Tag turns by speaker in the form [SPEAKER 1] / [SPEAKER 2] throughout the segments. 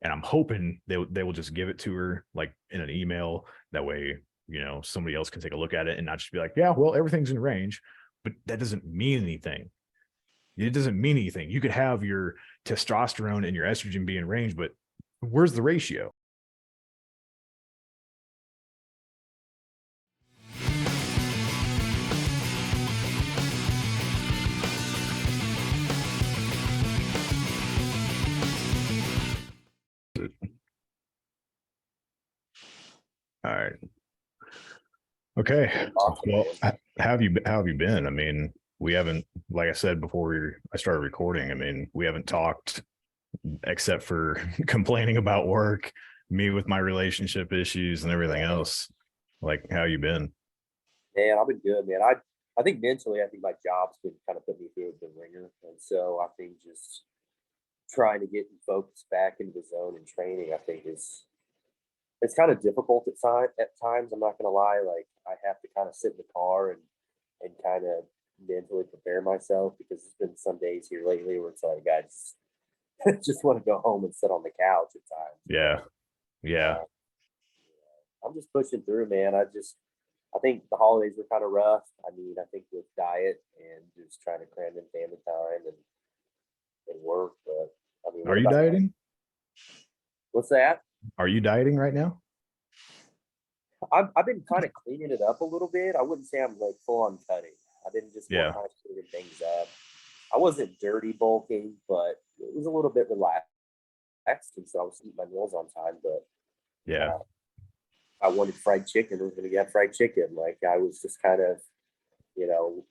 [SPEAKER 1] And I'm hoping they will just give it to her like in an email. That way, somebody else can take a look at it and not just be like, yeah, well, everything's in range. But that doesn't mean anything. It doesn't mean anything. You could have your testosterone and your estrogen be in range, but where's the ratio? All right. Okay. Well, how have you been? I mean, we haven't, like I said before I started recording, I mean, we haven't talked except for complaining about work, me with my relationship issues and everything else. Like, how you been?
[SPEAKER 2] Man, I've been good, man. I think mentally, I think my job's been kind of put me through the ringer, and so I think just trying to get focused back into the zone and training, I think is it's kind of difficult at times. I'm not gonna lie. Like I have to kind of sit in the car and kind of mentally prepare myself because there's been some days here lately where it's like I just want to go home and sit on the couch at times.
[SPEAKER 1] Yeah. Yeah.
[SPEAKER 2] Uh, I'm just pushing through, man. I think the holidays were kind of rough. I mean, I think with diet and just trying to cram in family time and work. But I mean,
[SPEAKER 1] Are
[SPEAKER 2] what
[SPEAKER 1] you
[SPEAKER 2] about you?
[SPEAKER 1] dieting?
[SPEAKER 2] What's that?
[SPEAKER 1] Are you dieting right now?
[SPEAKER 2] I've been kind of cleaning it up a little bit. I wouldn't say I'm like full on cutting. I've been just more
[SPEAKER 1] Yeah.
[SPEAKER 2] kind of cleaning things up. I wasn't dirty bulking, but it was a little bit relaxed, and so I was eating my meals on time. But
[SPEAKER 1] Yeah.
[SPEAKER 2] uh, I wanted fried chicken. I was going to get fried chicken. Like I was just kind of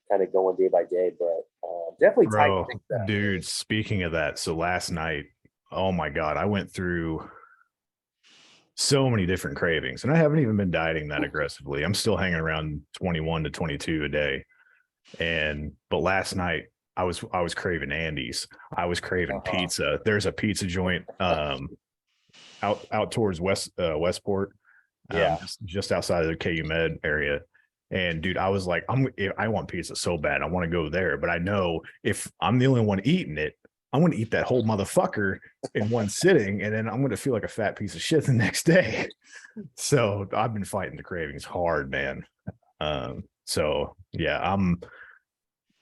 [SPEAKER 2] kind of going day by day, but definitely tighten
[SPEAKER 1] Bro,
[SPEAKER 2] things up, man.
[SPEAKER 1] dude, speaking of that, so last night, oh my God, I went through so many different cravings and I haven't even been dieting that aggressively. I'm still hanging around 21 to 22 a day. But last night I was craving Andy's. I was craving
[SPEAKER 2] Uh-huh.
[SPEAKER 1] pizza. There's a pizza joint out towards Westport,
[SPEAKER 2] Yeah.
[SPEAKER 1] just outside of the KU Med area. And dude, I was like, I want pizza so bad. I want to go there, but I know if I'm the only one eating it, I'm going to eat that whole motherfucker in one sitting, and then I'm going to feel like a fat piece of shit the next day. So I've been fighting the cravings hard, man. So yeah, I'm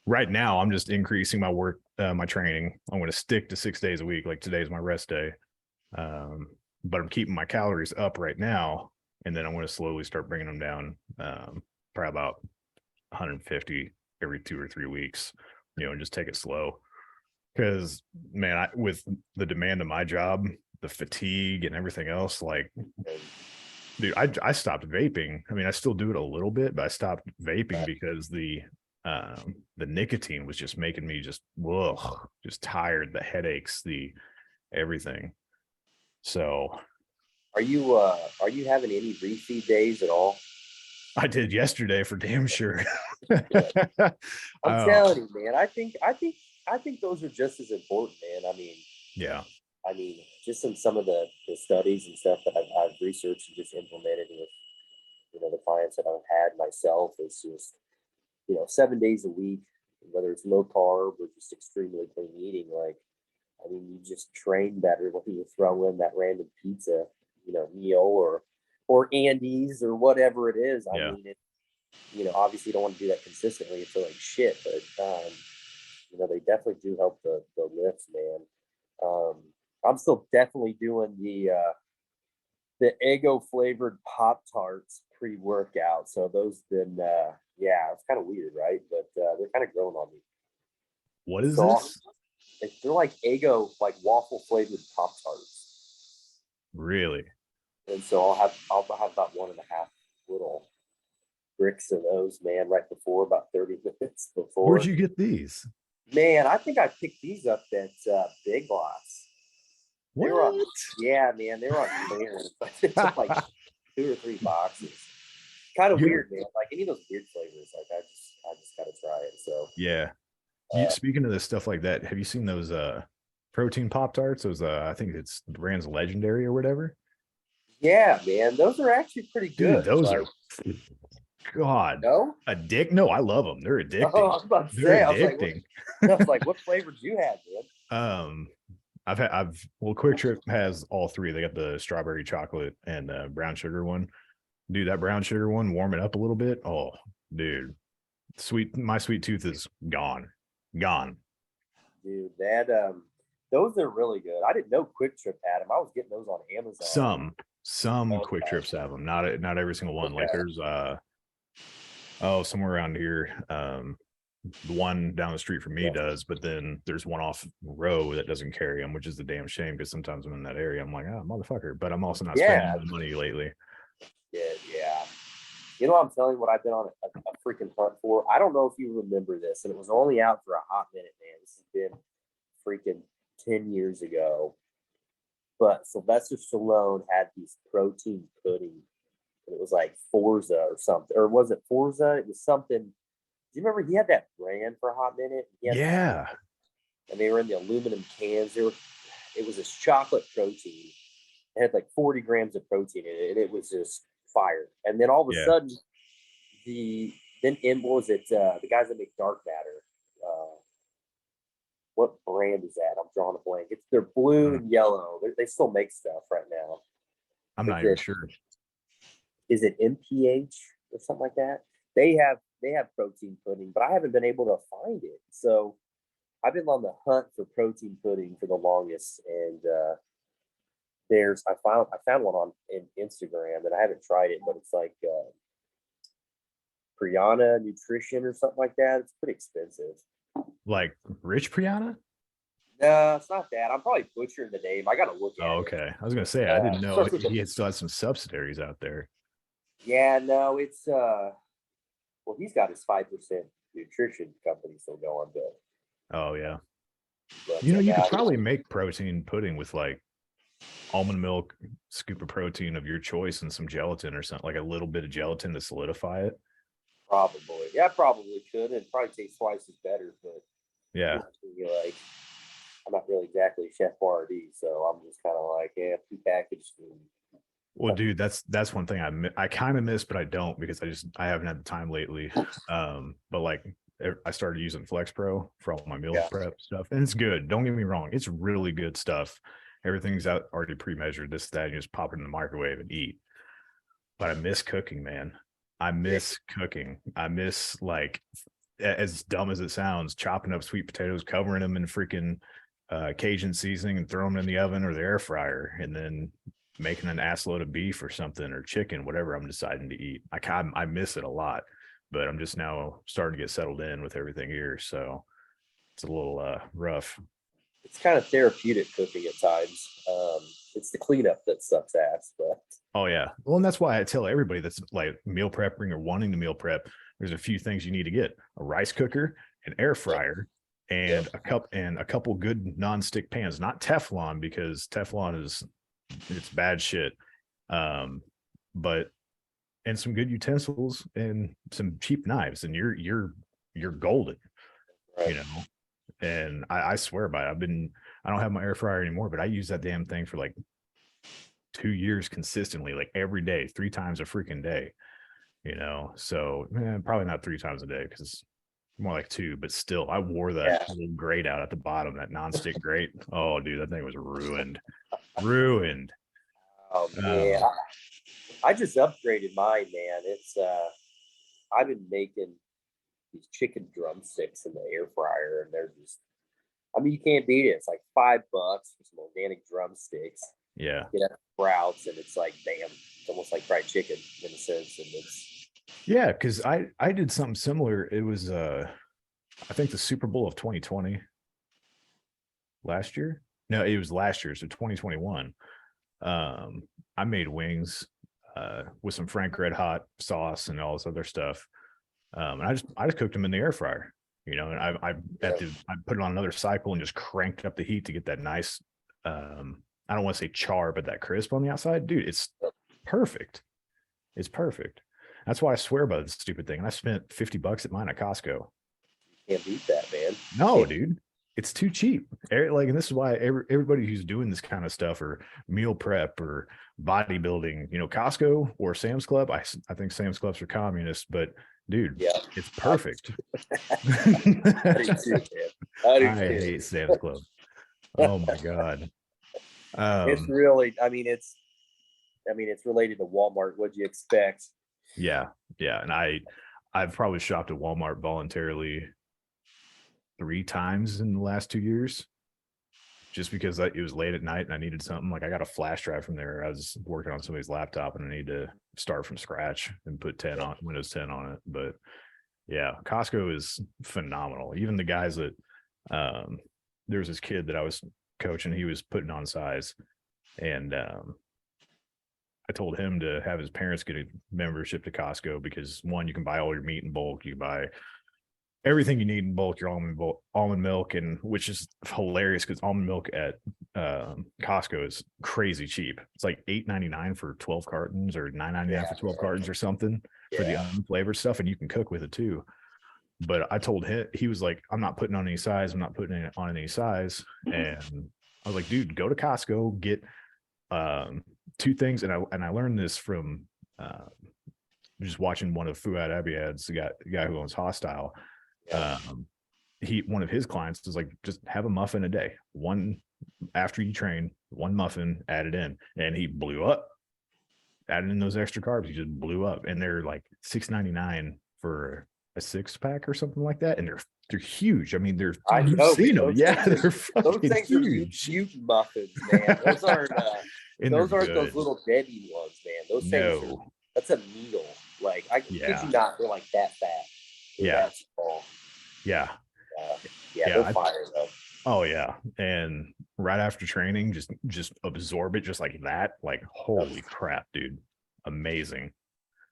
[SPEAKER 1] right now. I'm just increasing my work, my training. I'm going to stick to 6 days a week. Like today's my rest day. Um, but I'm keeping my calories up right now, and then I'm going to slowly start bringing them down. Probably about 150 every 2 or 3 weeks, and just take it slow. Because man, with the demand of my job, the fatigue and everything else, like,
[SPEAKER 2] And
[SPEAKER 1] dude, I stopped vaping. I mean, I still do it a little bit, but I stopped vaping
[SPEAKER 2] uh,
[SPEAKER 1] because the nicotine was just making me just tired, the headaches, the everything. So
[SPEAKER 2] are you having any refeed days at all?
[SPEAKER 1] I did yesterday for damn sure.
[SPEAKER 2] Yeah. I'm
[SPEAKER 1] uh,
[SPEAKER 2] telling you, man. I think those are just as important, man.
[SPEAKER 1] yeah,
[SPEAKER 2] I mean, just in some of the studies and stuff that I've researched and just implemented with the clients that I've had myself is just 7 days a week, whether it's low carb or just extremely clean eating. Like, I mean, you just train better when you throw in that random pizza, meal or Andes or whatever it is. I
[SPEAKER 1] yeah.
[SPEAKER 2] mean, obviously you don't want to do that consistently. You feel like shit, but they definitely do help the lifts, man. Um, I'm still definitely doing the Eggo flavored Pop Tarts pre workout. So those been yeah, it's kind of weird, right? But they're kind of growing on me.
[SPEAKER 1] What is
[SPEAKER 2] So
[SPEAKER 1] this?
[SPEAKER 2] they're like Eggo, like waffle flavored Pop Tarts,
[SPEAKER 1] Really?
[SPEAKER 2] and so I'll have about one and a half little bricks of those, man, right before about 30 minutes
[SPEAKER 1] Where'd
[SPEAKER 2] before.
[SPEAKER 1] you get these?
[SPEAKER 2] Man, I think I picked these up at Big Lots. They were on,
[SPEAKER 1] What?
[SPEAKER 2] yeah, man, they were on clearance. I took like 2 or 3 boxes. Kind of
[SPEAKER 1] You're
[SPEAKER 2] weird, man. Like any of those weird flavors, like I just gotta try it. So,
[SPEAKER 1] yeah.
[SPEAKER 2] uh,
[SPEAKER 1] Speaking of this stuff like that, have you seen those protein pop tarts? Those I think it's the brand's legendary or whatever.
[SPEAKER 2] yeah, man, those are actually pretty
[SPEAKER 1] Dude,
[SPEAKER 2] good.
[SPEAKER 1] those are
[SPEAKER 2] Like,
[SPEAKER 1] God
[SPEAKER 2] no,
[SPEAKER 1] addict. No, I love them. They're
[SPEAKER 2] oh, I
[SPEAKER 1] addicting.
[SPEAKER 2] was about to
[SPEAKER 1] They're
[SPEAKER 2] say,
[SPEAKER 1] addicting.
[SPEAKER 2] I was like, what flavor did you have, man?
[SPEAKER 1] um Quick Trip has all three. They got the strawberry chocolate and brown sugar one. Dude, that brown sugar one, warm it up a little bit. Oh, dude, my sweet tooth is gone.
[SPEAKER 2] Dude, that those are really good. I didn't know Quick Trip had them. I was getting those on Amazon.
[SPEAKER 1] Some Quick
[SPEAKER 2] Okay.
[SPEAKER 1] Trips have them. Not every single one. Like
[SPEAKER 2] Okay.
[SPEAKER 1] there's somewhere around here. The one down the street from me
[SPEAKER 2] Yeah.
[SPEAKER 1] does, but then there's one off row that doesn't carry them, which is the damn shame because sometimes I'm in that area. I'm like, oh, motherfucker. But I'm also not spending
[SPEAKER 2] Yeah.
[SPEAKER 1] the money lately.
[SPEAKER 2] Yeah. You know, I'm telling you what I've been on a freaking hunt for. I don't know if you remember this, and it was only out for a hot minute, man. This has been freaking 10 years ago. But Sylvester Stallone had these protein pudding. And it was like Forza or something. Or was it Forza? It was something. Do you remember he had that brand for a hot minute?
[SPEAKER 1] Yeah.
[SPEAKER 2] And they were in the aluminum cans. It was this chocolate protein. It had like 40 grams of protein in it, and it was just fire. And then all of a sudden, what was it? The guys that make dark matter. What brand is that? I'm drawing a blank. They're blue and yellow. They still make stuff right now.
[SPEAKER 1] I'm not even sure.
[SPEAKER 2] Is it MPH or something like that? They have protein pudding, but I haven't been able to find it. So I've been on the hunt for protein pudding for the longest, and I found one on Instagram, and I haven't tried it, but it's like Priyana Nutrition or something like that. It's pretty expensive.
[SPEAKER 1] Like Rich Priana?
[SPEAKER 2] No, it's not that. I'm probably butchering the name. I gotta look at it.
[SPEAKER 1] Oh, okay. I was gonna say I didn't know he still had some subsidiaries out there.
[SPEAKER 2] Yeah, no, it's well, he's got his 5% nutrition company still going, but
[SPEAKER 1] oh yeah. You could probably make protein pudding with like almond milk, scoop of protein of your choice, and some gelatin or something, like a little bit of gelatin to solidify it.
[SPEAKER 2] Probably. Yeah, probably could. And probably tastes twice as better, but
[SPEAKER 1] yeah.
[SPEAKER 2] Like, I'm not really exactly Chef Boyardee, so I'm just kind of like, yeah, prepackaged food.
[SPEAKER 1] Well, dude, that's one thing I kind of miss, but I don't because I haven't had the time lately. But like I started using Flex Pro for all my meal prep stuff, and it's good. Don't get me wrong, it's really good stuff. Everything's out already pre-measured. This, that, you just pop it in the microwave and eat. But I miss cooking, man. I miss cooking. I miss, like, as dumb as it sounds, chopping up sweet potatoes, covering them in freaking Cajun seasoning and throwing them in the oven or the air fryer, and then making an ass load of beef or something or chicken, whatever I'm deciding to eat. I miss it a lot, but I'm just now starting to get settled in with everything here. So it's a little rough.
[SPEAKER 2] It's kind of therapeutic cooking at times. It's the cleanup that sucks ass, but
[SPEAKER 1] oh yeah. Well, and that's why I tell everybody that's like meal prepping or wanting to meal prep, there's a few things you need to get: a rice cooker, an air fryer, and a couple good nonstick pans, not Teflon, because Teflon it's bad shit. But and some good utensils and some cheap knives, and you're golden,
[SPEAKER 2] right.
[SPEAKER 1] And I swear by it. I don't have my air fryer anymore, but I use that damn thing for like 2 years consistently, like every day, 3 times a freaking day, so probably not 3 times a day because it's more like 2, but still I wore that little grate out at the bottom, that nonstick grate. Oh dude, that thing was ruined.
[SPEAKER 2] Oh man, I just upgraded mine, man. It's I've been making these chicken drumsticks in the air fryer, and they're just, I mean, you can't beat it. It's like $5 for some organic drumsticks.
[SPEAKER 1] Yeah.
[SPEAKER 2] Get at Sprouts, and it's like, bam, it's almost like fried chicken in a sense. And it's
[SPEAKER 1] because I did something similar. It was I think the Super Bowl of 2020 last year. No, it was last year, so 2021. I made wings with some Frank Red Hot sauce and all this other stuff. And I just cooked them in the air fryer, and I put it on another cycle and just cranked up the heat to get that nice, I don't want to say char, but that crisp on the outside. Dude, it's perfect. It's perfect. That's why I swear by this stupid thing. And I spent $50 at mine at Costco.
[SPEAKER 2] Can't beat that, man.
[SPEAKER 1] No, dude, it's too cheap. Like, and this is why everybody who's doing this kind of stuff or meal prep or bodybuilding, Costco or Sam's Club. I think Sam's Clubs are communist, but dude, it's perfect.
[SPEAKER 2] I do too, man.
[SPEAKER 1] I hate Sam's Club. Oh my God.
[SPEAKER 2] It's
[SPEAKER 1] Um,
[SPEAKER 2] really, it's related to Walmart. What'd you expect?
[SPEAKER 1] yeah, yeah. And I've probably shopped at Walmart voluntarily 3 times in the last 2 years, just because it was late at night and I needed something. Like I got a flash drive from there. I was working on somebody's laptop and I need to start from scratch and put 10
[SPEAKER 2] Yeah.
[SPEAKER 1] on Windows 10 on it. But yeah, Costco is phenomenal. Even the guys that um there was this kid that I was coaching, he was putting on size, and I told him to have his parents get a membership to Costco because one, you can buy all your meat in bulk, you can buy everything you need in bulk, your almond milk, and which is hilarious because almond milk at Costco is crazy cheap. It's like $8.99 for 12 cartons or $9.99
[SPEAKER 2] Yeah.
[SPEAKER 1] for 12 cartons or something for the
[SPEAKER 2] Yeah.
[SPEAKER 1] unflavored stuff, and you can cook with it too. But I told him, he was like, I'm not putting on any size. I'm not putting it on any size. And I was like, dude, go to Costco, get two things. And I learned this from uh, just watching one of Fuad Abiad's, the guy who owns Hostile.
[SPEAKER 2] Yeah.
[SPEAKER 1] Um, one of his clients is like, just have a muffin a day. One after you train, one muffin, add it in. And he blew up, adding in those extra carbs. He just blew up. And they're like $6.99 for a 6 pack or something like that. And they're huge. I mean,
[SPEAKER 2] I
[SPEAKER 1] you've
[SPEAKER 2] know,
[SPEAKER 1] seen
[SPEAKER 2] man.
[SPEAKER 1] them.
[SPEAKER 2] Those
[SPEAKER 1] Yeah,
[SPEAKER 2] things
[SPEAKER 1] they're
[SPEAKER 2] are those
[SPEAKER 1] fucking
[SPEAKER 2] things are
[SPEAKER 1] huge.
[SPEAKER 2] huge muffins, man. Those aren't
[SPEAKER 1] And they're
[SPEAKER 2] those aren't those
[SPEAKER 1] good.
[SPEAKER 2] little Debbie ones, man. Those things are
[SPEAKER 1] No.
[SPEAKER 2] that's a meal. Like I kid you
[SPEAKER 1] Yeah.
[SPEAKER 2] not, they're like that fat. They're
[SPEAKER 1] Yeah.
[SPEAKER 2] that small.
[SPEAKER 1] Yeah.
[SPEAKER 2] Uh, yeah,
[SPEAKER 1] Yeah.
[SPEAKER 2] they're fire though.
[SPEAKER 1] Oh yeah. And right after training, just absorb it just like that. Like, holy crap, dude. Amazing.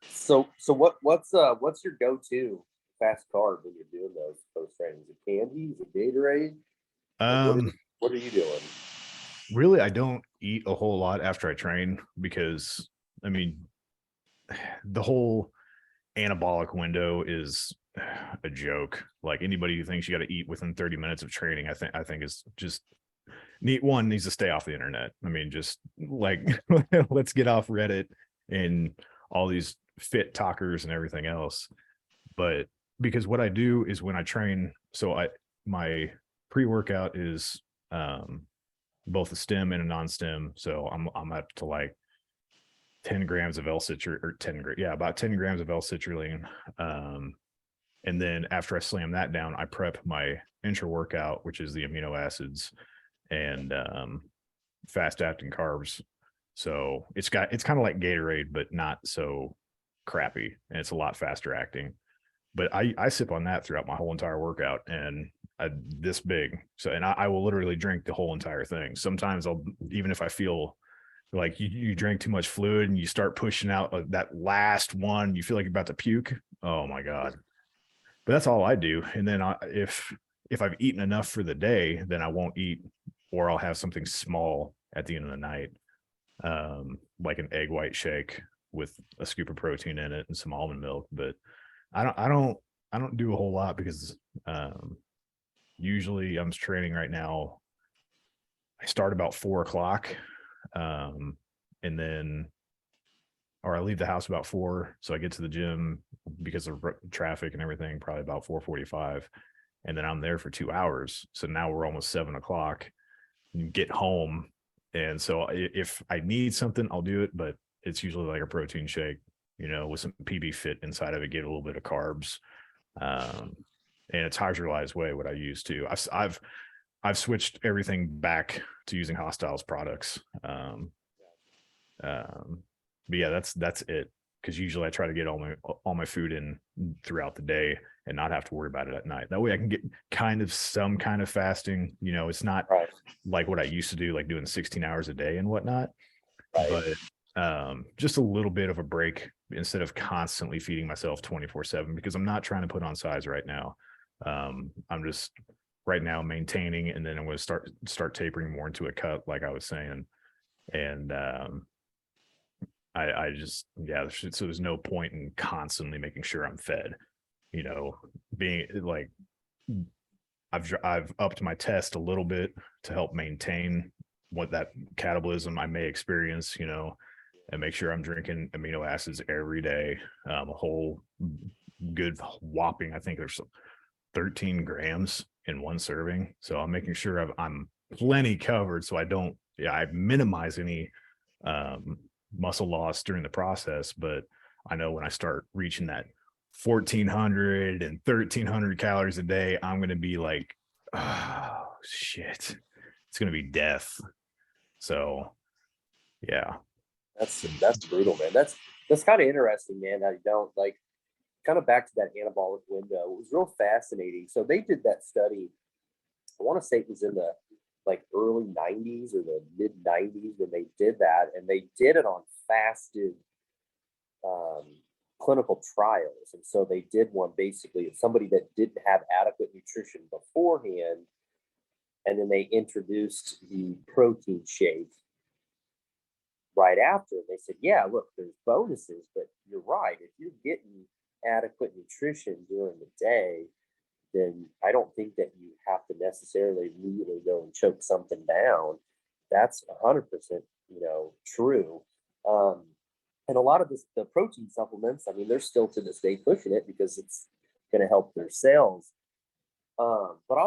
[SPEAKER 2] So what's your go-to fast carb when you're doing those post trainings? Is it candy? Is it Gatorade? Like
[SPEAKER 1] Um,
[SPEAKER 2] what are you doing?
[SPEAKER 1] really, I don't eat a whole lot after I train because I mean the whole anabolic window is a joke. Like anybody who thinks you got to eat within 30 minutes of training, I think is just needs to stay off the internet. I mean, just like let's get off Reddit and all these fit talkers and everything else. But because what I do is when I train, so my pre-workout is both a stem and a non-stem. So I'm up to like 10 grams of L-citrulline, or 10 yeah, about 10 grams of L-citrulline. And then after I slam that down, I prep my intra workout, which is the amino acids and fast acting carbs. So it's kind of like Gatorade, but not so crappy, and it's a lot faster acting. But I sip on that throughout my whole entire workout, and this big. So, and I will literally drink the whole entire thing. Sometimes I'll, even if I feel like you drink too much fluid and you start pushing out that last one, you feel like you're about to puke. Oh my God. But that's all I do. And then if I've eaten enough for the day, then I won't eat, or I'll have something small at the end of the night, like an egg white shake with a scoop of protein in it and some almond milk. But I don't do a whole lot because usually I'm training right now. I start about 4 o'clock, and then or I leave the house about 4, so I get to the gym because of traffic and everything, probably about 4:45, and then I'm there for 2 hours. So now we're almost 7 o'clock. You get home, and so if I need something, I'll do it, but it's usually like a protein shake, with some PB Fit inside of it, get a little bit of carbs, um, and it's hydrolyzed whey, what I use too. I've switched everything back to using Hostiles products. Um, but yeah, that's it. Because usually I try to get all my food in throughout the day and not have to worry about it at night. That way I can get some kind of fasting. It's not
[SPEAKER 2] Right.
[SPEAKER 1] like what I used to do, like doing 16 hours a day and whatnot,
[SPEAKER 2] Right.
[SPEAKER 1] but just a little bit of a break instead of constantly feeding myself 24/7, because I'm not trying to put on size right now. I'm just right now maintaining, and then I'm going to start tapering more into a cut, like I was saying. And I just, yeah, so there's no point in constantly making sure I'm fed, being like, I've upped my test a little bit to help maintain what that catabolism I may experience, and make sure I'm drinking amino acids every day, a whole good whopping, I think there's 13 grams in one serving. So I'm making sure I'm plenty covered. So I minimize any muscle loss during the process. But I know when I start reaching that 1,400 and 1,300 calories a day, I'm going to be like, oh, shit. It's going to be death. So, yeah.
[SPEAKER 2] That's brutal, man. That's kind of interesting, man. How you don't like kind of back to that anabolic window. It was real fascinating. So they did that study. I want to say it was in the like early 90s or the mid 90s when they did that, and they did it on fasted um, clinical trials. And so they did one basically of somebody that didn't have adequate nutrition beforehand, and then they introduced the protein shake right after. They said, yeah, look, there's bonuses, but you're right. If you're getting adequate nutrition during the day, then I don't think that you have to necessarily immediately go and choke something down. That's 100%, true. Um, and a lot of the protein supplements, I mean, they're still to this day pushing it because it's going to help their sales. But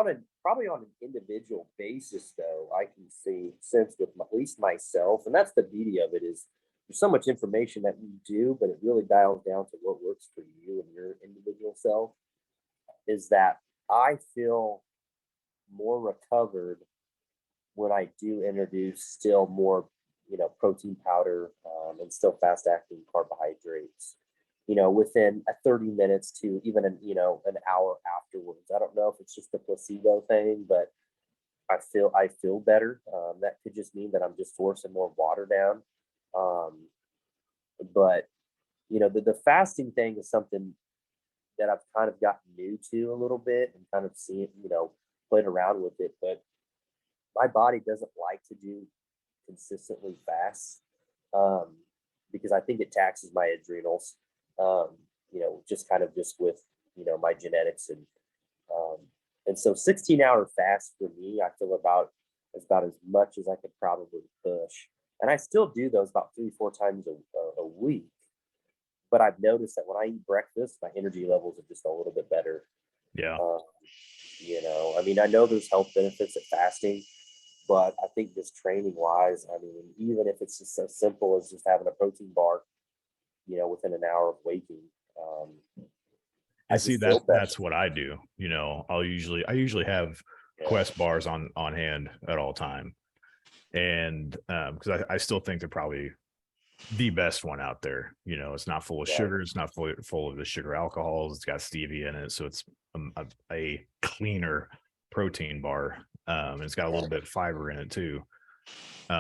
[SPEAKER 2] probably on an individual basis, though, I can see sense with at least myself, and that's the beauty of it is there's so much information that we do, but it really dials down to what works for you and your individual self. Is that I feel more recovered when I do introduce still more, protein powder and still fast acting carbohydrates, within a 30 minutes to even an hour afterwards. I don't know if it's just a placebo thing, but I feel better. That could just mean that I'm just forcing more water down. Um, but the fasting thing is something that I've kind of gotten new to a little bit and kind of seen, played around with it. But my body doesn't like to do consistently fast because I think it taxes my adrenals. Just kind of just with my genetics um, and so 16-hour fast for me, I feel about as much as I could probably push, and I still do those about 3-4 times a week. But I've noticed that when I eat breakfast, my energy levels are just a little bit better.
[SPEAKER 1] Yeah.
[SPEAKER 2] Um, I mean, I know there's health benefits of fasting, but I think just training wise, I mean, even if it's just as simple as just having a protein bar, within an hour of waking, I
[SPEAKER 1] And see
[SPEAKER 2] just feel better.
[SPEAKER 1] that's what I do. I usually have
[SPEAKER 2] Yeah.
[SPEAKER 1] Quest bars on hand at all time. And because I still think they're probably the best one out there. It's not full of
[SPEAKER 2] Right.
[SPEAKER 1] sugar, it's not full of the sugar alcohols, it's got stevia in it. So it's a cleaner protein bar. And it's got a little bit of fiber in it too.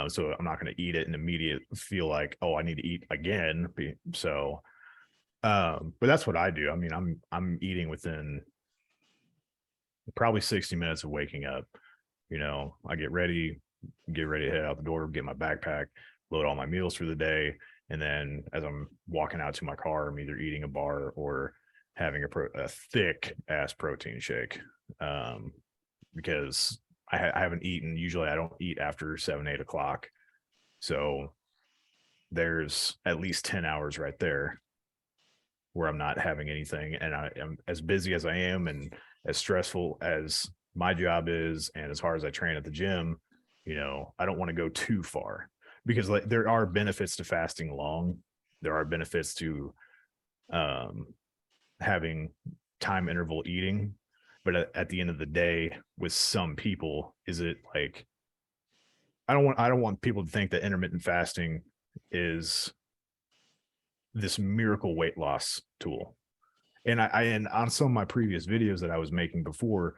[SPEAKER 1] So I'm not going to eat it and immediately feel like, oh, I need to eat again. So but that's what I do. I mean, I'm eating within probably 60 minutes of waking up. I get ready to head out the door, get my backpack, load all my meals for the day, and then as I'm walking out to my car, I'm either eating a bar or having a thick ass protein shake. Because I haven't eaten. Usually, I don't eat after 7-8 o'clock. So there's at least 10 hours right there where I'm not having anything. And I am as busy as I am and as stressful as my job is and as hard as I train at the gym, I don't want to go too far because like there are benefits to fasting long. There are benefits to um having time interval eating. But at the end of the day, with some people, is it like I don't want people to think that intermittent fasting is this miracle weight loss tool. And and on some of my previous videos that I was making before,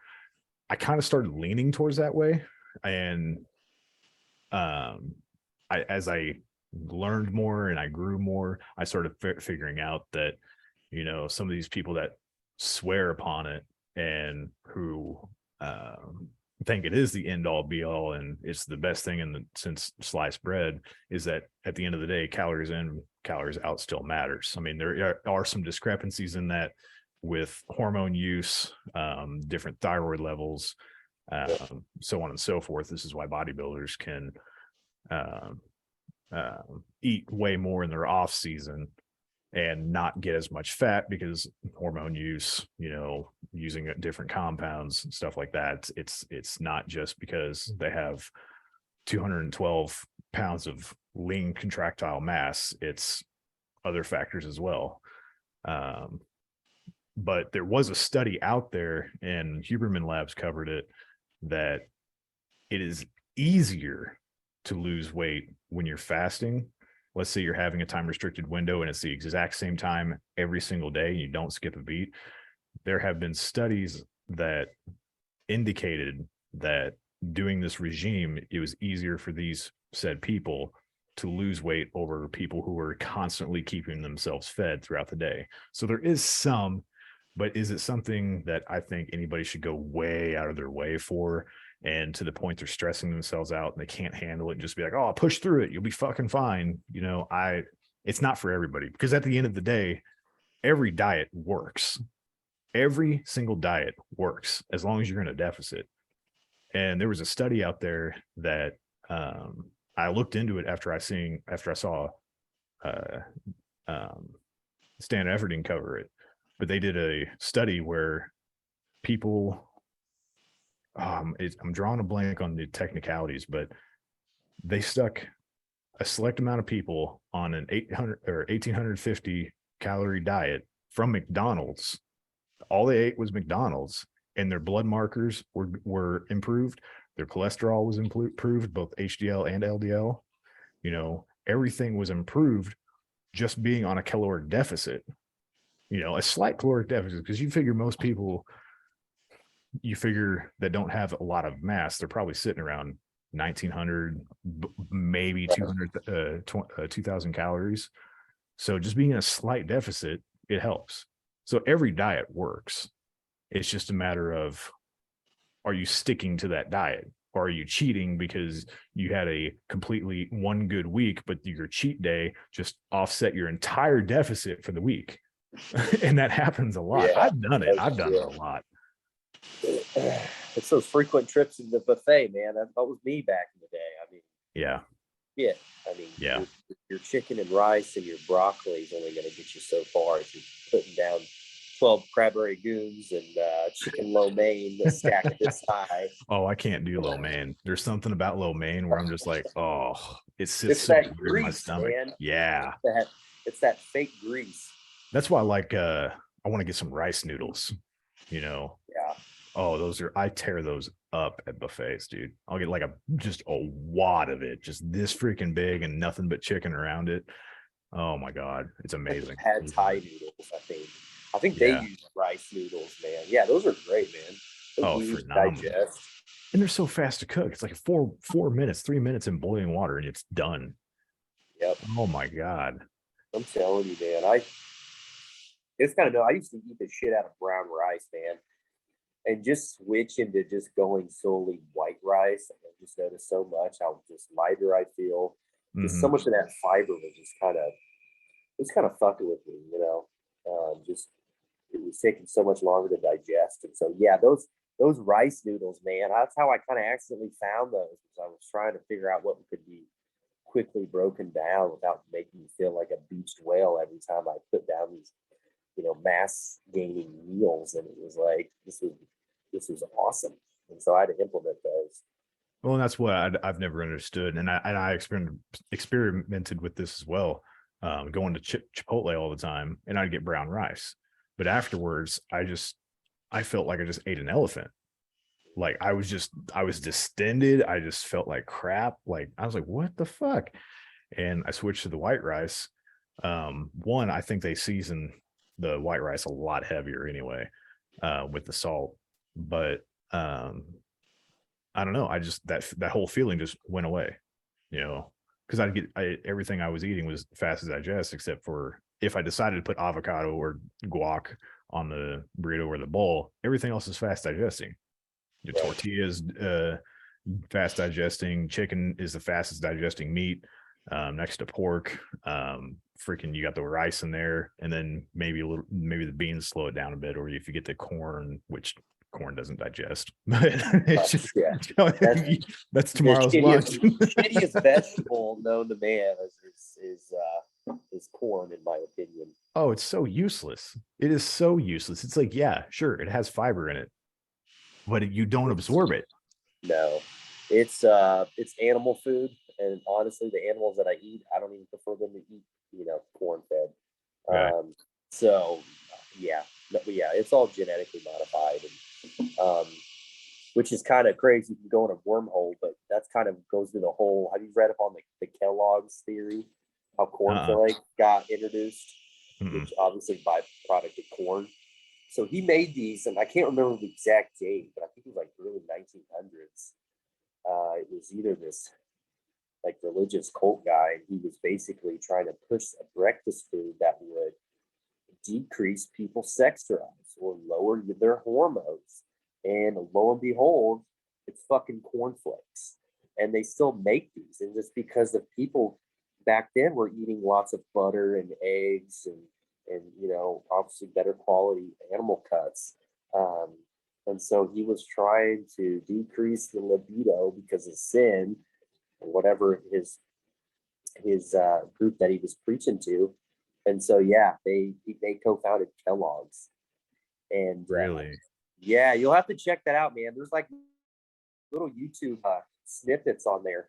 [SPEAKER 1] I kind of started leaning towards that way. And um as I learned more and I grew more, I started figuring out that, some of these people that swear upon it and who think it is the end all be all and it's the best thing since sliced bread, is that at the end of the day, calories in, calories out still matters. I mean, there are some discrepancies in that with hormone use, different thyroid levels, so on and so forth. This is why bodybuilders can eat way more in their off season and not get as much fat because hormone use, using different compounds and stuff like that. It's not just because they have 212 pounds of lean contractile mass, it's other factors as well. But there was a study out there, and Huberman Labs covered it, that it is easier to lose weight when you're fasting. Let's say you're having a time restricted window and it's the exact same time every single day and you don't skip a beat. There have been studies that indicated that doing this regime, it was easier for these said people to lose weight over people who were constantly keeping themselves fed throughout the day. So there is some, but is it something that I think anybody should go way out of their way for? And to the point they're stressing themselves out and they can't handle it and just be like, oh, push through it, you'll be fucking fine. It's not for everybody, because at the end of the day, every diet works. Every single diet works as long as you're in a deficit. And there was a study out there that I looked into it after I saw Stan Everding cover it. But they did a study where people, I'm drawing a blank on the technicalities, but they stuck a select amount of people on an 800 or 1850 calorie diet from McDonald's. All they ate was McDonald's, and their blood markers were improved. Their cholesterol was improved, both HDL and LDL. Everything was improved just being on a caloric deficit. A slight caloric deficit, because you figure most people, that don't have a lot of mass, they're probably sitting around 1900, maybe 200, 2000 calories. So just being in a slight deficit, it helps. So every diet works. It's just a matter of, are you sticking to that diet? Or are you cheating because you had a completely one good week, but your cheat day just offset your entire deficit for the week? And that happens a lot.
[SPEAKER 2] Yeah,
[SPEAKER 1] I've done it. I've done it a lot.
[SPEAKER 2] It's those frequent trips to the buffet, man. That was me back in the day. I mean,
[SPEAKER 1] Yeah.
[SPEAKER 2] Yeah. Your chicken and rice and your broccoli is only going to get you so far if you're putting down 12 Cranberry Goons and chicken lo mein stacked this high.
[SPEAKER 1] Oh, I can't do lo mein. There's something about lo mein where I'm just like, oh, it sits
[SPEAKER 2] It's
[SPEAKER 1] so
[SPEAKER 2] that
[SPEAKER 1] weird in my
[SPEAKER 2] grease,
[SPEAKER 1] stomach.
[SPEAKER 2] man.
[SPEAKER 1] Yeah.
[SPEAKER 2] It's that fake grease.
[SPEAKER 1] That's why I want to get some rice noodles,
[SPEAKER 2] Yeah.
[SPEAKER 1] Oh, I tear those up at buffets, dude. I'll get just a wad of it, just this freaking big and nothing but chicken around it. Oh my God. It's amazing.
[SPEAKER 2] Pad Thai noodles, I think they use rice noodles, man. Yeah, those are great, man. Those
[SPEAKER 1] phenomenal.
[SPEAKER 2] digest.
[SPEAKER 1] And they're so fast to cook. It's like 4 minutes, 3 minutes in boiling water and it's done.
[SPEAKER 2] Yep.
[SPEAKER 1] Oh my God.
[SPEAKER 2] I'm telling you, man. It's kind of no. I used to eat the shit out of brown rice, man, and just switch into just going solely white rice. I just noticed so much how just lighter I feel. Just so much of that fiber was just kind of fucking with me, just it was taking so much longer to digest. And so yeah, those rice noodles, man, that's how I kind of accidentally found those, because I was trying to figure out what could be quickly broken down without making me feel like a beached whale every time I put down these mass gaining meals. And it was like, this was awesome. And so I had to implement those.
[SPEAKER 1] Well, and that's what I've never understood. And I experimented with this as well, going to Chipotle all the time, and I'd get brown rice. But afterwards, I felt like I just ate an elephant. Like I was distended. I just felt like crap. Like I was like, what the fuck? And I switched to the white rice. One, I think they season the white rice a lot heavier anyway, with the salt. But I don't know. I just that whole feeling just went away, because everything I was eating was fast to digest, except for if I decided to put avocado or guac on the burrito or the bowl, everything else is fast digesting. Your tortillas, fast digesting. Chicken is the fastest digesting meat, next to pork. Freaking, you got the rice in there, and then maybe the beans slow it down a bit, or if you get the corn, which corn doesn't digest. But it's just that's tomorrow's lunch.
[SPEAKER 2] Shittiest vegetable known to man is is corn, in my opinion.
[SPEAKER 1] Oh, it's so useless. It is so useless. It's like, yeah, sure, it has fiber in it, but you don't
[SPEAKER 2] It's
[SPEAKER 1] absorb it.
[SPEAKER 2] no, it's animal food, and honestly, the animals that I eat, I don't even prefer them to eat, corn fed.
[SPEAKER 1] Okay.
[SPEAKER 2] So yeah, but yeah, it's all genetically modified, and which is kind of crazy. You can go in a wormhole, but that's kind of goes through the whole. Have you read up on the Kellogg's theory? How corn
[SPEAKER 1] Uh-uh.
[SPEAKER 2] flake got introduced,
[SPEAKER 1] Mm-mm.
[SPEAKER 2] which obviously byproduct of corn. So he made these, and I can't remember the exact date, but I think it was like early 1900s. It was either this like religious cult guy, and he was basically trying to push a breakfast food that would decrease people's sex drives or lower their hormones. And lo and behold, it's fucking cornflakes. And they still make these. And just because the people back then were eating lots of butter and eggs and obviously better quality animal cuts. Um, and so he was trying to decrease the libido because of sin or whatever his group that he was preaching to. And so yeah, they co-founded Kellogg's, and
[SPEAKER 1] Really?
[SPEAKER 2] yeah, you'll have to check that out, man. There's like little YouTube snippets on there.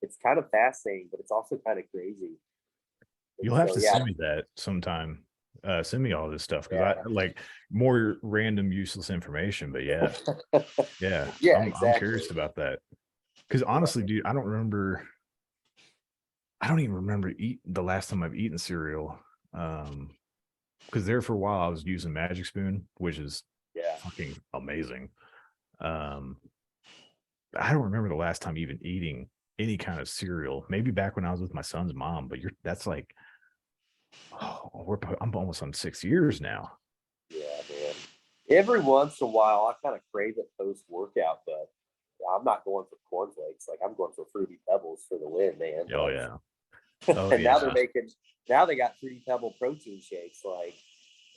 [SPEAKER 2] It's kind of fascinating, but it's also kind of crazy. And
[SPEAKER 1] You'll have
[SPEAKER 2] so
[SPEAKER 1] to
[SPEAKER 2] yeah,
[SPEAKER 1] send me that sometime. Send me all this stuff because I
[SPEAKER 2] yeah,
[SPEAKER 1] like more random useless information. But yeah, yeah,
[SPEAKER 2] yeah,
[SPEAKER 1] I'm
[SPEAKER 2] exactly.
[SPEAKER 1] curious about that. Because
[SPEAKER 2] Yeah,
[SPEAKER 1] honestly, dude, I don't even remember eat the last time I've eaten cereal. Because there for a while I was using Magic Spoon, which is
[SPEAKER 2] yeah.
[SPEAKER 1] fucking amazing. Um, I don't remember the last time even eating any kind of cereal. Maybe back when I was with my son's mom, but that's like, oh, I'm almost on 6 years now.
[SPEAKER 2] Yeah, man. Every once in a while, I kind of crave it post workout, but I'm not going for cornflakes. Like I'm going for fruity pebbles for the win, man.
[SPEAKER 1] Oh
[SPEAKER 2] Like,
[SPEAKER 1] yeah. Oh
[SPEAKER 2] and now they're
[SPEAKER 1] yeah.
[SPEAKER 2] making now they got fruity pebble protein shakes. Like,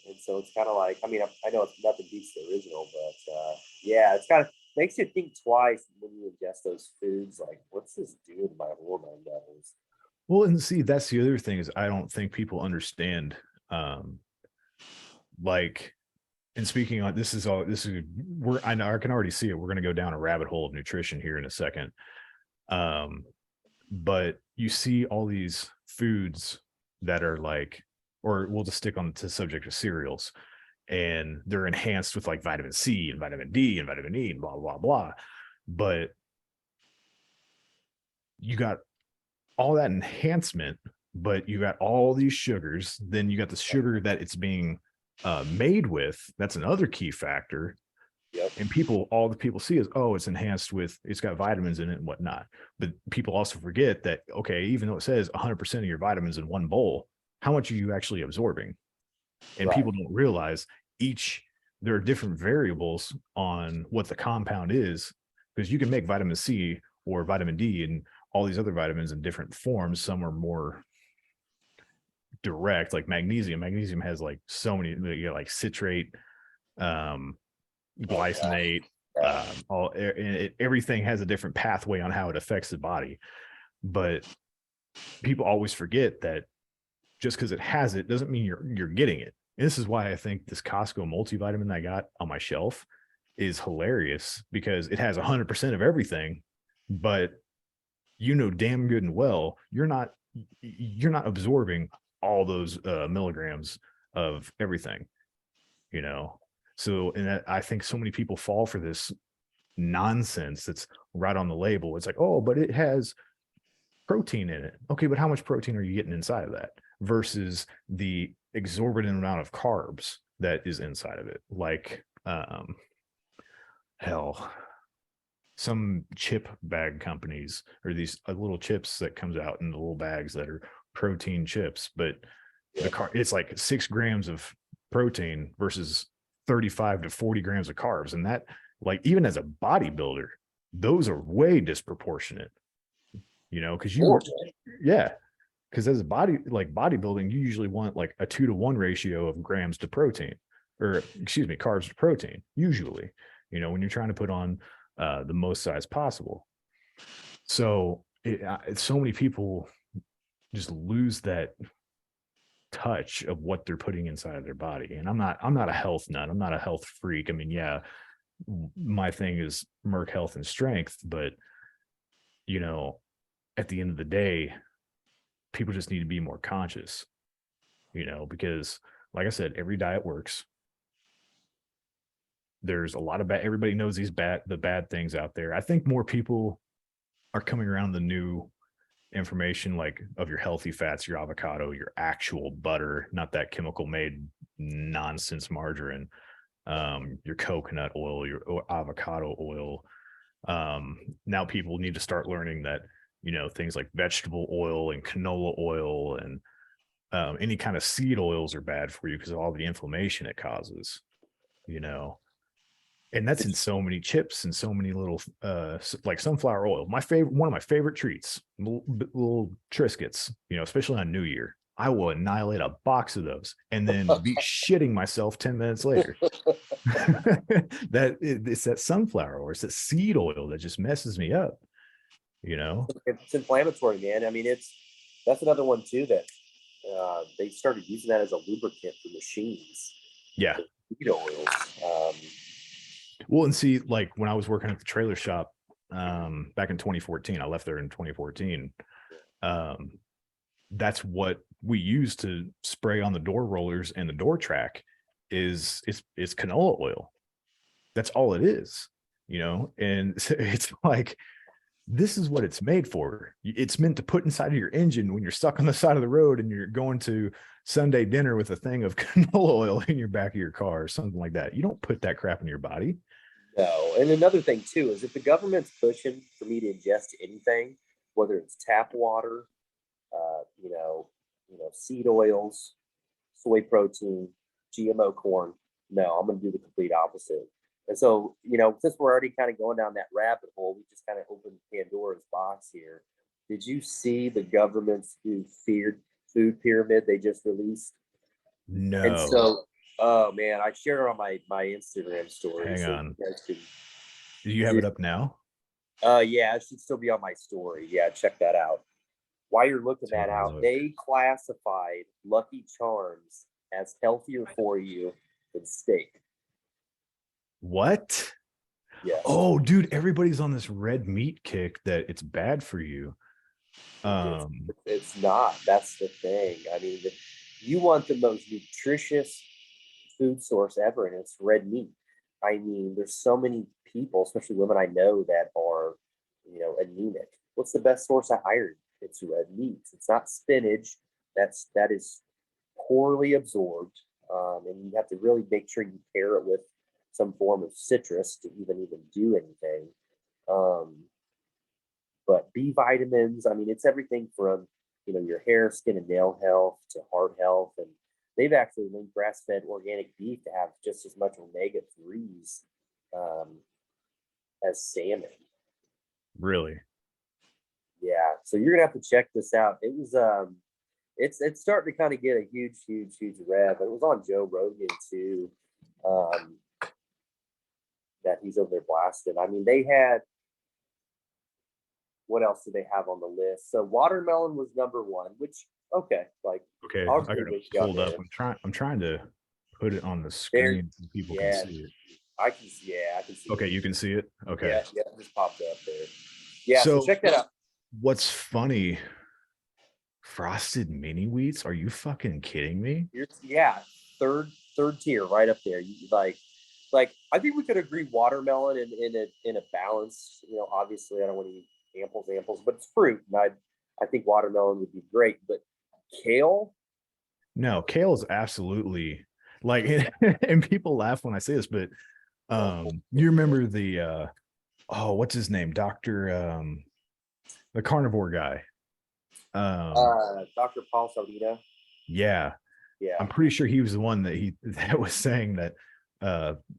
[SPEAKER 2] and so it's kind of like I mean I know it's nothing beats the original, but yeah, it's kind of makes you think twice when you ingest those foods. Like, what's this doing to my hormone levels?
[SPEAKER 1] Well, and see, that's the other thing is I don't think people understand. Um, like, and speaking on this is I know I can already see it. We're gonna go down a rabbit hole of nutrition here in a second. Um, but you see all these foods that are like, or we'll just stick on to the subject of cereals, and they're enhanced with like vitamin C and vitamin D and vitamin E and blah blah blah. But you got all that enhancement, but you got all these sugars. Then you got the sugar that it's being made with. That's another key factor.
[SPEAKER 2] Yep.
[SPEAKER 1] And all the people see is, oh, it's enhanced with, it's got vitamins in it and whatnot. But people also forget that, okay, even though it says 100% of your vitamins in one bowl, how much are you actually absorbing? And
[SPEAKER 2] Right.
[SPEAKER 1] people don't realize there are different variables on what the compound is, because you can make vitamin C or vitamin D and all these other vitamins in different forms. Some are more direct, like magnesium. Magnesium has like so many, you know, like citrate, um,
[SPEAKER 2] Oh yeah.
[SPEAKER 1] glycinate,
[SPEAKER 2] Yeah.
[SPEAKER 1] everything has a different pathway on how it affects the body. But people always forget that just because it has it doesn't mean you're getting it. And this is why I think this Costco multivitamin I got on my shelf is hilarious, because it has 100% of everything, but you know damn good and well you're not absorbing all those milligrams of everything, you know. So, and I think so many people fall for this nonsense that's right on the label. It's like, oh, but it has protein in it. Okay, but how much protein are you getting inside of that versus the exorbitant amount of carbs that is inside of it? Like, hell, some chip bag companies, or these little chips that comes out in the little bags that are protein chips, but
[SPEAKER 2] Yep.
[SPEAKER 1] it's like 6 grams of protein versus 35 to 40 grams of carbs. And that, like, even as a bodybuilder, those are way disproportionate, you know, because
[SPEAKER 2] Horrible.
[SPEAKER 1] yeah, because as a bodybuilding, you usually want like a 2-to-1 ratio of grams to protein, or excuse me, carbs to protein, usually, you know, when you're trying to put on the most size possible. So so many people just lose that touch of what they're putting inside of their body. And I'm not a health nut. I'm not a health freak. I mean, yeah, my thing is Merc health and strength, but you know, at the end of the day, people just need to be more conscious, because like I said, every diet works. There's a lot of bad, everybody knows the bad things out there. I think more people are coming around the new information, like of your healthy fats, your avocado, your actual butter, not that chemical made nonsense margarine, your coconut oil, your avocado oil. Now people need to start learning that, things like vegetable oil and canola oil and any kind of seed oils are bad for you because of all the inflammation it causes, you know. And that's in so many chips and so many little like sunflower oil. One of my favorite treats, little Triscuits, especially on New Year. I will annihilate a box of those and then be shitting myself 10 minutes later. It's that sunflower oil, it's that seed oil that just messes me up.
[SPEAKER 2] It's inflammatory, man. I mean, that's another one too that they started using that as a lubricant for machines.
[SPEAKER 1] Yeah.
[SPEAKER 2] Seed oils.
[SPEAKER 1] Well, and see, like when I was working at the trailer shop back in 2014, I left there in 2014. That's what we use to spray on the door rollers and the door track is canola oil. That's all it is, and it's like, this is what it's made for. It's meant to put inside of your engine when you're stuck on the side of the road and you're going to Sunday dinner with a thing of canola oil in your back of your car or something like that. You don't put that crap in your body.
[SPEAKER 2] No. And another thing too is if the government's pushing for me to ingest anything, whether it's tap water, seed oils, soy protein, GMO corn, no, I'm going to do the complete opposite. And so, since we're already kind of going down that rabbit hole, we just kind of opened Pandora's box here. Did you see the government's new food pyramid they just released?
[SPEAKER 1] No.
[SPEAKER 2] And so, oh man, I shared it on my Instagram story.
[SPEAKER 1] Hang
[SPEAKER 2] so
[SPEAKER 1] on. Do you have it up now?
[SPEAKER 2] Yeah, it should still be on my story. Yeah, check that out. While you're looking that out, they classified Lucky Charms as healthier for you than steak.
[SPEAKER 1] What?
[SPEAKER 2] Yes.
[SPEAKER 1] Oh, dude, everybody's on this red meat kick that it's bad for you.
[SPEAKER 2] It's not. That's the thing. I mean, you want the most nutritious food source ever, and it's red meat. I mean, there's so many people, especially women I know, that are, anemic. What's the best source of iron? It's red meat. It's not spinach. That is poorly absorbed, and you have to really make sure you pair it with some form of citrus to even do anything. But B vitamins, I mean, it's everything from your hair, skin, and nail health to heart health, and they've actually linked grass-fed organic beef to have just as much omega-3s as salmon.
[SPEAKER 1] Really?
[SPEAKER 2] Yeah, so you're gonna have to check this out. It was it's starting to kind of get a huge rev. It was on Joe Rogan too, that he's over there blasting. I mean, they had, what else did they have on the list? So watermelon was number one, which okay,
[SPEAKER 1] I got it pulled up. I'm trying to put it on the screen so people can see it.
[SPEAKER 2] I can see it.
[SPEAKER 1] Okay, you can see it. Okay.
[SPEAKER 2] Yeah, it just popped up there. Yeah, so check that out.
[SPEAKER 1] What's funny, frosted mini wheats? Are you fucking kidding me?
[SPEAKER 2] Third tier, right up there. You like I think we could agree watermelon in a balance. Obviously I don't want to eat amples, but it's fruit, and I think watermelon would be great. But kale?
[SPEAKER 1] No, kale is absolutely like, and people laugh when I say this, but you remember the what's his name? The carnivore guy.
[SPEAKER 2] Dr. Paul Saladino.
[SPEAKER 1] Yeah. I'm pretty sure he was the one that was saying that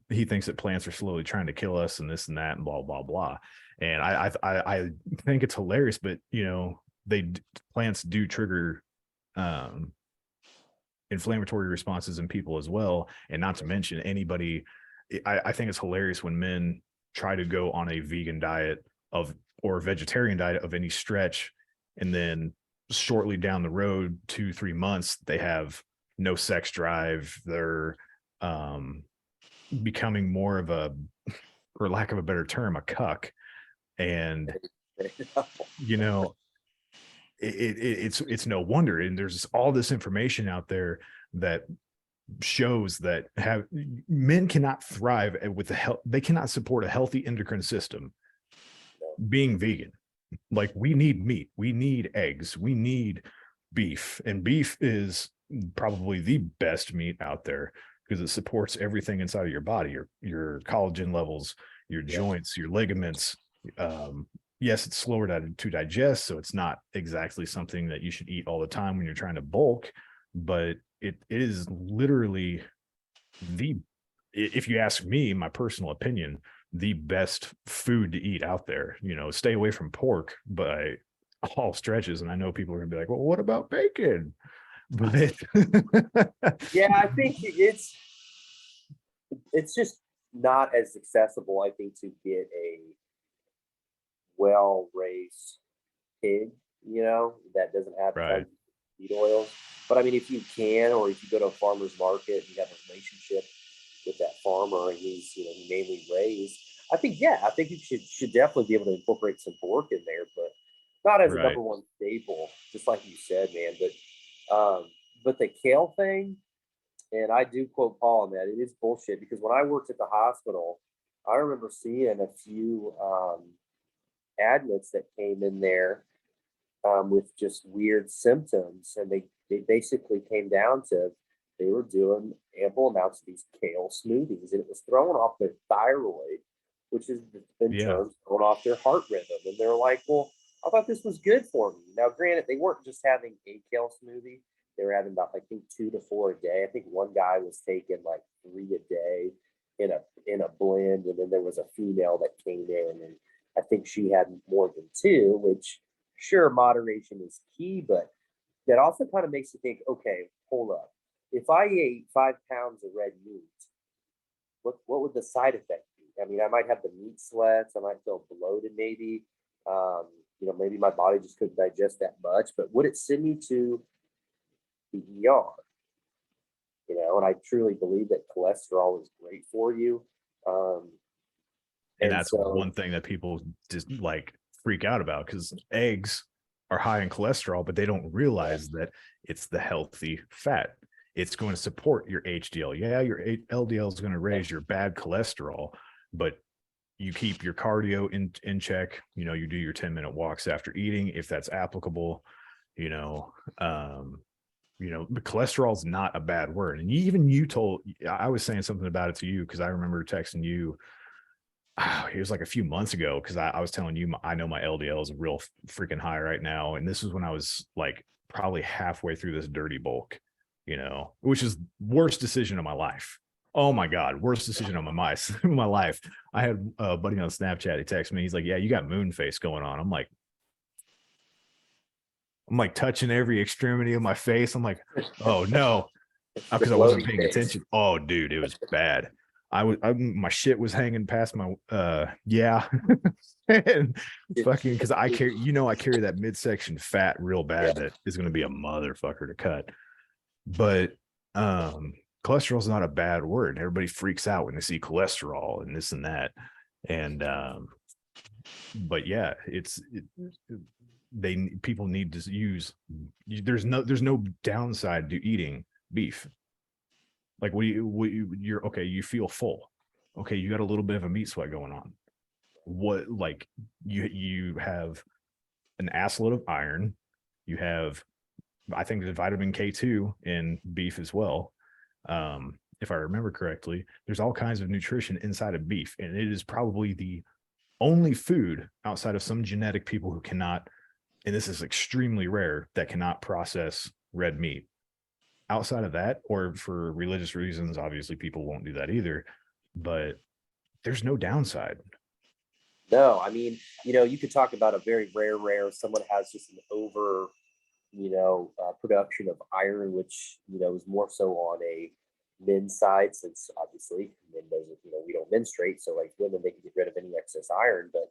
[SPEAKER 1] he thinks that plants are slowly trying to kill us and this and that and blah blah blah. And I think it's hilarious, but plants do trigger inflammatory responses in people as well. And not to mention anybody, I think it's hilarious when men try to go on a vegan diet or vegetarian diet of any stretch, and then shortly down the road, 2-3 months, they have no sex drive. They're becoming more of a, for lack of a better term, a cuck. And you know, it's no wonder. And there's all this information out there that shows that have men cannot thrive with the health. They cannot support a healthy endocrine system being vegan. Like, we need meat, we need eggs, we need beef, and beef is probably the best meat out there because it supports everything inside of your body, your collagen levels, your joints, your ligaments. Yes, it's slower to digest, so it's not exactly something that you should eat all the time when you're trying to bulk, but it is literally the, if you ask me, my personal opinion, the best food to eat out there. Stay away from pork by all stretches. And I know people are gonna be like, well, what about bacon? But
[SPEAKER 2] Yeah, I think it's just not as accessible, I think, to get a well-raised pig, that doesn't have
[SPEAKER 1] right,
[SPEAKER 2] tons of feed oils. But I mean, if you can, or if you go to a farmer's market and you have a relationship with that farmer and he's, mainly raised, I think you should definitely be able to incorporate some pork in there, but not as a
[SPEAKER 1] right,
[SPEAKER 2] number one staple, just like you said, man. But the kale thing, and I do quote Paul on that, it is bullshit, because when I worked at the hospital, I remember seeing a few admits that came in there with just weird symptoms, and they basically came down to, they were doing ample amounts of these kale smoothies, and it was throwing off their thyroid, which is in
[SPEAKER 1] yeah,
[SPEAKER 2] turn throwing off their heart rhythm. And they're like, well, I thought this was good for me. Now, granted, they weren't just having a kale smoothie; they were having about, I think, 2 to 4 a day. I think one guy was taking like 3 a day in a blend, and then there was a female that came in, and I think she had more than two, which, sure, moderation is key, but that also kind of makes you think, okay, hold up. If I ate 5 pounds of red meat, what would the side effect be? I mean, I might have the meat sweats. I might feel bloated, maybe. Maybe my body just couldn't digest that much. But would it send me to the ER? And I truly believe that cholesterol is great for you. Um,
[SPEAKER 1] and
[SPEAKER 2] and
[SPEAKER 1] that's
[SPEAKER 2] so,
[SPEAKER 1] one thing that people just like freak out about, because eggs are high in cholesterol, but they don't realize that it's the healthy fat. It's going to support your HDL. Yeah, your LDL is going to raise your bad cholesterol, but you keep your cardio in check. You do your 10-minute walks after eating, if that's applicable. you know um but cholesterol is not a bad word. And even you told, I was saying something about it to you, because I remember texting you, it was like a few months ago, because I was telling you, I know my LDL is real freaking high right now, and this was when I was like probably halfway through this dirty bulk, which is worst decision of my life. Oh my god, worst decision of my life. I had a buddy on Snapchat. He texted me. He's like, "Yeah, you got moon face going on." I'm like touching every extremity of my face. I'm like, "Oh no,"
[SPEAKER 2] the
[SPEAKER 1] because I wasn't
[SPEAKER 2] bloating
[SPEAKER 1] paying
[SPEAKER 2] face.
[SPEAKER 1] attention. Oh, dude, it was bad. My shit was hanging past my yeah. And fucking, because I carry that midsection fat real
[SPEAKER 2] Yeah.
[SPEAKER 1] bad that is going to be a motherfucker to cut. But um cholesterol is not a bad word. Everybody freaks out when they see cholesterol and this and that. And but yeah, people need to use, there's no downside to eating beef. Like, you're okay, you feel full. Okay, you got a little bit of a meat sweat going on. What, like, you have an assload of iron. You have, I think, the vitamin K2 in beef as well. If I remember correctly, there's all kinds of nutrition inside of beef, and it is probably the only food outside of some genetic people who cannot, and this is extremely rare, that cannot process red meat. Outside of that, or for religious reasons, obviously people won't do that either, but there's no downside.
[SPEAKER 2] No, I mean, you could talk about a very rare, someone has just an over, production of iron, which, is more so on a men's side, since obviously men doesn't, we don't menstruate. So like women, they can get rid of any excess iron. But,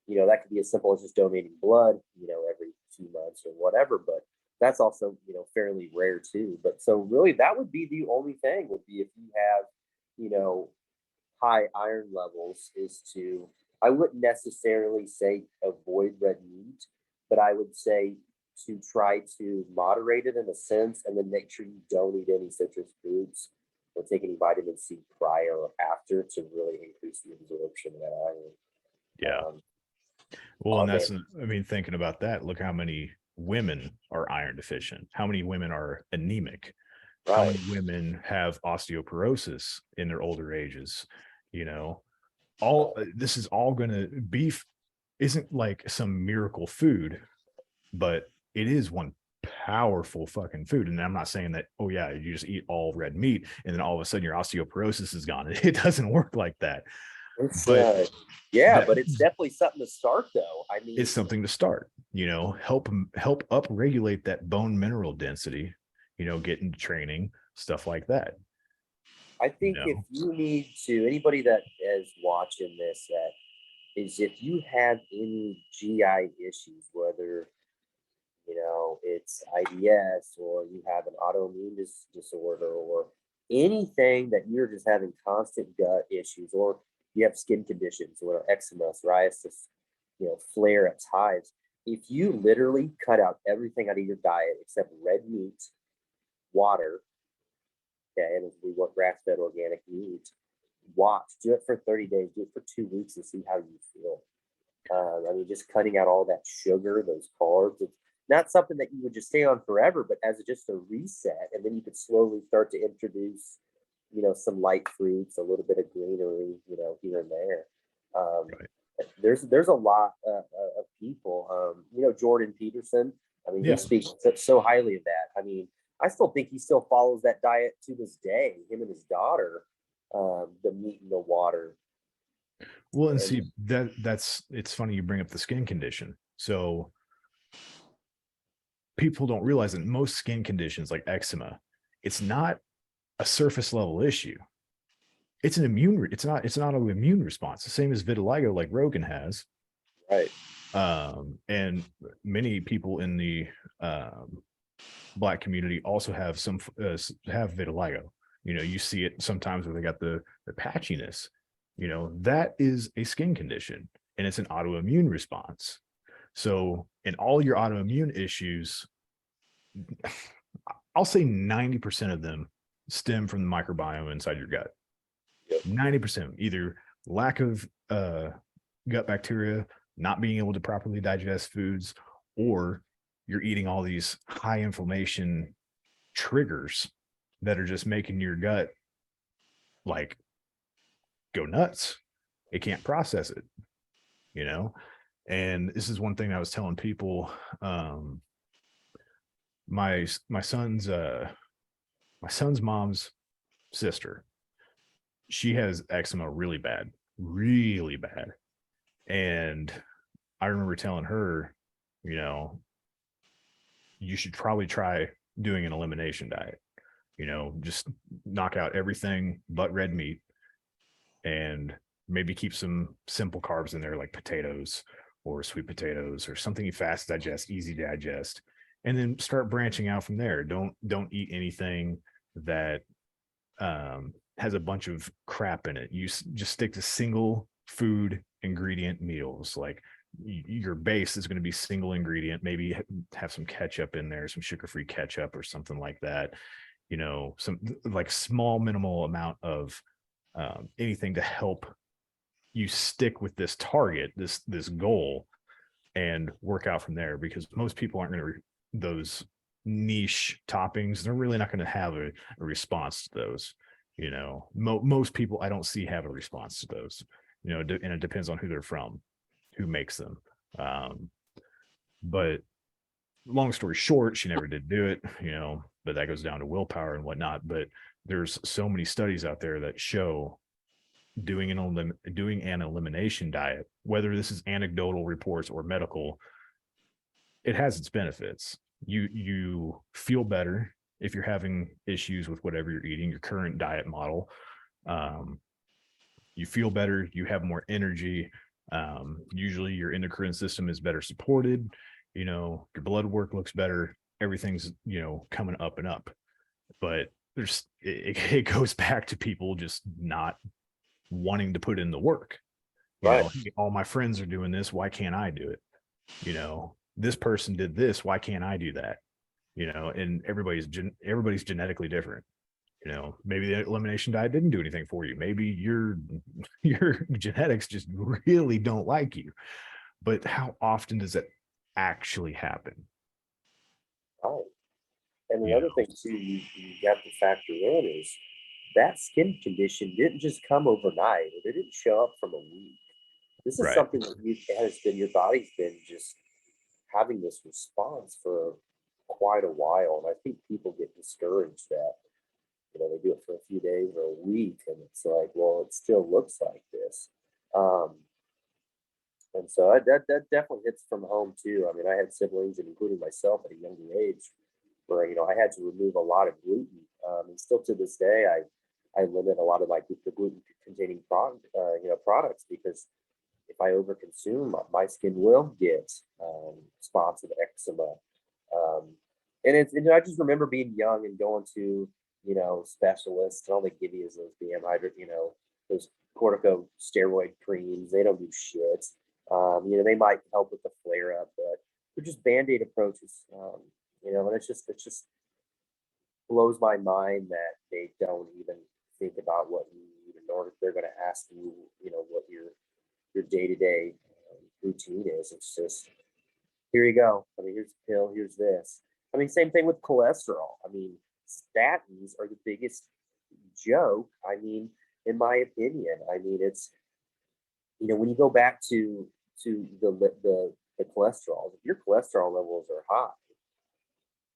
[SPEAKER 2] that could be as simple as just donating blood, every 2 months or whatever. But that's also, fairly rare too. But so really, that would be the only thing would be if you have, you know, high iron levels is to, I wouldn't necessarily say avoid red meat, but I would say to try to moderate it in a sense and then make sure you don't eat any citrus fruits or take any vitamin C prior or after to really increase the absorption of that
[SPEAKER 1] Yeah.
[SPEAKER 2] iron.
[SPEAKER 1] Well,
[SPEAKER 2] Oh
[SPEAKER 1] and
[SPEAKER 2] man,
[SPEAKER 1] that's, I mean, thinking about that, look how many women are iron deficient. How many women are anemic? How
[SPEAKER 2] right.
[SPEAKER 1] many women have osteoporosis in their older ages? You know, all this is all going to beef isn't like some miracle food, but it is one powerful fucking food. And I'm not saying that, oh yeah, you just eat all red meat and then all of a sudden your osteoporosis is gone. It doesn't work like that.
[SPEAKER 2] It's
[SPEAKER 1] But
[SPEAKER 2] yeah,
[SPEAKER 1] that
[SPEAKER 2] but it's definitely something to start though. I
[SPEAKER 1] it's
[SPEAKER 2] mean,
[SPEAKER 1] something to start, help up regulate that bone mineral density, get into training, stuff like that,
[SPEAKER 2] I
[SPEAKER 1] you
[SPEAKER 2] think if
[SPEAKER 1] know.
[SPEAKER 2] you need to, anybody that is watching this, that is, if you have any GI issues, whether it's IBS or you have an autoimmune disorder or anything that you're just having constant gut issues, or you have skin conditions or eczema, psoriasis, flare at hives. If you literally cut out everything out of your diet except red meat, water, okay, and we want grass-fed organic meat, do it for 30 days, do it for 2 weeks and see how you feel. I mean, just cutting out all that sugar, those carbs. It's not something that you would just stay on forever, but as just a reset, and then you could slowly start to introduce, some light fruits, a little bit of greenery, here and there. Um,
[SPEAKER 1] Right.
[SPEAKER 2] there's a lot of people. Jordan Peterson. I mean, he
[SPEAKER 1] Yeah.
[SPEAKER 2] speaks so highly of that. I mean, I still think he still follows that diet to this day. Him and his daughter, the meat and the water,
[SPEAKER 1] Well, and
[SPEAKER 2] and
[SPEAKER 1] see that's it's funny you bring up the skin condition. So people don't realize that most skin conditions like eczema, it's not a surface level issue. It's an it's not an immune response, the same as vitiligo like Rogan has.
[SPEAKER 2] right.
[SPEAKER 1] And many people in the um Black community also have have vitiligo. You see it sometimes where they got the patchiness. That is a skin condition and it's an autoimmune response. So in all your autoimmune issues, I'll say 90% of them stem from the microbiome inside your gut.
[SPEAKER 2] Yep.
[SPEAKER 1] 90%, either lack of gut bacteria, not being able to properly digest foods, or you're eating all these high inflammation triggers that are just making your gut like go nuts. It can't process it, you know? And this is one thing I was telling people. Um, my my son's my son's mom's sister, she has eczema really bad. And I remember telling her, you know, you should probably try doing an elimination diet. Just knock out everything but red meat and maybe keep some simple carbs in there like potatoes or sweet potatoes or something you fast digest, easy digest, and then start branching out from there. Don't eat anything that has a bunch of crap in it. Just stick to single food ingredient meals. Like your base is going to be single ingredient, maybe have some ketchup in there, some sugar-free ketchup or something like that. Some like small minimal amount of anything to help you stick with this target, this goal, and work out from there. Because most people aren't going to those niche toppings. They're really not going to have a response to those. Most people I don't see have a response to those. And it depends on who they're from, who makes them. Um, but long story short, she never did do it. But that goes down to willpower and whatnot. But there's so many studies out there that show doing an elimination diet, whether this is anecdotal reports or medical, it has its benefits. You feel better if you're having issues with whatever you're eating, your current diet model. You feel better, you have more energy, Usually your endocrine system is better supported, your blood work looks better, everything's, coming up and up. But it goes back to people just not wanting to put in the work.
[SPEAKER 2] Right.
[SPEAKER 1] Hey, all my friends are doing this, why can't I do it? This person did this, why can't I do that? And everybody's genetically different. Maybe the elimination diet didn't do anything for you. Maybe your genetics just really don't like you. But how often does that actually happen?
[SPEAKER 2] Right. And
[SPEAKER 1] You
[SPEAKER 2] another
[SPEAKER 1] know,
[SPEAKER 2] thing too, you have to factor in is that skin condition didn't just come overnight. It didn't show up from a week. This is
[SPEAKER 1] right.
[SPEAKER 2] something that your body's been just having this response for quite a while. And I think people get discouraged that, they do it for a few days or a week and it's like, well, it still looks like this. Um, and so that definitely hits from home too. I mean, I had siblings and including myself at a younger age where, I had to remove a lot of gluten. And still to this day, I limit a lot of the gluten containing products because if I overconsume, my skin will get spots of eczema. Um, and I just remember being young and going to, specialists, and all they give you is those damn those corticosteroid creams. They don't do shit. They might help with the flare up, but they're just band-aid approaches. And it just blows my mind that they don't even think about what you need, nor if they're going to ask you, what your day to day routine is. It's just, here you go. I mean, here's the pill. Here's this. I mean, same thing with cholesterol. I mean, statins are the biggest joke. I mean, in my opinion, I mean, it's, when you go back to the cholesterol, if your cholesterol levels are high,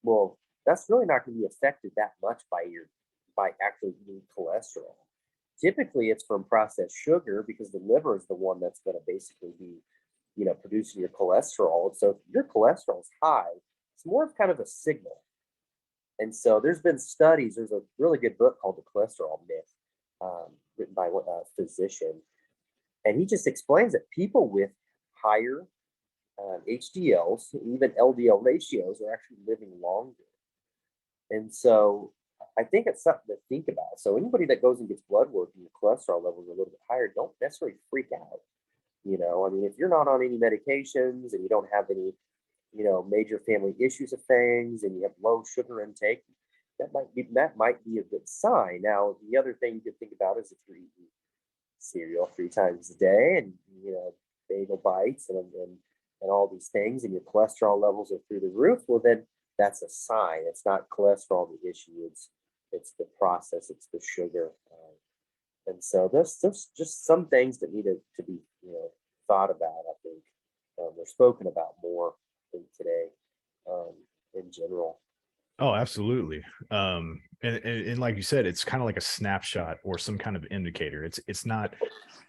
[SPEAKER 2] well, that's really not going to be affected that much by actually eating cholesterol. Typically, it's from processed sugar because the liver is the one that's going to basically be, producing your cholesterol. And so if your cholesterol is high, it's more of kind of a signal. And so there's been studies. There's a really good book called The Cholesterol Myth, written by a physician, and he just explains that people with higher HDLs, even LDL ratios, are actually living longer. And so I think it's something to think about. So anybody that goes and gets blood work and your cholesterol levels are a little bit higher, don't necessarily freak out. I mean, if you're not on any medications and you don't have any, major family issues of things and you have low sugar intake, that might be a good sign. Now, the other thing you could think about is if you're eating cereal 3 times a day and bagel bites and all these things and your cholesterol levels are through the roof, well then that's a sign. It's not cholesterol the issue. It's the process. It's the sugar. And so there's just some things that need to be thought about. I think they're spoken about more today um, in general.
[SPEAKER 1] Oh, absolutely. And like you said, it's kind of like a snapshot or some kind of indicator. It's not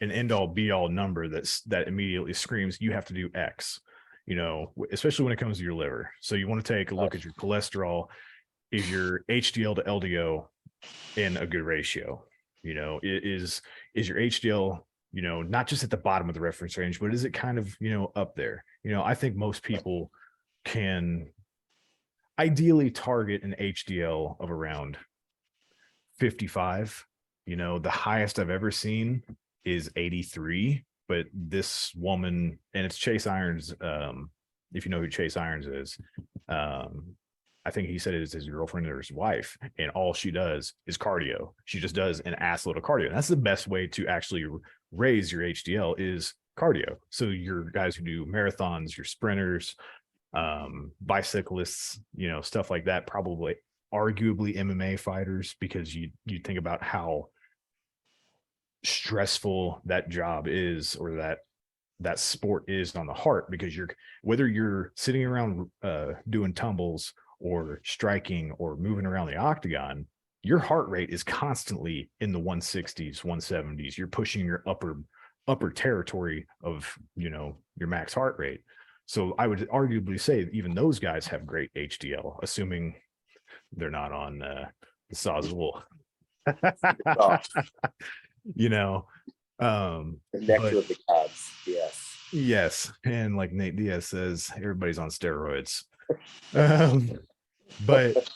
[SPEAKER 1] an end all be all number that immediately screams you have to do X, especially when it comes to your liver. So you want to take a look at your cholesterol. Is your HDL to LDO in a good ratio? Is your HDL, not just at the bottom of the reference range, but is it kind of, up there? I think most people can ideally target an HDL of around 55. The highest I've ever seen is 83. But this woman, and it's Chase Irons. If you know who Chase Irons is, I think he said it is his girlfriend or his wife, and all she does is cardio. She just does an ass load of cardio. And that's the best way to actually raise your HDL is cardio. So your guys who do marathons, your sprinters, bicyclists, stuff like that, probably arguably MMA fighters, because you think about how stressful that job is, or that sport is on the heart, because whether you're sitting around doing tumbles or striking or moving around the octagon, your heart rate is constantly in the 160s, 170s. You're pushing your upper territory of your max heart rate. So I would arguably say even those guys have great HDL, assuming they're not on the Sawzall.
[SPEAKER 2] Oh,
[SPEAKER 1] you know
[SPEAKER 2] The nectar
[SPEAKER 1] But
[SPEAKER 2] of the gods. Yes.
[SPEAKER 1] yes, and like Nate Diaz says, everybody's on steroids. Um, but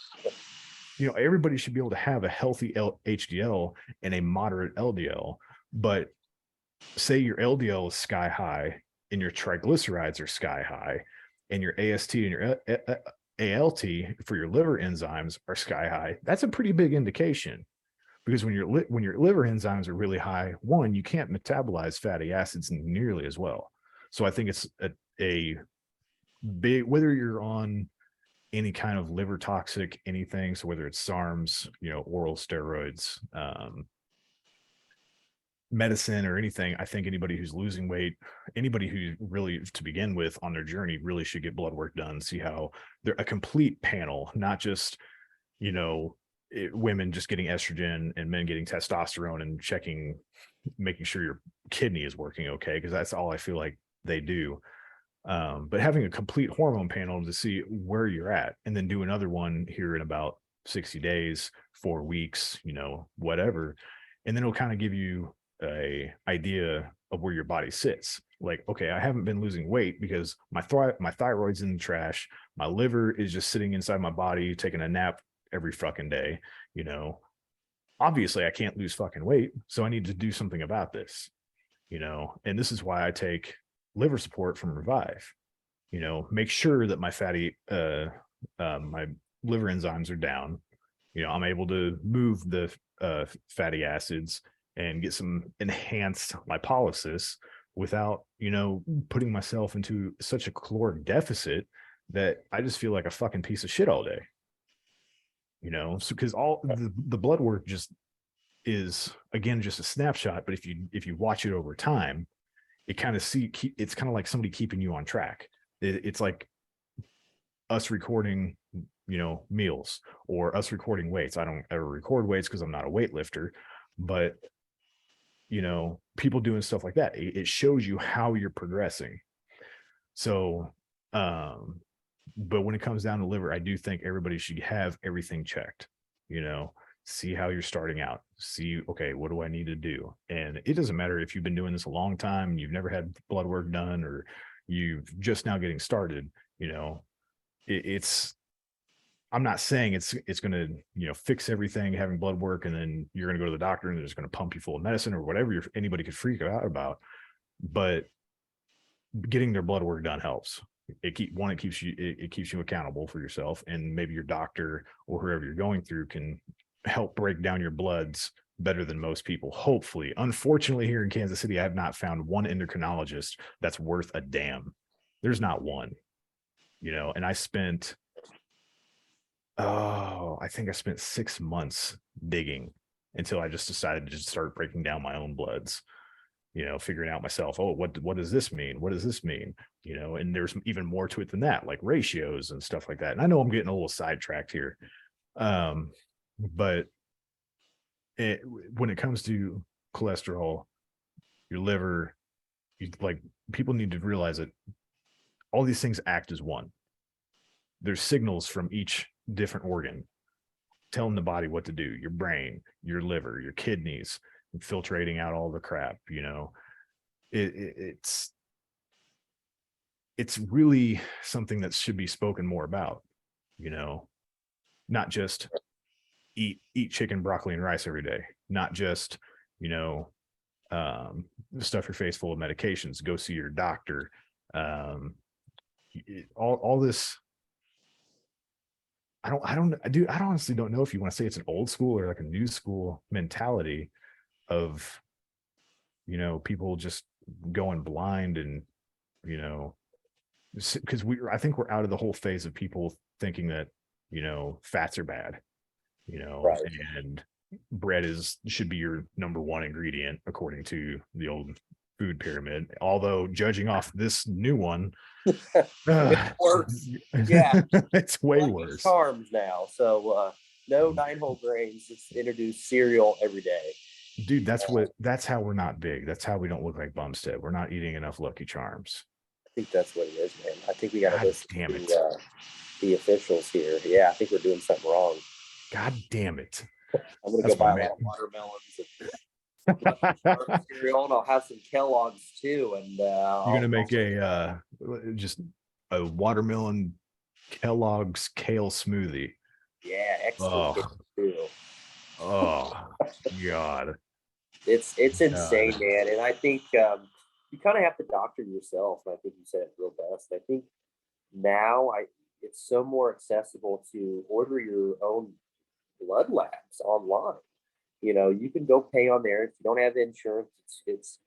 [SPEAKER 1] everybody should be able to have a healthy HDL and a moderate LDL. But say your LDL is sky high and your triglycerides are sky high, and your AST and your ALT for your liver enzymes are sky high. That's a pretty big indication, because when your liver enzymes are really high, one, you can't metabolize fatty acids nearly as well. So I think it's a big, whether you're on any kind of liver toxic anything, so whether it's SARMs, oral steroids, medicine, or anything, I think anybody who's losing weight, anybody who really to begin with on their journey, really should get blood work done, see how they're a complete panel, not just women just getting estrogen and men getting testosterone, and making sure your kidney is working okay, because that's all I feel like they do. But having a complete hormone panel to see where you're at, and then do another one here in about 60 days, 4 weeks, whatever. And then it'll kind of give you a idea of where your body sits. Like, okay, I haven't been losing weight because my thyroid's in the trash. My liver is just sitting inside my body, taking a nap every fucking day. Obviously I can't lose fucking weight. So I need to do something about this, and this is why I take liver support from Revive. Make sure that my my liver enzymes are down. I'm able to move the fatty acids and get some enhanced lipolysis without, putting myself into such a caloric deficit that I just feel like a fucking piece of shit all day. So because all the blood work just is, again, just a snapshot, but if you watch it over time, it's kind of like somebody keeping you on track. It's like us recording, meals, or us recording weights. I don't ever record weights because I'm not a weightlifter, but people doing stuff like that, it shows you how you're progressing. So, but when it comes down to liver, I do think everybody should have everything checked, see how you're starting out, see, okay, what do I need to do? And it doesn't matter if you've been doing this a long time, you've never had blood work done, or you've just now getting started. It's I'm not saying it's going to fix everything, having blood work, and then you're going to go to the doctor and they're just going to pump you full of medicine or whatever anybody could freak out about. But getting their blood work done helps. It keeps you accountable for yourself, and maybe your doctor or whoever you're going through can help break down your bloods better than most people, hopefully. Unfortunately, here in Kansas City, I have not found one endocrinologist that's worth a damn. There's not one, and I think I spent 6 months digging until I just decided to just start breaking down my own bloods, figuring out myself, oh, what does this mean? What does this mean? And there's even more to it than that, like ratios and stuff like that. And I know I'm getting a little sidetracked here. But when it comes to cholesterol, your liver, people need to realize that all these things act as one. There's signals from each different organ telling the body what to do. Your brain, your liver, your kidneys, filtrating out all the crap. It's really something that should be spoken more about. Not just eat chicken, broccoli, and rice every day. Not just stuff your face full of medications. Go see your doctor. All this. I honestly don't know if you want to say it's an old school or like a new school mentality of, people just going blind, and, because I think we're out of the whole phase of people thinking that, fats are bad,
[SPEAKER 2] Right.
[SPEAKER 1] and bread should be your number one ingredient according to the old food pyramid. Although judging off this new one,
[SPEAKER 2] It's worse. Yeah.
[SPEAKER 1] it's way
[SPEAKER 2] Lucky
[SPEAKER 1] worse.
[SPEAKER 2] Charms now. So no 9 whole grains. Just introduce cereal every day.
[SPEAKER 1] Dude, that's how we're not big. That's how we don't look like Bumstead. We're not eating enough Lucky Charms.
[SPEAKER 2] I think that's what it is, man. I think we got to listen
[SPEAKER 1] damn it.
[SPEAKER 2] to the officials here. Yeah, I think we're doing something wrong.
[SPEAKER 1] God damn it.
[SPEAKER 2] I'm going to go buy a lot of watermelons and cereal, and I'll have some Kellogg's too. And
[SPEAKER 1] You're gonna make a just a watermelon Kellogg's kale smoothie.
[SPEAKER 2] yeah, extra
[SPEAKER 1] Oh,
[SPEAKER 2] too.
[SPEAKER 1] oh, God.
[SPEAKER 2] It's
[SPEAKER 1] God.
[SPEAKER 2] insane, man. And I think you kind of have to doctor yourself. And I think you said it real best. I think now it's so more accessible to order your own blood labs online. You can go pay on there if you don't have insurance. It's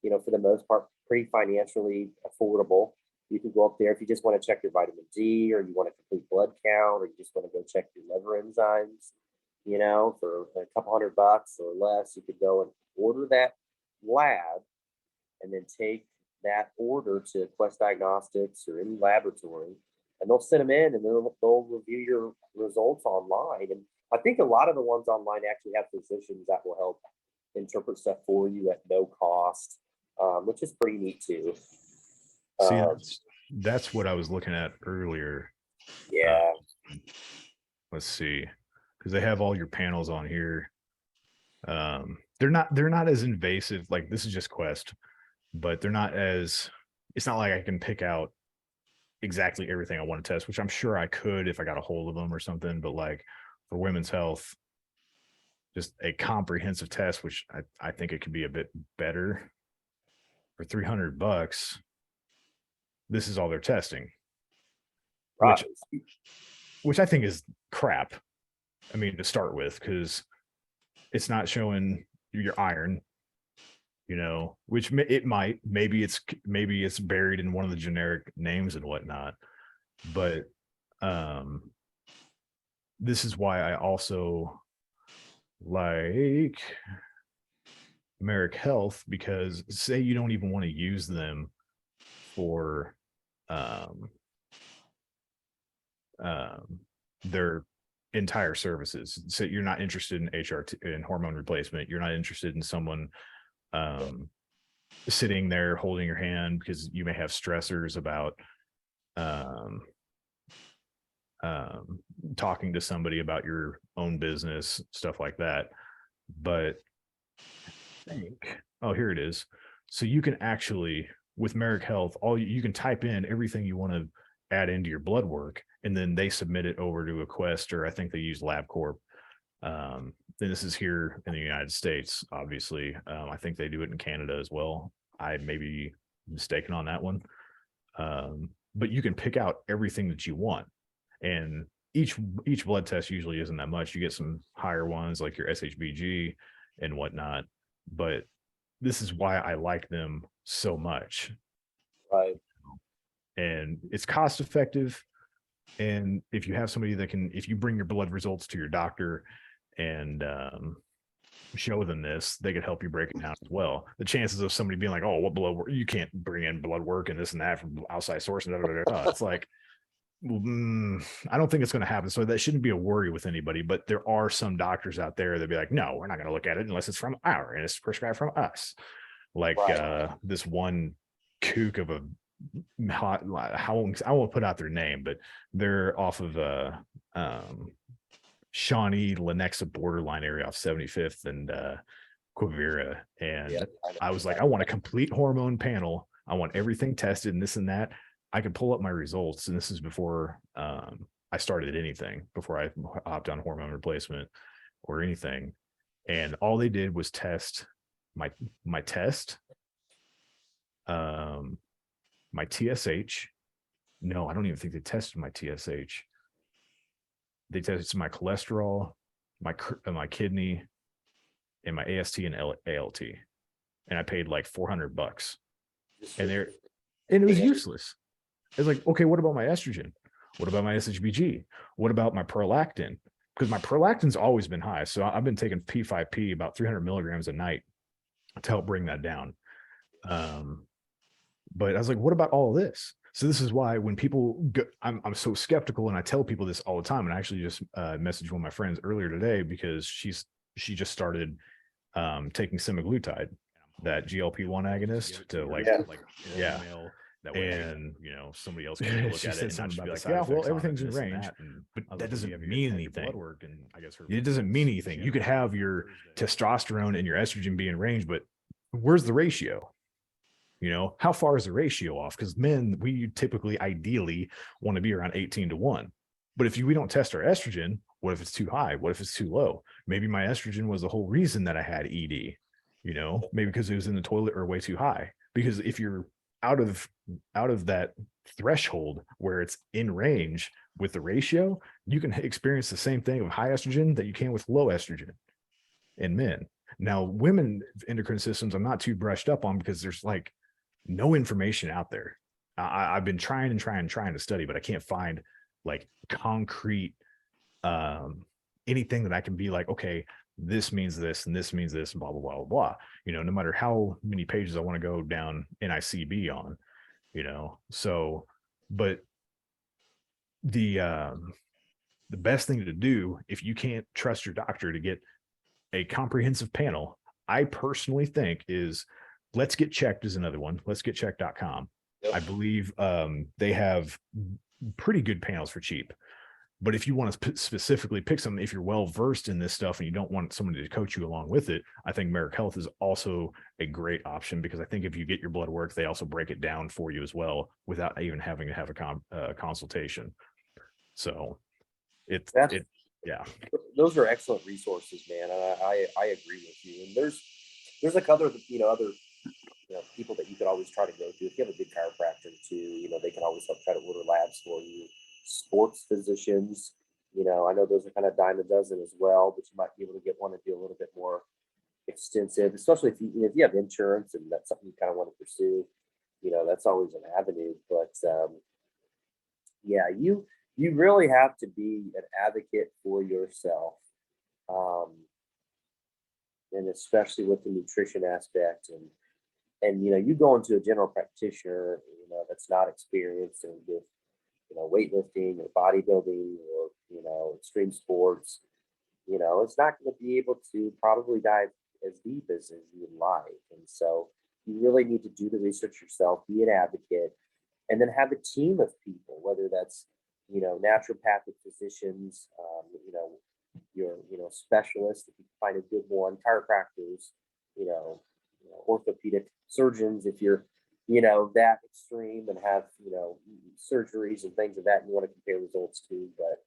[SPEAKER 2] for the most part pretty financially affordable. You can go up there if you just want to check your vitamin D, or you want a complete blood count, or you just want to go check your liver enzymes. For a couple $100 or less, you could go and order that lab, and then take that order to Quest Diagnostics or any laboratory, and they'll send them in, and they'll review your results online. And I think a lot of the ones online actually have physicians that will help interpret stuff for you at no cost, which is pretty neat too.
[SPEAKER 1] See, that's what I was looking at earlier.
[SPEAKER 2] Yeah.
[SPEAKER 1] Let's see, because they have all your panels on here. They're not as invasive. Like, this is just Quest, but they're not as, it's not like I can pick out exactly everything I want to test, which I'm sure I could if I got a hold of them or something. But like for women's health, just a comprehensive test, which I think it could be a bit better for $300. This is all they're testing,
[SPEAKER 2] Right.
[SPEAKER 1] which I think is crap. I mean, to start with, because it's not showing your iron, which it might, maybe it's buried in one of the generic names and whatnot. But this is why I also like Merrick Health, because say you don't even want to use them for their entire services. So you're not interested in HRT, in hormone replacement. You're not interested in someone sitting there holding your hand because you may have stressors about talking to somebody about your own business, stuff like that. But I think, oh, here it is. So you can actually, with Merrick Health, you can type in everything you want to add into your blood work, and then they submit it over to a Quest, or I think they use LabCorp. Then this is here in the United States, obviously. I think they do it in Canada as well. I may be mistaken on that one. But you can pick out everything that you want. And each blood test usually isn't that much. You get some higher ones like your SHBG and whatnot. But this is why I like them so much.
[SPEAKER 2] Right.
[SPEAKER 1] And it's cost effective. And if you have somebody that can, if you bring your blood results to your doctor and show them this, they could help you break it down as well. The chances of somebody being like, oh, what blood work? You can't bring in blood work and this and that from outside source. And it's like, I don't think it's going to happen. So that shouldn't be a worry with anybody. But there are some doctors out there that be like, no, we're not going to look at it unless it's from and it's prescribed from us. Like this one kook of a hot, I won't put out their name, but they're off of Shawnee Lenexa borderline area off 75th and Quivira. And I was like, I want a complete hormone panel. I want everything tested and this and that. I could pull up my results, and this is before I started anything, before I hopped on hormone replacement or anything. And all they did was test my test, my TSH. No, I don't even think they tested my TSH. They tested my cholesterol, my kidney, and my AST and ALT. And I paid like $400. And it was useless. It's like, okay, what about my estrogen? What about my SHBG? What about my prolactin? Because my prolactin's always been high. So I've been taking P5P about 300 milligrams a night to help bring that down. But I was like, what about all of this? So this is why when people go, I'm so skeptical, and I tell people this all the time. And I actually just messaged one of my friends earlier today because she just started taking semaglutide, that GLP-1 agonist to And somebody else can look
[SPEAKER 3] She
[SPEAKER 1] at it
[SPEAKER 3] said
[SPEAKER 1] and not
[SPEAKER 3] something
[SPEAKER 1] just be
[SPEAKER 3] about the
[SPEAKER 1] like,
[SPEAKER 3] side
[SPEAKER 1] yeah, well,
[SPEAKER 3] effects on it
[SPEAKER 1] everything's
[SPEAKER 3] and
[SPEAKER 1] in
[SPEAKER 3] this and
[SPEAKER 1] range.
[SPEAKER 3] that. And
[SPEAKER 1] But
[SPEAKER 3] I was
[SPEAKER 1] that
[SPEAKER 3] like,
[SPEAKER 1] doesn't
[SPEAKER 3] "Have you
[SPEAKER 1] mean
[SPEAKER 3] had your blood
[SPEAKER 1] anything.
[SPEAKER 3] work?" And I guess her
[SPEAKER 1] It doesn't mean
[SPEAKER 3] results,
[SPEAKER 1] anything.
[SPEAKER 3] she
[SPEAKER 1] You could
[SPEAKER 3] had
[SPEAKER 1] have
[SPEAKER 3] on
[SPEAKER 1] your
[SPEAKER 3] Thursday.
[SPEAKER 1] testosterone and your estrogen be in range, but where's the ratio? How far is the ratio off? Because men, we typically ideally want to be around 18-1. But if we don't test our estrogen, what if it's too high? What if it's too low? Maybe my estrogen was the whole reason that I had ED, maybe because it was in the toilet or way too high. Because if you're out of that threshold where it's in range with the ratio, you can experience the same thing with high estrogen that you can with low estrogen in men. Now, women endocrine systems, I'm not too brushed up on because there's like no information out there. I've been trying to study, but I can't find like concrete anything that I can be like, okay, this means this and this means this, and blah blah blah blah. No matter how many pages I want to go down NICB on, So, but the best thing to do if you can't trust your doctor to get a comprehensive panel, I personally think is Let's Get Checked is another one. Let's Get Checked.com.
[SPEAKER 2] Yep.
[SPEAKER 1] I believe they have pretty good panels for cheap. But if you want to specifically pick something, if you're well versed in this stuff and you don't want somebody to coach you along with it, I think Merrick Health is also a great option, because I think if you get your blood work, they also break it down for you as well without even having to have a consultation. So yeah.
[SPEAKER 2] Those are excellent resources, man. And I agree with you. And there's like other people that you could always try to go to. If you have a good chiropractor too, they can always help try to order labs for you. Sports physicians, I know those are kind of dime a dozen as well, but you might be able to get one to do a little bit more extensive, especially if you have insurance and that's something you kind of want to pursue. That's always an avenue. But yeah, you really have to be an advocate for yourself, and especially with the nutrition aspect. And you go into a general practitioner, that's not experienced and with weightlifting or bodybuilding or extreme sports, it's not going to be able to probably dive as deep as you would like. And so you really need to do the research yourself, be an advocate, and then have a team of people, whether that's naturopathic physicians, your specialists if you find a good one, chiropractors, orthopedic surgeons if you're that extreme and have surgeries and things of that, and you want to compare results too. But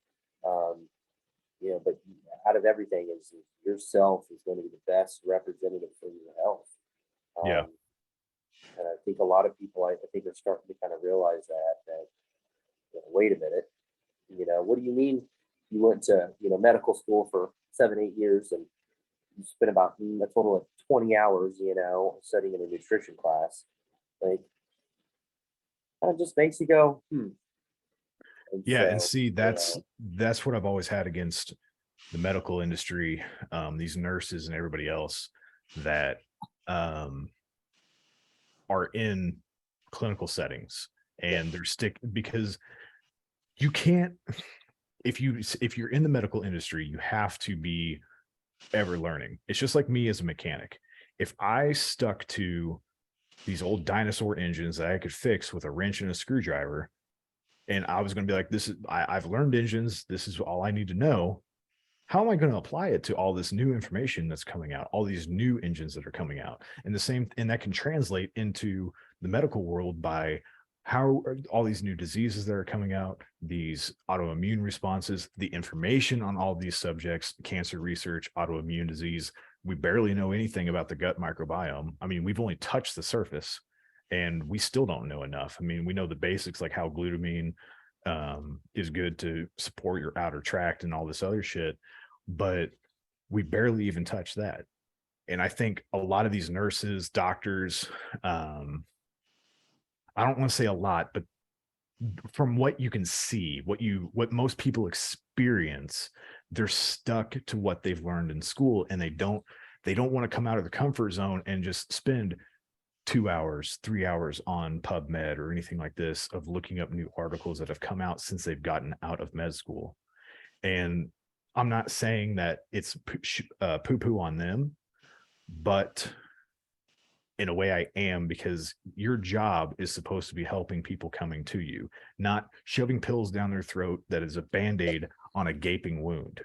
[SPEAKER 2] out of everything is yourself is going to be the best representative for your health.
[SPEAKER 1] Yeah.
[SPEAKER 2] And I think a lot of people, I think, are starting to kind of realize that wait a minute, what do you mean you went to medical school for 7-8 years and you spent about a total of 20 hours studying in a nutrition class? Like, kind of just makes you go
[SPEAKER 1] Yeah, and see, that's what I've always had against the medical industry, these nurses and everybody else that are in clinical settings, and they're because you can't, if you're in the medical industry, you have to be ever learning. It's just like me as a mechanic. If I stuck to these old dinosaur engines that I could fix with a wrench and a screwdriver, and I was going to be like, I've learned engines, this is all I need to know. How am I going to apply it to all this new information that's coming out, all these new engines that are coming out? And that can translate into the medical world by how all these new diseases that are coming out, these autoimmune responses, the information on all these subjects, cancer research, autoimmune disease. We barely know anything about the gut microbiome. I mean, we've only touched the surface and we still don't know enough. I mean, we know the basics, like how glutamine is good to support your outer tract and all this other shit, but we barely even touch that. And I think a lot of these nurses, doctors, I don't want to say a lot, but from what you can see, what most people experience, they're stuck to what they've learned in school, and they don't want to come out of the comfort zone and just spend 2 hours, 3 hours on PubMed or anything like this of looking up new articles that have come out since they've gotten out of med school. And I'm not saying that it's poo-poo on them, but in a way I am, because your job is supposed to be helping people coming to you, not shoving pills down their throat that is a band-aid on a gaping wound.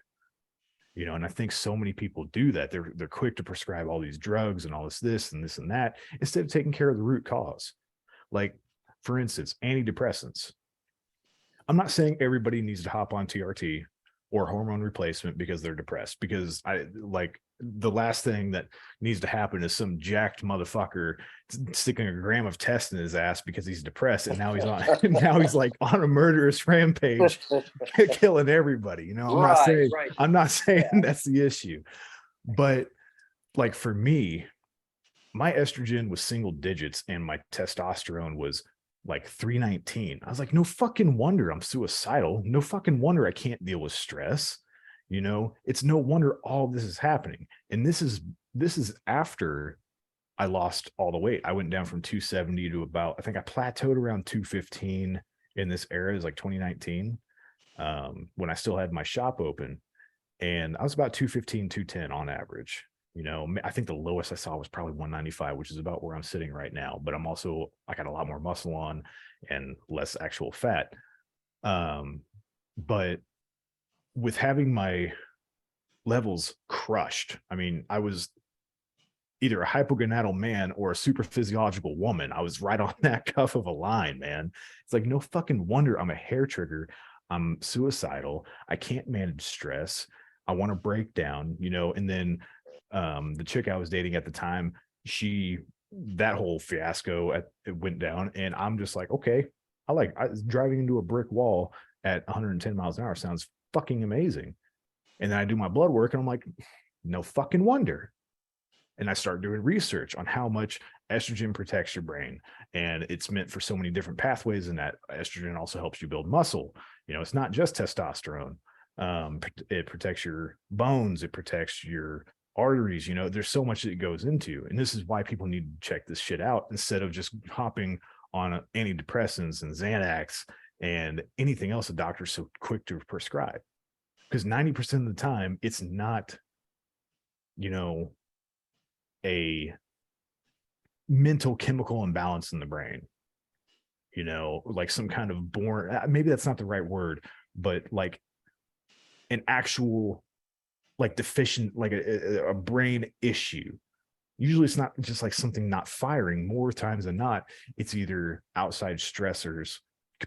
[SPEAKER 1] And I think so many people do that. They're quick to prescribe all these drugs and all this and that, instead of taking care of the root cause. Like, for instance, antidepressants. I'm not saying everybody needs to hop on TRT or hormone replacement because they're depressed, because the last thing that needs to happen is some jacked motherfucker sticking a gram of test in his ass because he's depressed, and now he's on now he's like on a murderous rampage killing everybody. I'm not saying that's the issue, but like for me, my estrogen was single digits and my testosterone was like 319. I was like, no fucking wonder I'm suicidal. No fucking wonder I can't deal with stress. It's no wonder all this is happening. And this is after I lost all the weight. I went down from 270 to about, I think I plateaued around 215 in this era, is like 2019, when I still had my shop open. And I was about 215, 210 on average. I think the lowest I saw was probably 195, which is about where I'm sitting right now. But I got a lot more muscle on and less actual fat. But with having my levels crushed, I mean, I was either a hypogonadal man or a super physiological woman. I was right on that cuff of a line, man. It's like, no fucking wonder I'm a hair trigger. I'm suicidal. I can't manage stress. I want to break down, and then the chick I was dating at the time, that whole fiasco it went down, and I'm just like, okay, I was driving into a brick wall at 110 miles an hour sounds fucking amazing. And then I do my blood work and I'm like, no fucking wonder. And I start doing research on how much estrogen protects your brain, and it's meant for so many different pathways, and that estrogen also helps you build muscle. It's not just testosterone. It protects your bones, it protects your arteries. There's so much that it goes into, and this is why people need to check this shit out instead of just hopping on antidepressants and Xanax and anything else a doctor's so quick to prescribe, because 90% of the time it's not a mental chemical imbalance in the brain, like some kind of maybe that's not the right word, but like an actual like deficient, like a brain issue. Usually it's not just like something not firing. More times than not, it's either outside stressors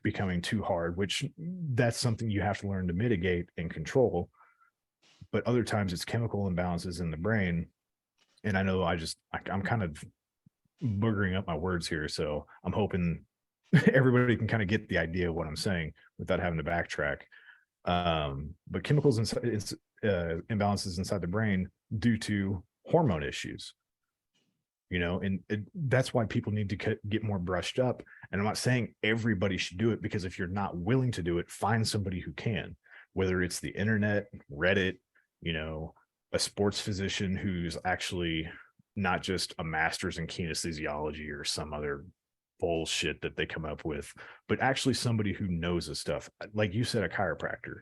[SPEAKER 1] becoming too hard, which that's something you have to learn to mitigate and control. But other times it's chemical imbalances in the brain. And I know I'm kind of boogering up my words here, so I'm hoping everybody can kind of get the idea of what I'm saying without having to backtrack. But chemicals imbalances inside the brain due to hormone issues, and that's why people need to get more brushed up. And I'm not saying everybody should do it, because if you're not willing to do it, find somebody who can, whether it's the internet, Reddit, a sports physician who's actually not just a master's in kinesiology or some other bullshit that they come up with, but actually somebody who knows this stuff. Like you said, a chiropractor.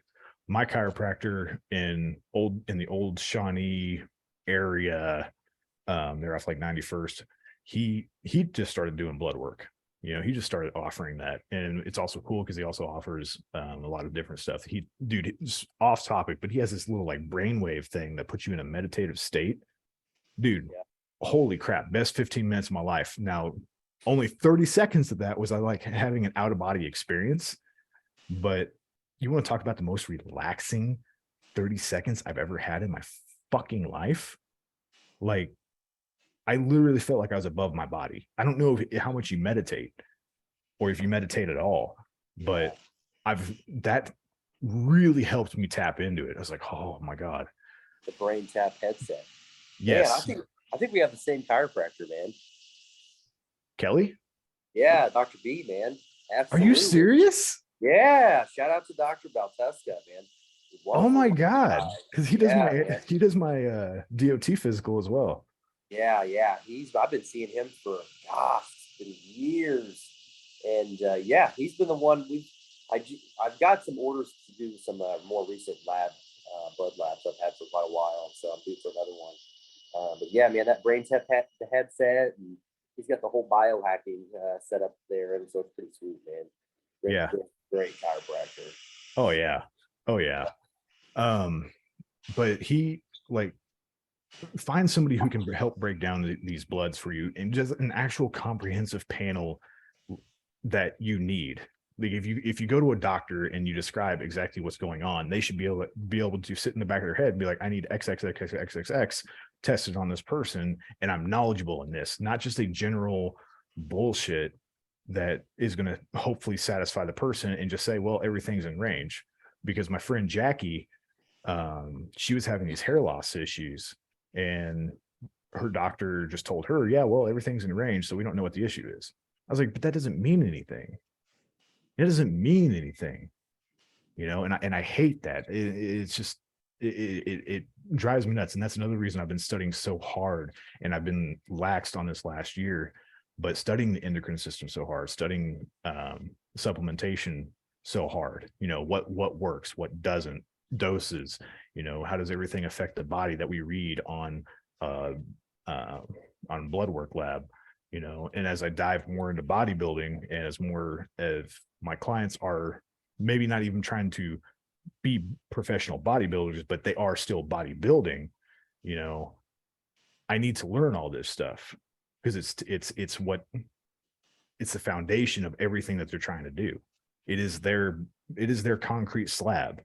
[SPEAKER 1] My chiropractor in the old Shawnee area, they're off like 91st. He just started doing blood work. He just started offering that, and it's also cool because he also offers a lot of different stuff. It's off topic, but he has this little like brainwave thing that puts you in a meditative state, dude. Yeah. Holy crap! Best 15 minutes of my life. Now, only 30 seconds of that was I like having an out of body experience. But you want to talk about the most relaxing 30 seconds I've ever had in my fucking life? Like, I literally felt like I was above my body. I don't know how much you meditate or if you meditate at all, but that really helped me tap into it. I was like, oh my God.
[SPEAKER 2] The brain tap headset.
[SPEAKER 1] Yes.
[SPEAKER 2] Man, I think we have the same chiropractor, man.
[SPEAKER 1] Kelly?
[SPEAKER 2] Yeah, Dr. B, man.
[SPEAKER 1] Absolutely. Are you serious?
[SPEAKER 2] Yeah. Shout out to Dr. Baltesca, man.
[SPEAKER 1] Oh my God. Because he does my DOT physical as well.
[SPEAKER 2] Yeah. I've been seeing him for it's been years. And he's been the one I've got some orders to do some more recent blood labs I've had for quite a while. So I'm due for another one. But yeah, man, that brain tap headset and got the whole biohacking set up there, and so it's pretty sweet, man. Great,
[SPEAKER 1] Yeah.
[SPEAKER 2] great, great chiropractor.
[SPEAKER 1] Oh yeah. Oh yeah. Um, but he like find somebody who can help break down these bloods for you and just an actual comprehensive panel that you need. Like if you go to a doctor and you describe exactly what's going on, they should be able to sit in the back of their head and be like, I need XXXXXX tested on this person, and I'm knowledgeable in this, not just a general bullshit that is going to hopefully satisfy the person and just say, well, everything's in range. Because my friend Jackie, she was having these hair loss issues, and her doctor just told her, yeah, well, everything's in range, so we don't know what the issue is. I was like, but that doesn't mean anything. It doesn't mean anything, and I hate that. It's just it drives me nuts, and that's another reason I've been studying so hard, and I've been laxed on this last year. But studying the endocrine system so hard, studying supplementation so hard, what works, what doesn't, doses, how does everything affect the body that we read uh, on blood work lab, and as I dive more into bodybuilding, and as more of my clients are maybe not even trying to be professional bodybuilders, but they are still bodybuilding, I need to learn all this stuff because it's the foundation of everything that they're trying to do. It is their concrete slab,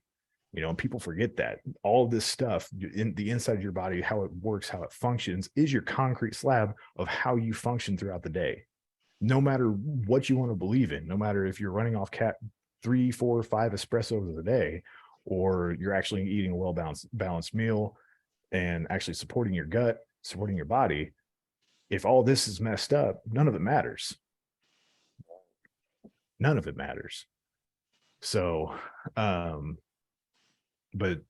[SPEAKER 1] and people forget that all this stuff in the inside of your body, how it works, how it functions, is your concrete slab of how you function throughout the day. No matter what you want to believe in, no matter if you're running off 3, 4, 5 espressos a day, or you're actually eating a well balanced meal and actually supporting your gut, supporting your body. If all this is messed up, none of it matters. None of it matters. So, but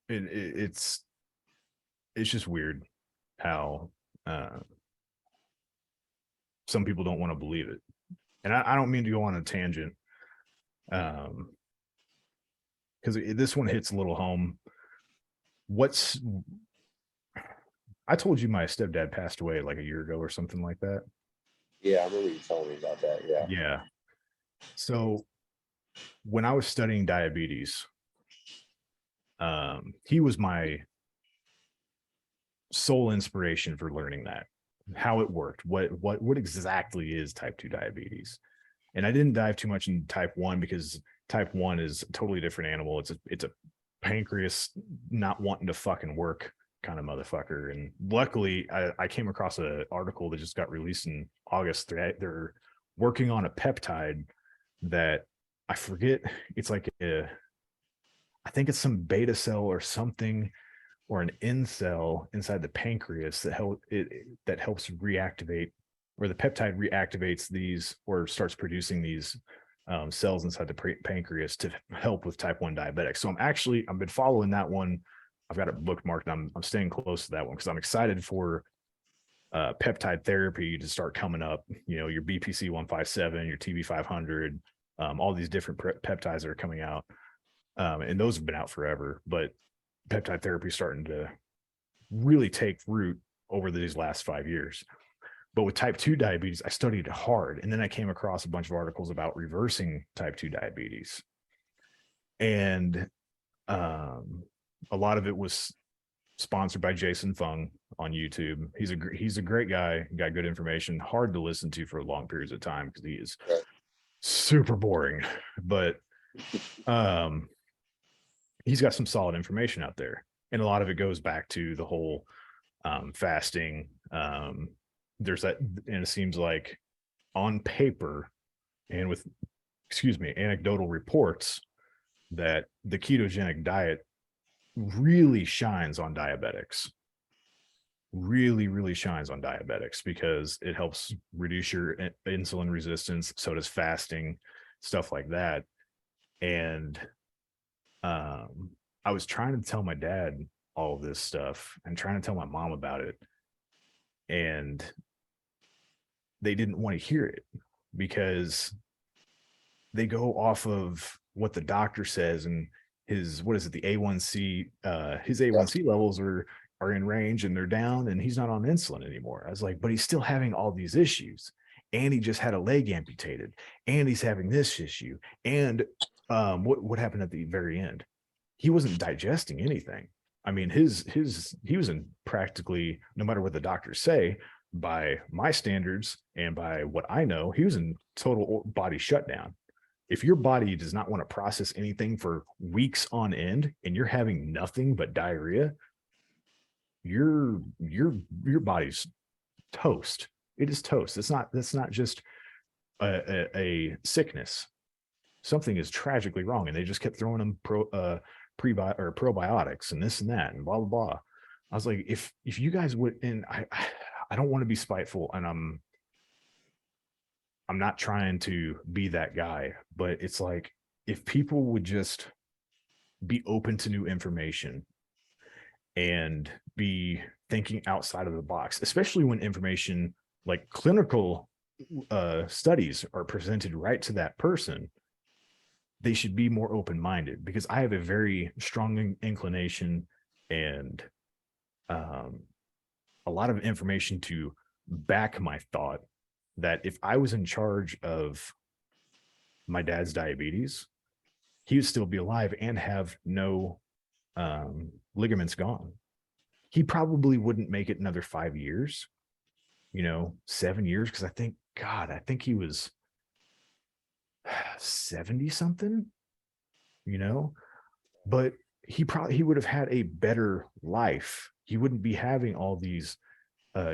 [SPEAKER 1] it's just weird how some people don't want to believe it. And I don't mean to go on a tangent, because this one hits a little home. I told you my stepdad passed away like a year ago or something like that.
[SPEAKER 2] Yeah, I remember you telling me about that. Yeah.
[SPEAKER 1] Yeah. So when I was studying diabetes, he was my sole inspiration for learning that, how it worked, what exactly is type 2 diabetes. And I didn't dive too much into type 1 because type 1 is a totally different animal. It's a pancreas not wanting to fucking work kind of motherfucker. And luckily I came across an article that just got released in August. They're working on a peptide that I forget. It's like I think it's some beta cell or something, or an N cell inside the pancreas that helps reactivate, or the peptide reactivates these or starts producing these cells inside the pancreas to help with type 1 diabetics. So I've been following that one. I've got it bookmarked, and I'm staying close to that one because I'm excited for peptide therapy to start coming up. Your BPC 157, your TB 500, all these different peptides that are coming out. And those have been out forever, but peptide therapy is starting to really take root over these last 5 years. But with type 2 diabetes, I studied it hard. And then I came across a bunch of articles about reversing type 2 diabetes. And a lot of it was sponsored by Jason Fung on YouTube. He's a great guy, got good information, hard to listen to for long periods of time because he is super boring. But he's got some solid information out there. And a lot of it goes back to the whole fasting. There's that, and it seems like on paper and with, anecdotal reports, that the ketogenic diet really shines on diabetics. Really, really shines on diabetics because it helps reduce your insulin resistance. So does fasting, stuff like that. And I was trying to tell my dad all of this stuff and trying to tell my mom about it, and they didn't want to hear it because they go off of what the doctor says, and his, what is it, the A1C, his A1C levels are are in range and they're down and he's not on insulin anymore. I was like, but he's still having all these issues. And he just had a leg amputated and he's having this issue. And what happened at the very end? He wasn't digesting anything. I mean, he was in practically, no matter what the doctors say, by my standards and by what I know, he was in total body shutdown. If your body does not want to process anything for weeks on end and you're having nothing but diarrhea, your body's toast. It is toast. That's not just a sickness. Something is tragically wrong, and they just kept throwing them probiotics and this and that and blah blah blah. I was like, if you guys would, and I don't want to be spiteful, and I'm not trying to be that guy, but it's like if people would just be open to new information and be thinking outside of the box, especially when information like clinical studies are presented right to that person, they should be more open-minded, because I have a very strong inclination and a lot of information to back my thought that if I was in charge of my dad's diabetes, he would still be alive and have no ligaments gone. He probably wouldn't make it another 5 years, 7 years, because I think he was 70 something, but he would have had a better life. He wouldn't be having all these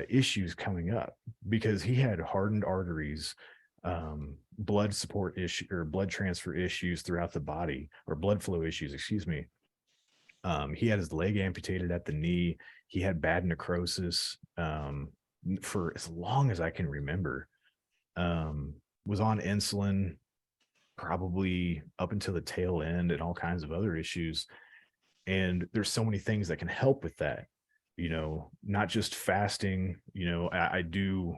[SPEAKER 1] issues coming up because he had hardened arteries, blood support issue or blood transfer issues throughout the body, or blood flow issues, excuse me. He had his leg amputated at the knee. He had bad necrosis for as long as I can remember. Was on insulin probably up until the tail end, and all kinds of other issues. And there's so many things that can help with that, not just fasting. I do,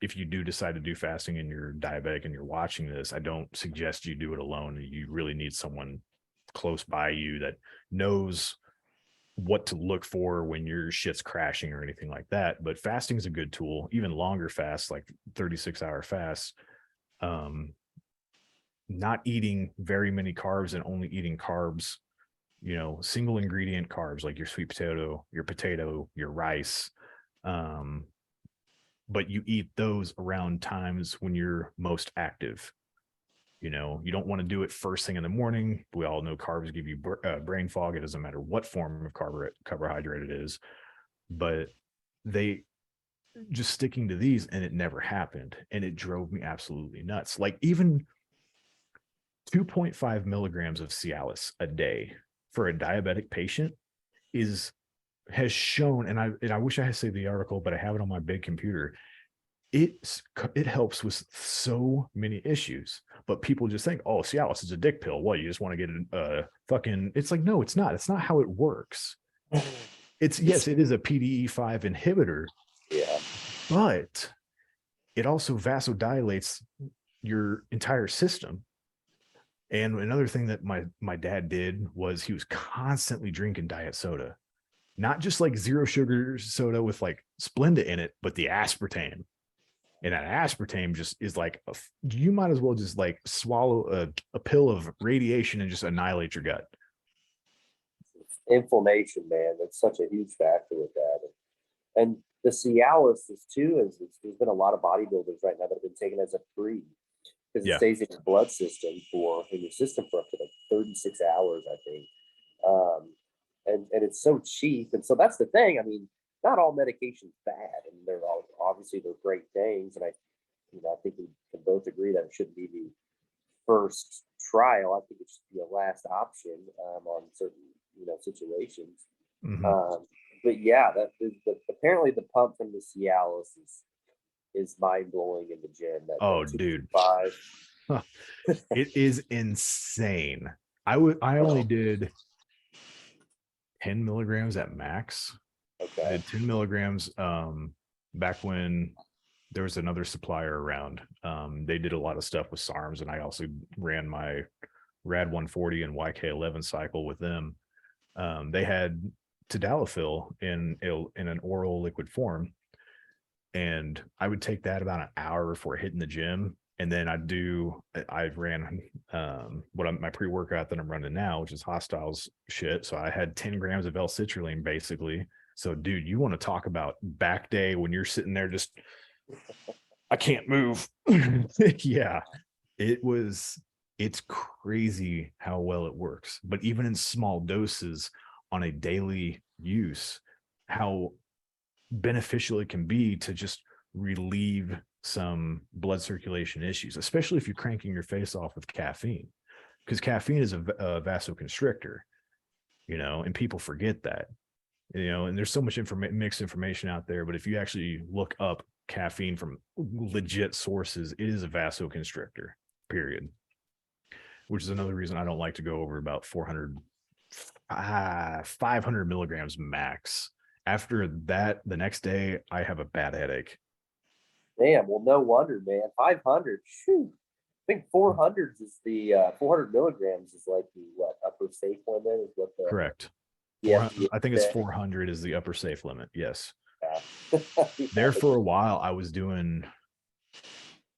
[SPEAKER 1] if you do decide to do fasting and you're diabetic and you're watching this, I don't suggest you do it alone. You really need someone close by you that knows what to look for when your shit's crashing or anything like that. But fasting is a good tool, even longer fasts, like 36-hour fasts. Not eating very many carbs and only eating carbs, single ingredient carbs, like your sweet potato, your rice. But you eat those around times when you're most active. You don't want to do it first thing in the morning. We all know carbs give you brain fog. It doesn't matter what form of carbohydrate it is, but they just sticking to these, and it never happened. And it drove me absolutely nuts. Like even 2.5 milligrams of Cialis a day for a diabetic patient has shown, and I wish I had saved the article, but I have it on my big computer. It helps with so many issues, but people just think, oh, Cialis is a dick pill. What, you just want to get a fucking, it's like, no, it's not. It's not how it works. Yes, it is a PDE5 inhibitor.
[SPEAKER 2] Yeah.
[SPEAKER 1] But it also vasodilates your entire system. And another thing that my dad did was he was constantly drinking diet soda, not just like zero sugar soda with like Splenda in it, but the aspartame. And that aspartame just is like, you might as well just like swallow a pill of radiation and just annihilate your gut.
[SPEAKER 2] Inflammation, man. That's such a huge factor with that. And the Cialis is too, there's been a lot of bodybuilders right now that have been taken as a free, because it stays in your blood system in your system for up to like 36 hours, I think. And it's so cheap. And so that's the thing. I mean, not all medication's bad, and they're great things. And I think we can both agree that it shouldn't be the first trial. I think it should be a last option on certain situations.
[SPEAKER 1] Mm-hmm.
[SPEAKER 2] But yeah, apparently the pump from the Cialis is mind blowing in the gym.
[SPEAKER 1] Dude,
[SPEAKER 2] 5.
[SPEAKER 1] it is insane. I only did 10 milligrams at max.
[SPEAKER 2] Okay.
[SPEAKER 1] I did 10 milligrams back when there was another supplier around. They did a lot of stuff with SARMs, and I also ran my Rad 140 and YK11 cycle with them. They had tadalafil in an oral liquid form, and I would take that about an hour before hitting the gym. And then I ran my pre-workout that I'm running now, which is Hostiles shit. So I had 10 grams of L-citrulline basically. So dude, you want to talk about back day when you're sitting there just, I can't move. Yeah, it's crazy how well it works. But even in small doses on a daily use, how beneficial it can be to just relieve some blood circulation issues, especially if you're cranking your face off with caffeine, because caffeine is a vasoconstrictor, and people forget that, and there's so much mixed information out there. But if you actually look up caffeine from legit sources, it is a vasoconstrictor, period. Which is another reason I don't like to go over about 500 milligrams max. After that, the next day, I have a bad headache.
[SPEAKER 2] Damn, well, no wonder, man. 500, shoot. I think 400 is the 400 milligrams is like the upper safe limit is what the
[SPEAKER 1] Correct.
[SPEAKER 2] Yeah,
[SPEAKER 1] I think it's 400 is the upper safe limit. Yes.
[SPEAKER 2] Yeah.
[SPEAKER 1] There for a while, I was doing.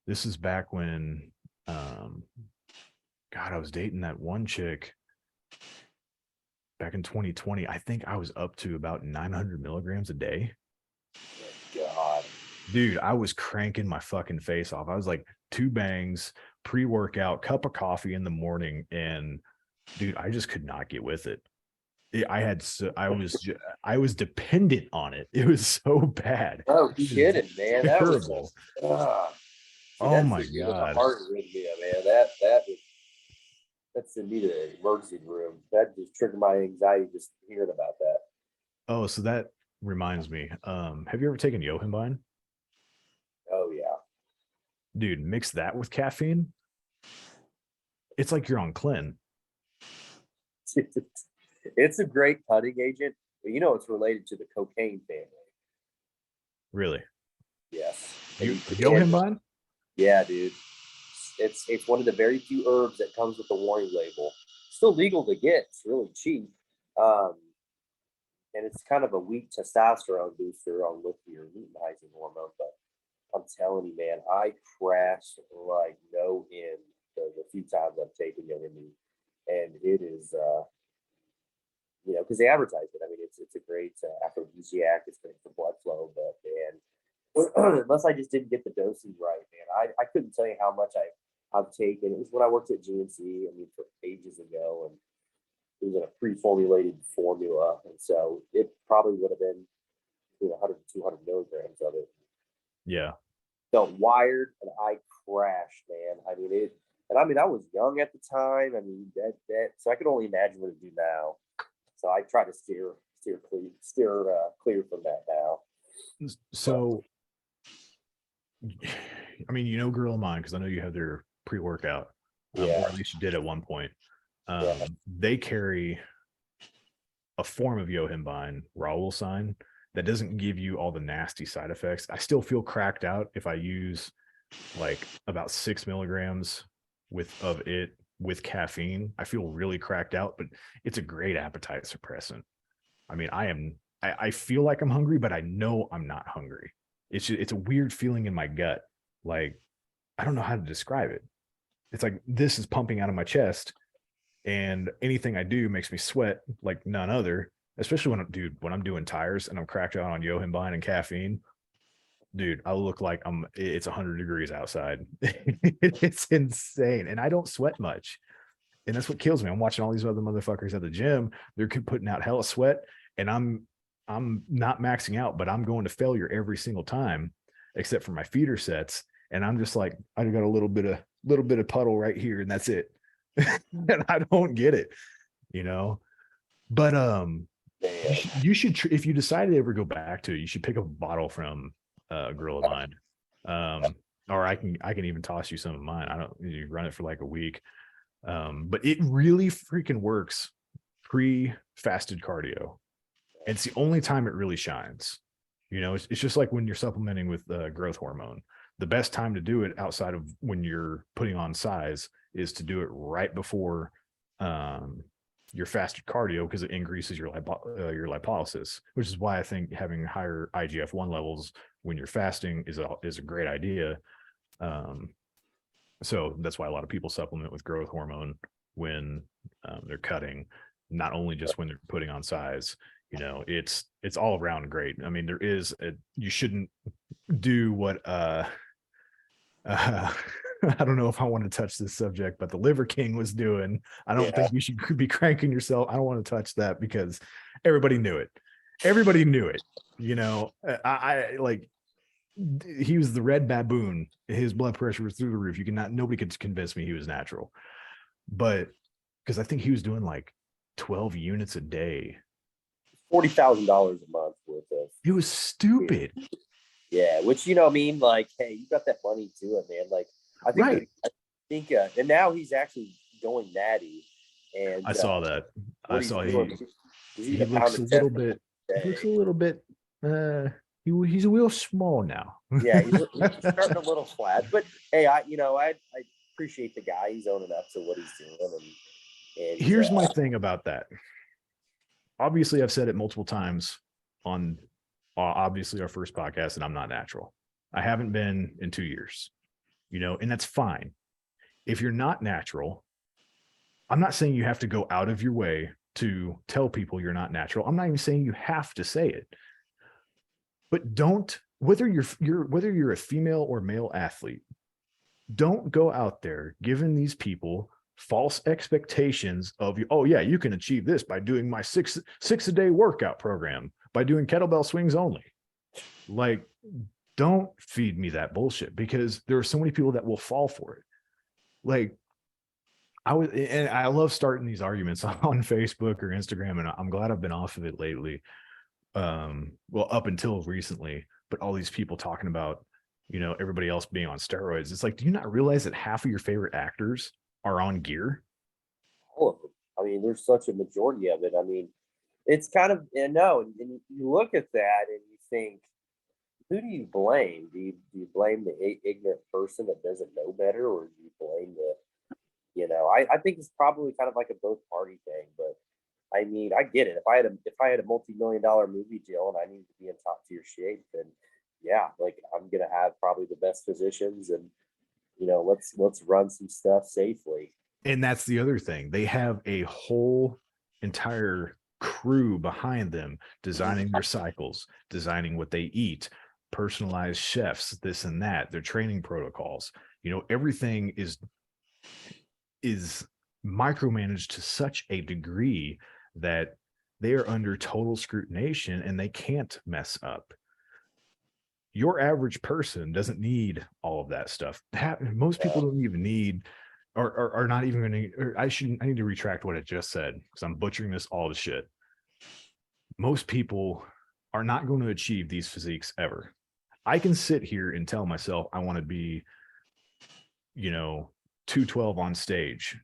[SPEAKER 1] This is back when, I was dating that one chick back in 2020. I think I was up to about 900 milligrams a day.
[SPEAKER 2] God,
[SPEAKER 1] dude, I was cranking my fucking face off. I was like 2 bangs, pre-workout, cup of coffee in the morning, and dude, I just could not get with it. I was dependent on it. It was so bad.
[SPEAKER 2] Oh, kidding, man. That was
[SPEAKER 1] terrible.
[SPEAKER 2] oh
[SPEAKER 1] my God.
[SPEAKER 2] Heart arrhythmia, man. That's in me to the emergency room. That just triggered my anxiety just hearing about that.
[SPEAKER 1] Oh, so that reminds me. Have you ever taken Yohimbine?
[SPEAKER 2] Oh yeah.
[SPEAKER 1] Dude, mix that with caffeine. It's like you're on Clen.
[SPEAKER 2] It's a great cutting agent, but it's related to the cocaine family.
[SPEAKER 1] Really?
[SPEAKER 2] Yes.
[SPEAKER 1] Yohimbine?
[SPEAKER 2] Yeah, dude. It's one of the very few herbs that comes with the warning label. Still legal to get. It's really cheap. And it's kind of a weak testosterone booster on with your luteinizing hormone. But I'm telling you, man, I crashed like no end the few times I've taken Yohimbine. And it is, because they advertise it. I mean, it's a great aphrodisiac. It's great for blood flow. But, man, unless I just didn't get the dosing right, man, I couldn't tell you how much I've taken. It was when I worked at GNC, for ages ago, and it was in a pre-formulated formula, and so it probably would have been between 100 to 200 milligrams of it.
[SPEAKER 1] Yeah.
[SPEAKER 2] Felt wired, and I crashed, man. I was young at the time. So I could only imagine what it'd do now. So I try to steer clear from that now.
[SPEAKER 1] So, Girl of Mine, because I know you have their pre-workout, or at least you did at one point. They carry a form of Yohimbine, Raoul sign, that doesn't give you all the nasty side effects. I still feel cracked out if I use like about 6 milligrams of it with caffeine. I feel really cracked out, but it's a great appetite suppressant. I feel like I'm hungry, but I know I'm not hungry. It's a weird feeling in my gut. Like, I don't know how to describe it. It's like this is pumping out of my chest, and anything I do makes me sweat like none other, especially when I'm doing tires and I'm cracked out on Yohimbine and caffeine. Dude, I look like it's 100 degrees outside. It's insane. And I don't sweat much. And that's what kills me. I'm watching all these other motherfuckers at the gym. They're putting out hella sweat, and I'm not maxing out, but I'm going to failure every single time, except for my feeder sets. And I'm just like, I got a little bit of puddle right here, and that's it. And I don't get it, but you should if you decide to ever go back to it, you should pick up a bottle from a Girl of Mine, or I can even toss you some of mine. You run it for like a week, but it really freaking works pre-fasted cardio. It's the only time it really shines. It's just like when you're supplementing with growth hormone. The best time to do it outside of when you're putting on size is to do it right before your fasted cardio because it increases your lipolysis, which is why I think having higher IGF-1 levels when you're fasting is a great idea. So that's why a lot of people supplement with growth hormone when they're cutting, not only just when they're putting on size. You know, it's all around great. I mean, you shouldn't do what I don't know if I want to touch this subject, but the Liver King was doing. I don't think you should be cranking yourself. I don't want to touch that because everybody knew it. Everybody knew it. You know, I like, he was the red baboon. His blood pressure was through the roof. Nobody could convince me he was natural. But because I think he was doing like 12 units a day.
[SPEAKER 2] $40,000 a month worth of.
[SPEAKER 1] It was stupid.
[SPEAKER 2] Yeah, which, you know, I mean, like, hey, you got that money to it, man. Like, I think, and now he's actually going natty. And
[SPEAKER 1] I saw that. I saw he looks a little bit. He looks a little bit. He's a little small now.
[SPEAKER 2] Yeah, he's starting a little flat. But hey, I appreciate the guy. He's owning up to what he's doing. And
[SPEAKER 1] here's my thing about that. Obviously, I've said it multiple times on obviously our first podcast, and I'm not natural. I haven't been in 2 years, you know, and that's fine. If you're not natural, I'm not saying you have to go out of your way to tell people you're not natural. I'm not even saying you have to say it. But don't, whether you're a female or male athlete, don't go out there giving these people false expectations of you. Oh yeah, you can achieve this by doing my six a day workout program, by doing kettlebell swings only. Like, don't feed me that bullshit, because there are so many people that will fall for it. Like, I love starting these arguments on Facebook or Instagram, and I'm glad I've been off of it lately. Well, up until recently, but all these people talking about, you know, everybody else being on steroids. It's like, do you not realize that half of your favorite actors are on gear?
[SPEAKER 2] all of them. I mean, there's such a majority of it. I mean, it's kind of, and you look at that and you think, who do you blame? Do you blame the ignorant person that doesn't know better, or do you blame I think it's probably kind of like a both party thing. But I mean, I get it. If I had a multi-million-dollar movie deal and I needed to be in top tier shape, then yeah, like, I'm gonna have probably the best physicians, and let's run some stuff safely.
[SPEAKER 1] And that's the other thing. They have a whole entire crew behind them designing their cycles, designing what they eat, personalized chefs, this and that, their training protocols. You know, everything is micromanaged to such a degree that they are under total scrutination and they can't mess up. Your average person doesn't need all of that stuff. Most people don't even need, or are not even going to, I need to retract what I just said, because I'm butchering this all the shit. Most people are not going to achieve these physiques ever. I can sit here and tell myself I want to be, 212 on stage.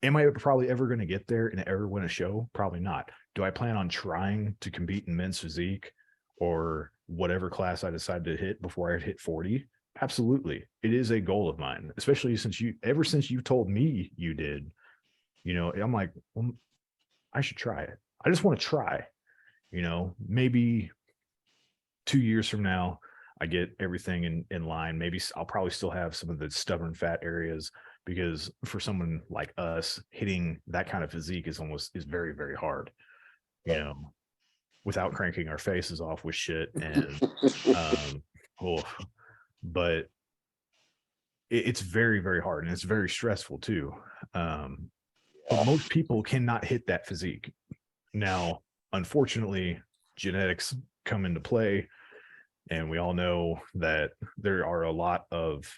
[SPEAKER 1] Am I probably ever going to get there and ever win a show? Probably not. Do I plan on trying to compete in men's physique or whatever class I decide to hit before I hit 40? Absolutely. It is a goal of mine, especially since you told me you did. I'm like, well, I should try it. I just want to try. Maybe 2 years from now, I get everything in line. Maybe I'll probably still have some of the stubborn fat areas, because for someone like us, hitting that kind of physique is very, very hard, without cranking our faces off with shit. And, but it's very, very hard, and it's very stressful too. But most people cannot hit that physique. Now, unfortunately, genetics come into play. And we all know that there are a lot of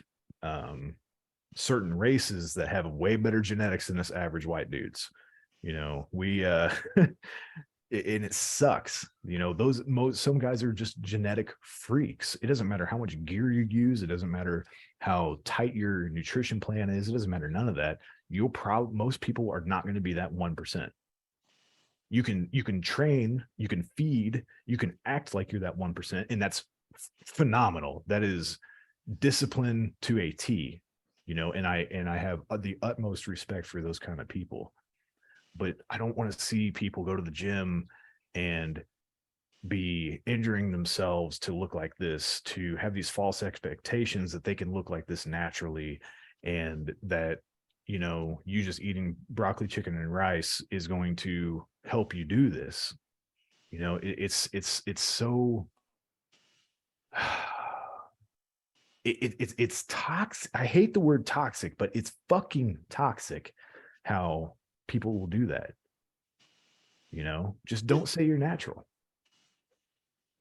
[SPEAKER 1] certain races that have way better genetics than us average white dudes. We and it sucks. Some guys are just genetic freaks. It doesn't matter how much gear you use. It doesn't matter how tight your nutrition plan is. It doesn't matter none of that. Most people are not going to be that 1%. You can train, you can feed, you can act like you're that 1%, and that's phenomenal. That is discipline to a T, and I have the utmost respect for those kind of people. but I don't want to see people go to the gym and be injuring themselves to look like this, to have these false expectations that they can look like this naturally, and that, you know, you just eating broccoli, chicken, and rice is going to help you do this. You know, it's so it's toxic. I hate the word toxic, but it's fucking toxic how people will do that. You know, just don't say you're natural.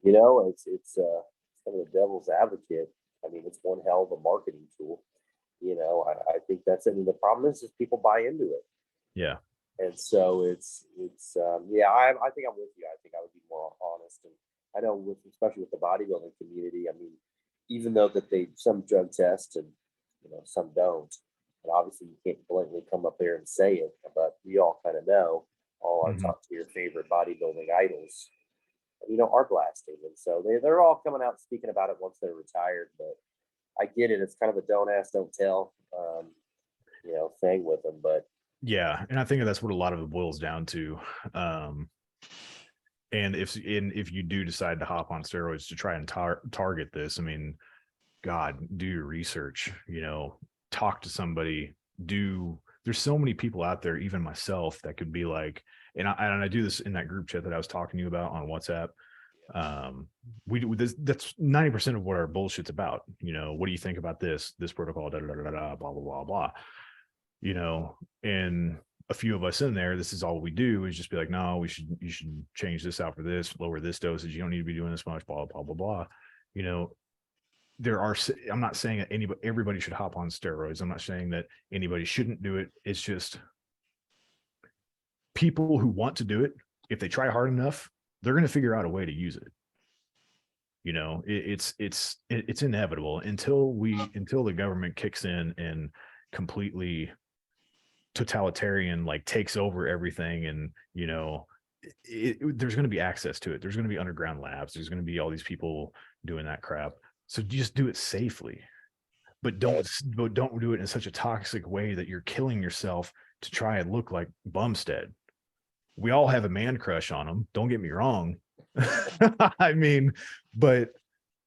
[SPEAKER 2] You know, it's kind of the devil's advocate. I mean, it's one hell of a marketing tool. You know, I think that's it. And the problem is people buy into it.
[SPEAKER 1] Yeah.
[SPEAKER 2] And so yeah, I think I'm with you. I think I would be more honest. And I know especially with the bodybuilding community, I mean, even though that some drug test and, you know, some don't, and obviously you can't blatantly come up there and say it, but we all kind of know all our
[SPEAKER 1] Mhm.
[SPEAKER 2] top tier favorite bodybuilding idols, you know, are blasting. And so they're all coming out speaking about it once they're retired. But I get it. It's kind of a don't ask, don't tell, you know, thing with them. But
[SPEAKER 1] Yeah, and I think that's what a lot of it boils down to. Um, and if you do decide to hop on steroids to try and target this, I mean, God, do your research. You know, talk to somebody. There's so many people out there, even myself, that could be like, and I do this in that group chat that I was talking to you about on WhatsApp. We do this. That's 90% of what our bullshit's about. You know, what do you think about this protocol? Da, da, da, da, da, blah blah blah blah. You know, and a few of us in there, this is all we do is just be like, no, you should change this out for this, lower this dosage. You don't need to be doing this much, blah, blah, blah, blah. You know, I'm not saying that everybody should hop on steroids. I'm not saying that anybody shouldn't do it. It's just people who want to do it, if they try hard enough, they're going to figure out a way to use it. You know, it's inevitable until the government kicks in and completely totalitarian, like, takes over everything. And, you know, there's going to be access to it. There's going to be underground labs. There's going to be all these people doing that crap. So just do it safely, but don't do it in such a toxic way that you're killing yourself to try and look like Bumstead. We all have a man crush on him. Don't get me wrong. I mean, but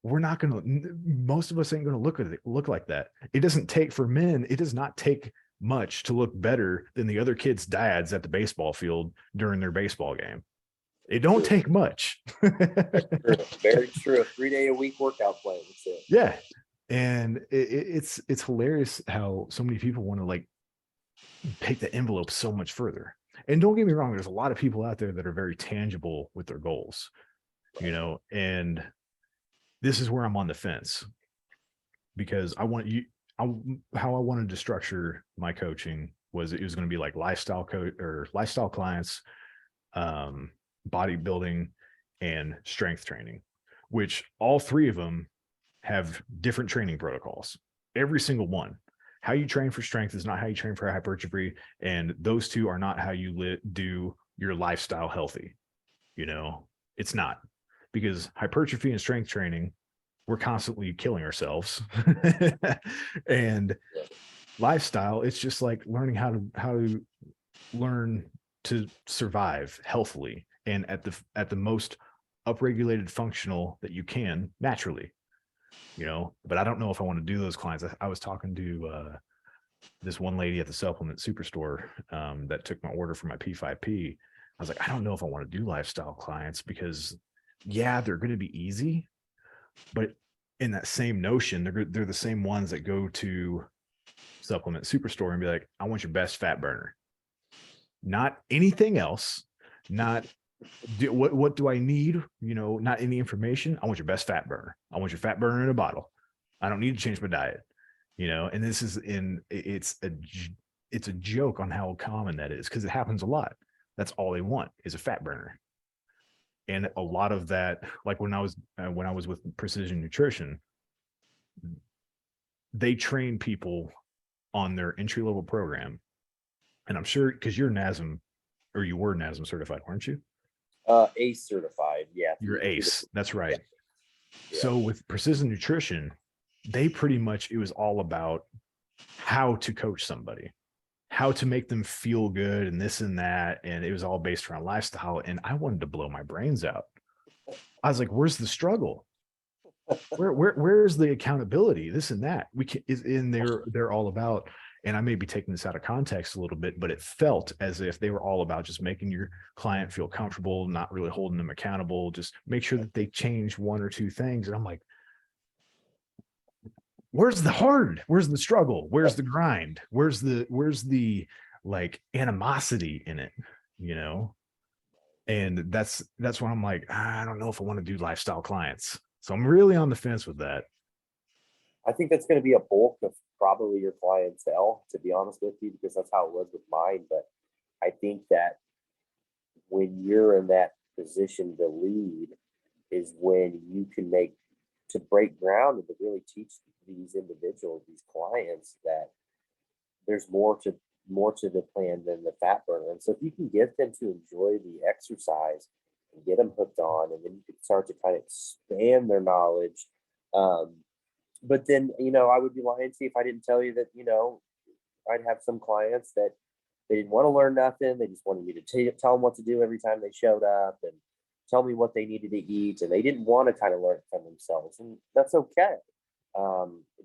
[SPEAKER 1] we're not going to, most of us ain't going to look like that. It doesn't take, for men, it does not take much to look better than the other kids' dads at the baseball field during their baseball game. It don't take much.
[SPEAKER 2] Very true. 3-day a week workout plan. That's it.
[SPEAKER 1] Yeah. And it's hilarious how so many people want to, like, take the envelope so much further. And don't get me wrong, there's a lot of people out there that are very tangible with their goals, you know, and this is where I'm on the fence, because how I wanted to structure my coaching was it was going to be like lifestyle coach or lifestyle clients, bodybuilding, and strength training, which all three of them have different training protocols. Every single one. How you train for strength is not how you train for hypertrophy, and those two are not how you do your lifestyle healthy. You know, it's not, because hypertrophy and strength training, we're constantly killing ourselves. And lifestyle, it's just like learning how to learn to survive healthily and at the most upregulated functional that you can naturally, you know. But I don't know if I want to do those clients. I was talking to this one lady at the supplement superstore that took my order for my P5P. I was like, I don't know if I want to do lifestyle clients, because yeah, they're going to be easy, but in that same notion, they're the same ones that go to supplement superstore and be like, I want your best fat burner, not anything else, not what do I need, you know, not any information. I want your best fat burner. I want your fat burner in a bottle. I don't need to change my diet, you know. And this is it's a joke on how common that is, because it happens a lot. That's all they want is a fat burner. And a lot of that, like when I was with Precision Nutrition, they train people on their entry level program. And I'm sure, because you're NASM, or you were NASM certified, weren't you?
[SPEAKER 2] ACE certified. Yeah.
[SPEAKER 1] You're ACE. That's right.
[SPEAKER 2] Yeah.
[SPEAKER 1] So with Precision Nutrition, they pretty much, it was all about how to coach somebody, how to make them feel good and this and that. And it was all based around lifestyle. And I wanted to blow my brains out. I was like, where's the struggle? Where's the accountability? This and that. We can is in there, they're all about, and I may be taking this out of context a little bit, but it felt as if they were all about just making your client feel comfortable, not really holding them accountable, just make sure that they change one or two things. And I'm like, where's the hard? Where's the struggle? Where's the grind? Where's the like animosity in it, you know? And that's when I'm like, I don't know if I want to do lifestyle clients. So I'm really on the fence with that.
[SPEAKER 2] I think that's going to be a bulk of probably your clientele, to be honest with you, because that's how it was with mine. But I think that when you're in that position to lead is when you can make to break ground and to really teach these individuals, these clients, that there's more to the plan than the fat burner. And so if you can get them to enjoy the exercise and get them hooked on, and then you can start to kind of expand their knowledge. But then, I would be lying to you if I didn't tell you that, I'd have some clients that they didn't want to learn nothing. They just wanted me to tell them what to do every time they showed up and tell me what they needed to eat. And they didn't want to kind of learn from themselves. And that's okay.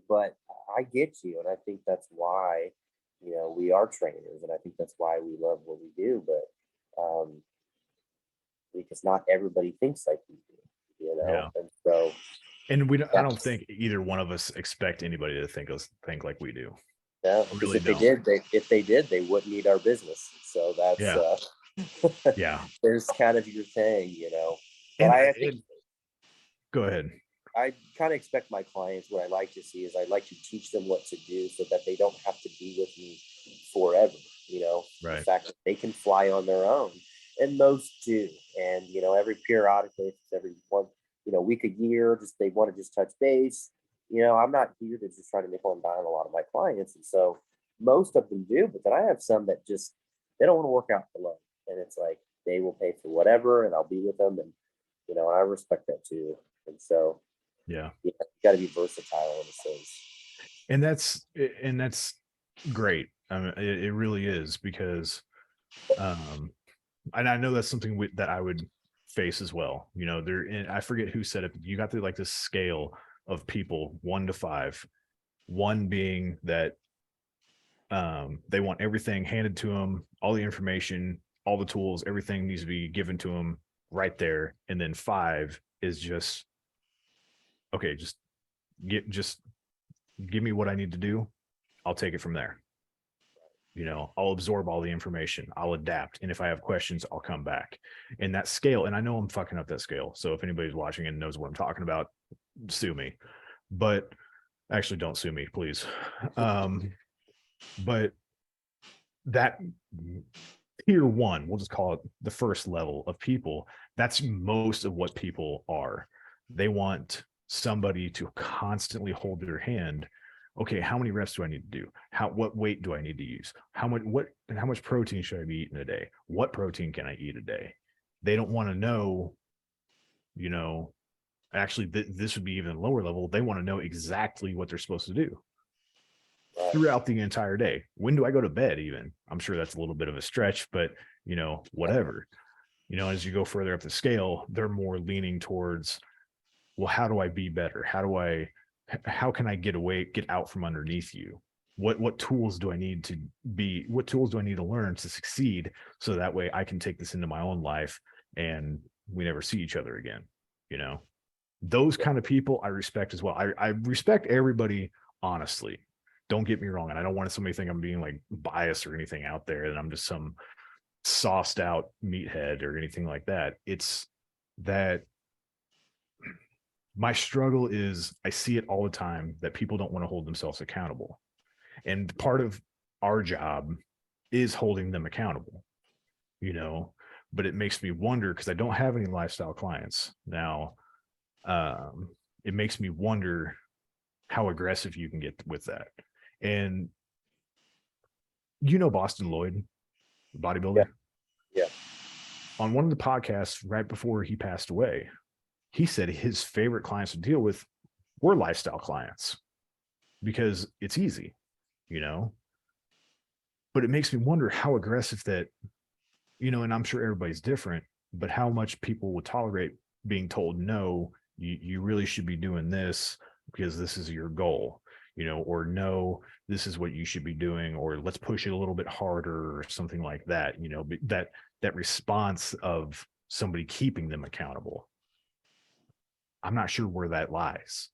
[SPEAKER 2] But I get you. And I think that's why, we are trainers. And I think that's why we love what we do. But because not everybody thinks like we do,
[SPEAKER 1] Yeah.
[SPEAKER 2] And so.
[SPEAKER 1] And I don't think either one of us expect anybody to think like we do.
[SPEAKER 2] Yeah,
[SPEAKER 1] Really
[SPEAKER 2] if they did, they wouldn't need our business. So that's
[SPEAKER 1] yeah.
[SPEAKER 2] There's kind of your thing, But
[SPEAKER 1] And go ahead.
[SPEAKER 2] I kind of expect my clients, what I like to see is I like to teach them what to do so that they don't have to be with me forever.
[SPEAKER 1] Right.
[SPEAKER 2] The fact that they can fly on their own, and most do. And every periodically, every one, week, a year, just they want to just touch base. I'm not here to just try to nickel and dime a lot of my clients. And so most of them do, but then I have some that just, they don't want to work out alone. And it's like, they will pay for whatever and I'll be with them. And, I respect that too. And so,
[SPEAKER 1] you
[SPEAKER 2] got to be versatile in a sense.
[SPEAKER 1] And that's great. I mean, it really is, because, and I know that's something that I would face as well. I forget who said it, but you got to like this scale of people 1 to 5, 1 being that they want everything handed to them, all the information, all the tools, everything needs to be given to them right there. And then 5 is just, okay, just give me what I need to do. I'll take it from there. I'll absorb all the information. I'll adapt. And if I have questions, I'll come back. And that scale, and I know I'm fucking up that scale. So if anybody's watching and knows what I'm talking about, sue me. But actually, don't sue me, please. But that tier 1, we'll just call it the first level of people, that's most of what people are. They want somebody to constantly hold their hand. Okay, how many reps do I need to do? What weight do I need to use? How much protein should I be eating a day? What protein can I eat a day? They don't want to know, actually this would be even lower level. They want to know exactly what they're supposed to do throughout the entire day. When do I go to bed even? I'm sure that's a little bit of a stretch, but whatever. As you go further up the scale, they're more leaning towards, well, how do I be better? How can I get out from underneath you? What tools do I need to learn to succeed, so that way I can take this into my own life and we never see each other again. Those kind of people I respect as well. I respect everybody, honestly. Don't get me wrong. And I don't want somebody to think I'm being like biased or anything out there, and I'm just some sauced out meathead or anything like that. It's that my struggle is, I see it all the time, that people don't want to hold themselves accountable. And part of our job is holding them accountable, but it makes me wonder, because I don't have any lifestyle clients now. It makes me wonder how aggressive you can get with that. And Boston Lloyd, bodybuilder.
[SPEAKER 2] Yeah.
[SPEAKER 1] On one of the podcasts right before he passed away, he said his favorite clients to deal with were lifestyle clients, because it's easy, but it makes me wonder how aggressive that, and I'm sure everybody's different, but how much people will tolerate being told, no, you really should be doing this because this is your goal, or no, this is what you should be doing, or let's push it a little bit harder or something like that, but that response of somebody keeping them accountable. I'm not sure where that lies.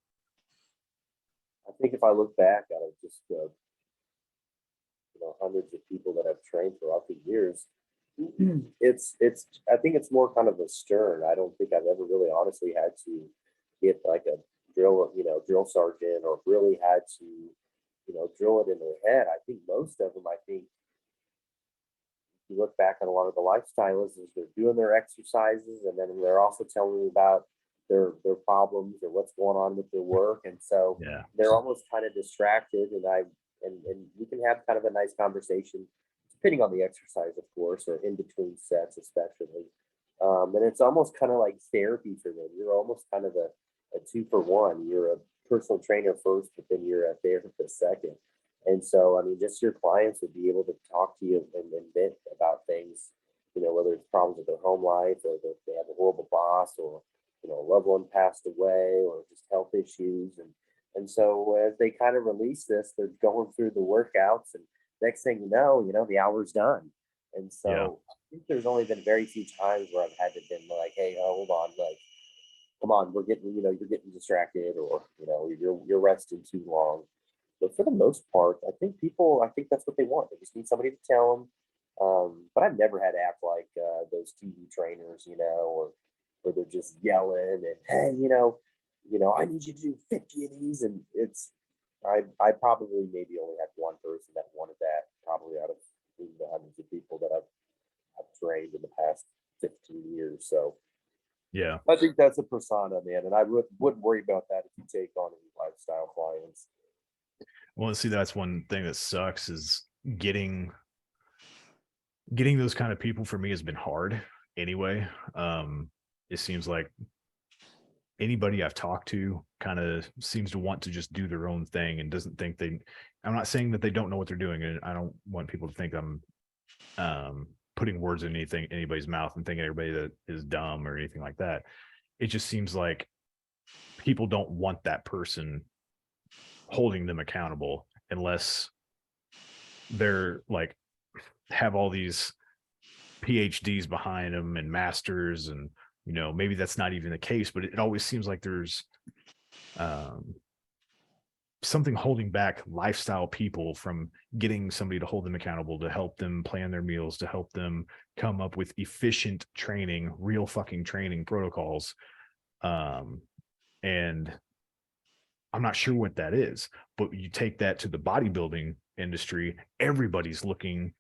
[SPEAKER 2] I think if I look back at it, just hundreds of people that I've trained throughout the years, it's I think it's more kind of a stern. I don't think I've ever really honestly had to get like a drill sergeant, or really had to, drill it in their head. I think most of them, I think you look back on a lot of the lifestyles is they're doing their exercises, and then they're also telling me about their problems or what's going on with their work. And so
[SPEAKER 1] Yeah.
[SPEAKER 2] they're almost kind of distracted, and we can have kind of a nice conversation depending on the exercise, of course, or in between sets especially. And it's almost kind of like therapy for them. You're almost kind of a two for one. You're a personal trainer first, but then you're a therapist second. And so, I mean, just your clients would be able to talk to you and vent about things, whether it's problems with their home life, or that they have a horrible boss, or, a loved one passed away, or just health issues. And so as they kind of release this, they're going through the workouts, and next thing the hour's done. And
[SPEAKER 1] Yeah.
[SPEAKER 2] so I think there's only been very few times where I've had to been like, hey, hold on, like, come on, you're getting distracted, or, you're resting too long. But for the most part, I think that's what they want. They just need somebody to tell them. But I've never had to act like those TV trainers, or where they're just yelling and, hey, I need you to do 50 of these. And I probably maybe only had one person that wanted that, probably out of the hundreds of people that I've trained in the past 15 years. So
[SPEAKER 1] Yeah.
[SPEAKER 2] I think that's a persona, man. And I wouldn't worry about that if you take on any lifestyle clients.
[SPEAKER 1] Well, see, that's one thing that sucks is getting those kind of people for me has been hard anyway. It seems like anybody I've talked to kind of seems to want to just do their own thing and doesn't think I'm not saying that they don't know what they're doing. And I don't want people to think I'm putting words in anybody's mouth and thinking everybody that is dumb or anything like that. It just seems like people don't want that person holding them accountable unless they're like have all these PhDs behind them and masters, and maybe that's not even the case, but it always seems like there's um, something holding back lifestyle people from getting somebody to hold them accountable, to help them plan their meals, to help them come up with efficient training, real fucking training protocols. And I'm not sure what that is, but you take that to the bodybuilding industry, everybody's looking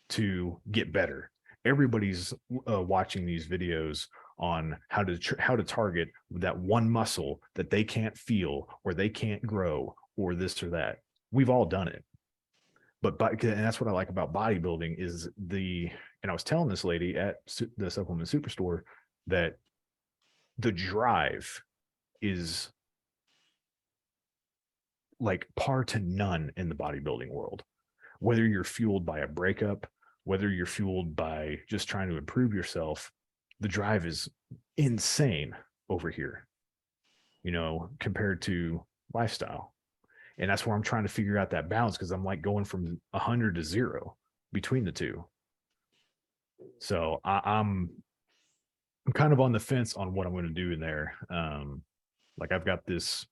[SPEAKER 1] to get better. Everybody's watching these videos on how to target that one muscle that they can't feel or they can't grow or this or that. We've all done it. And that's what I like about bodybuilding is and I was telling this lady at the supplement superstore that the drive is like par to none in the bodybuilding world. Whether you're fueled by a breakup, whether you're fueled by just trying to improve yourself, the drive is insane over here, compared to lifestyle. And that's where I'm trying to figure out that balance, because I'm like going from 100 to 0 between the two. So I'm kind of on the fence on what I'm going to do in there. Like I've got this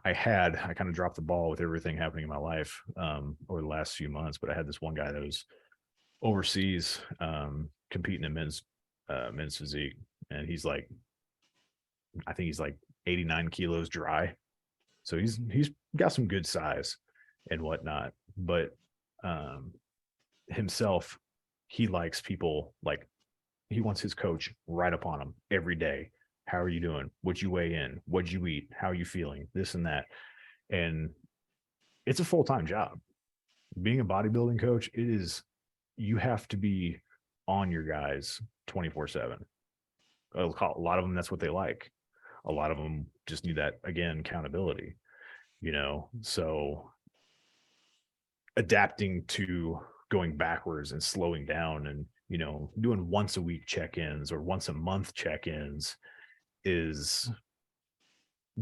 [SPEAKER 1] I kind of dropped the ball with everything happening in my life over the last few months, but I had this one guy that was overseas competing in men's physique, and I think he's like 89 kilos dry, so he's got some good size and whatnot. But himself, he likes people like he wants his coach right up on him every day. How are you doing? What'd you weigh in? What'd you eat? How are you feeling? This and that. And it's a full-time job. Being a bodybuilding coach, you have to be on your guys 24/7. A lot of them, that's what they like. A lot of them just need that, again, accountability, so adapting to going backwards and slowing down, and doing once a week check-ins or once a month check-ins is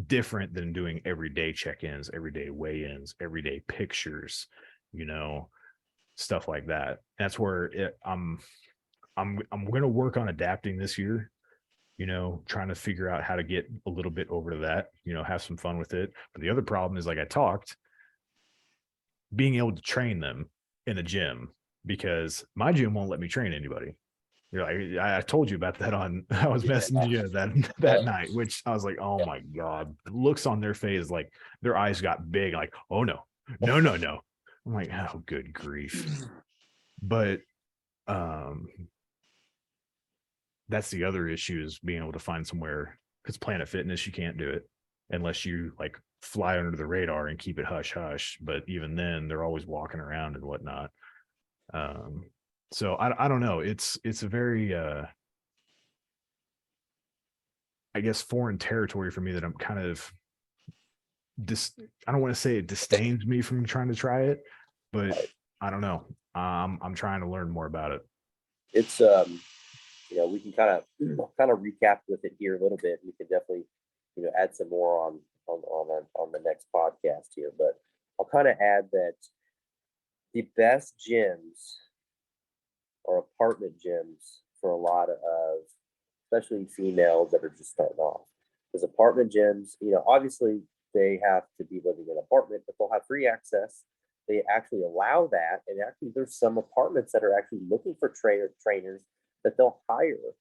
[SPEAKER 1] different than doing everyday check-ins, everyday weigh-ins, everyday pictures, stuff like that. That's where I'm going to work on adapting this year, trying to figure out how to get a little bit over to that, have some fun with it. But the other problem is, like I talked, being able to train them in the gym, because my gym won't let me train anybody. Like, I told you about that I was messaging you that night, which I was like, oh my God, the looks on their face, like their eyes got big, like, oh no, no, no, no. I'm like, oh, good grief. But that's the other issue, is being able to find somewhere, because Planet Fitness, you can't do it unless you like fly under the radar and keep it hush hush. But even then, they're always walking around and whatnot. So I don't know. It's a very I guess foreign territory for me, that I'm kind of I don't want to say it disdains me from trying to try it, but I don't know. I'm trying to learn more about it.
[SPEAKER 2] It's we can kind of recap with it here a little bit. We can definitely add some more on the next podcast here, but I'll kind of add that the best gyms are apartment gyms for a lot of, especially females that are just starting off. Because apartment gyms, obviously they have to be living in an apartment, but they'll have free access. They actually allow that, and actually there's some apartments that are actually looking for trainers that they'll hire.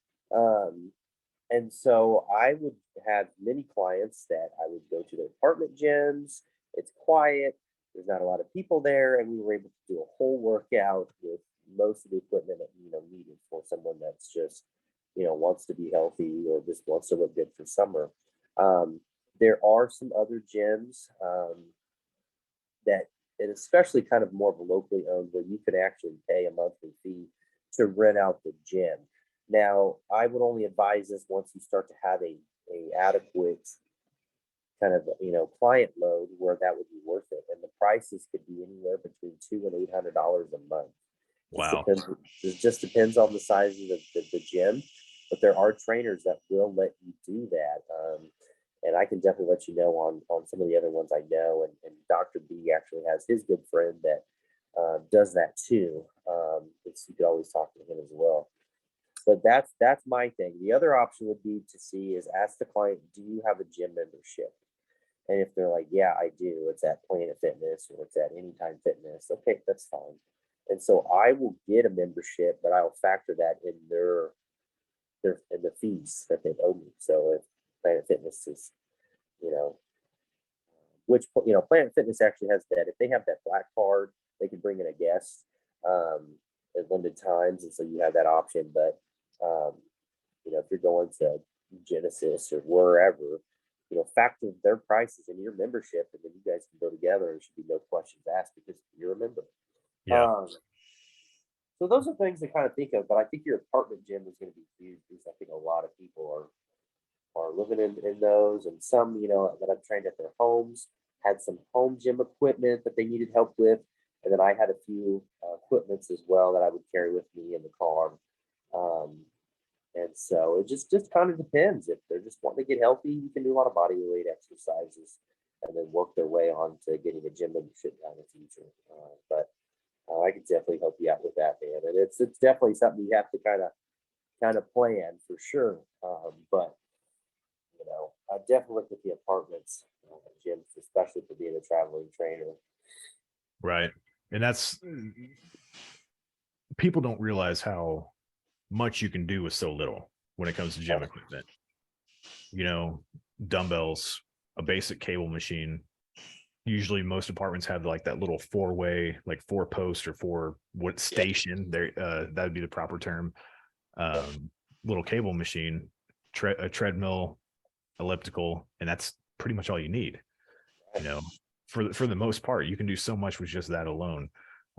[SPEAKER 2] And so I would have many clients that I would go to their apartment gyms. It's quiet. There's not a lot of people there, and we were able to do a whole workout with most of the equipment that needed for someone that's just wants to be healthy or just wants to look good for summer. There are some other gyms that, and especially kind of more of a locally owned, where you could actually pay a monthly fee to rent out the gym. Now, I would only advise this once you start to have a adequate kind of client load where that would be worth it, and the prices could be anywhere between $200 and $800 a month.
[SPEAKER 1] Wow.
[SPEAKER 2] It just depends on the size of the gym, but there are trainers that will let you do that. And I can definitely let you know on some of the other ones I know. And Dr. B actually has his good friend that does that too. You could always talk to him as well. But that's my thing. The other option would be to see is ask the client, do you have a gym membership? And if they're like, yeah, I do, it's at Planet Fitness or it's at Anytime Fitness, okay, that's fine. And so I will get a membership, but I'll factor that in in the fees that they owe me. So if Planet Fitness is, which Planet Fitness actually has that. If they have that black card, they can bring in a guest at limited times, and so you have that option. But if you're going to Genesis or wherever, factor their prices in your membership, and then you guys can go together. There should be no questions asked because you're a member.
[SPEAKER 1] Yeah.
[SPEAKER 2] So those are things to kind of think of, but I think your apartment gym is going to be huge because I think a lot of people are living in those, and some that I've trained at their homes had some home gym equipment that they needed help with, and then I had a few equipments as well that I would carry with me in the car. And so it just kind of depends. If they're just wanting to get healthy, you can do a lot of body weight exercises and then work their way on to getting a gym membership down in the future. But I could definitely help you out with that, man. And it's definitely something you have to kind of plan for sure. But I definitely look at the apartments gyms, especially for being a traveling trainer.
[SPEAKER 1] Right. And that's, people don't realize how much you can do with so little when it comes to gym equipment. Dumbbells, a basic cable machine. Usually most apartments have like that little 4-way, like 4-post or 4 station there. That would be the proper term. Little cable machine, a treadmill, elliptical, and that's pretty much all you need. For the most part, you can do so much with just that alone.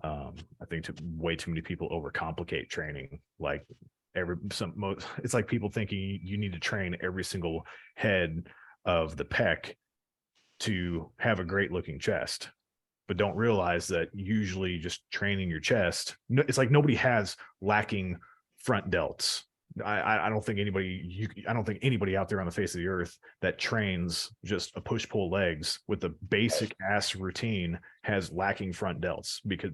[SPEAKER 1] I think way too many people overcomplicate training. Like it's like people thinking you need to train every single head of the pec to have a great looking chest. but don't realize that usually just training your chest, it's like nobody has lacking front delts. I don't think I don't think anybody out there on the face of the earth that trains just a push pull legs with a basic ass routine has lacking front delts, because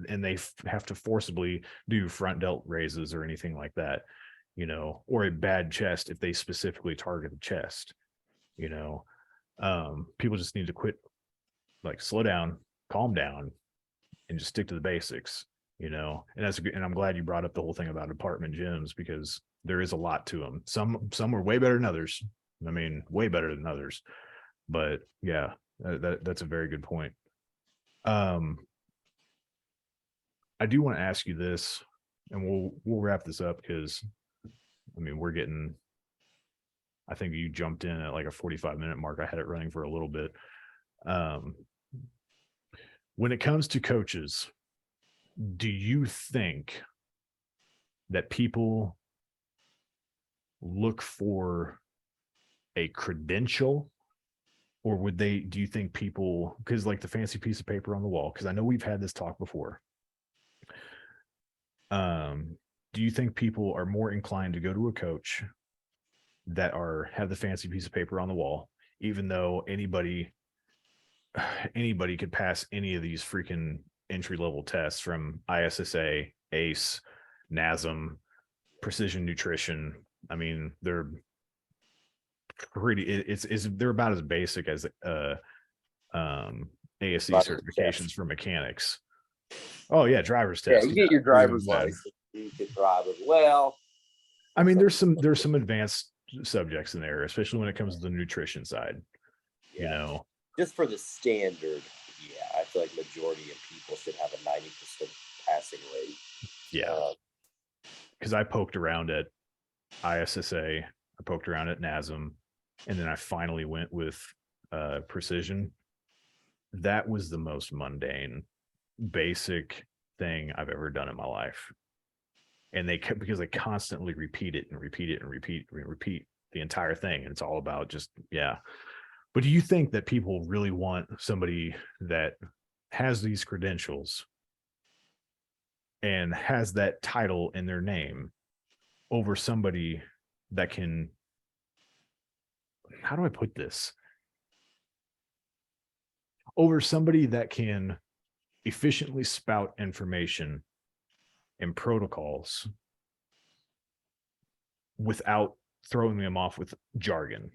[SPEAKER 1] and they have to forcibly do front delt raises or anything like that, or a bad chest if they specifically target the chest. People just need to quit, like, slow down, calm down, and just stick to the basics. And I'm glad you brought up the whole thing about apartment gyms, because there is a lot to them. Some are way better than others. I mean, way better than others. But yeah, that's a very good point. I do want to ask you this, and we'll wrap this up, because I mean, I think you jumped in at like a 45-minute mark. I had it running for a little bit. When it comes to coaches, do you think that people look for a credential, or do you think people, because like the fancy piece of paper on the wall, because I know we've had this talk before, do you think people are more inclined to go to a coach that have the fancy piece of paper on the wall, even though anybody could pass any of these freaking entry level tests from ISSA, ACE, NASM, Precision Nutrition? I mean, they're they're about as basic as ASE certifications for mechanics. Oh yeah, driver's test.
[SPEAKER 2] Yeah, you get your driver's license, you can drive as well.
[SPEAKER 1] I mean, there's some advanced subjects in there, especially when it comes to the nutrition side.
[SPEAKER 2] Yeah. Just for the standard, yeah, I feel like majority of people should have a 90% passing rate.
[SPEAKER 1] Yeah. Because I poked around at ISSA, I poked around at NASM, and then I finally went with Precision. That was the most mundane, basic thing I've ever done in my life. And because they constantly repeat it and repeat it and repeat the entire thing. And it's all about just, yeah. But do you think that people really want somebody that has these credentials and has that title in their name over somebody that can, how do I put this? Over somebody that can efficiently spout information and protocols without throwing them off with jargon?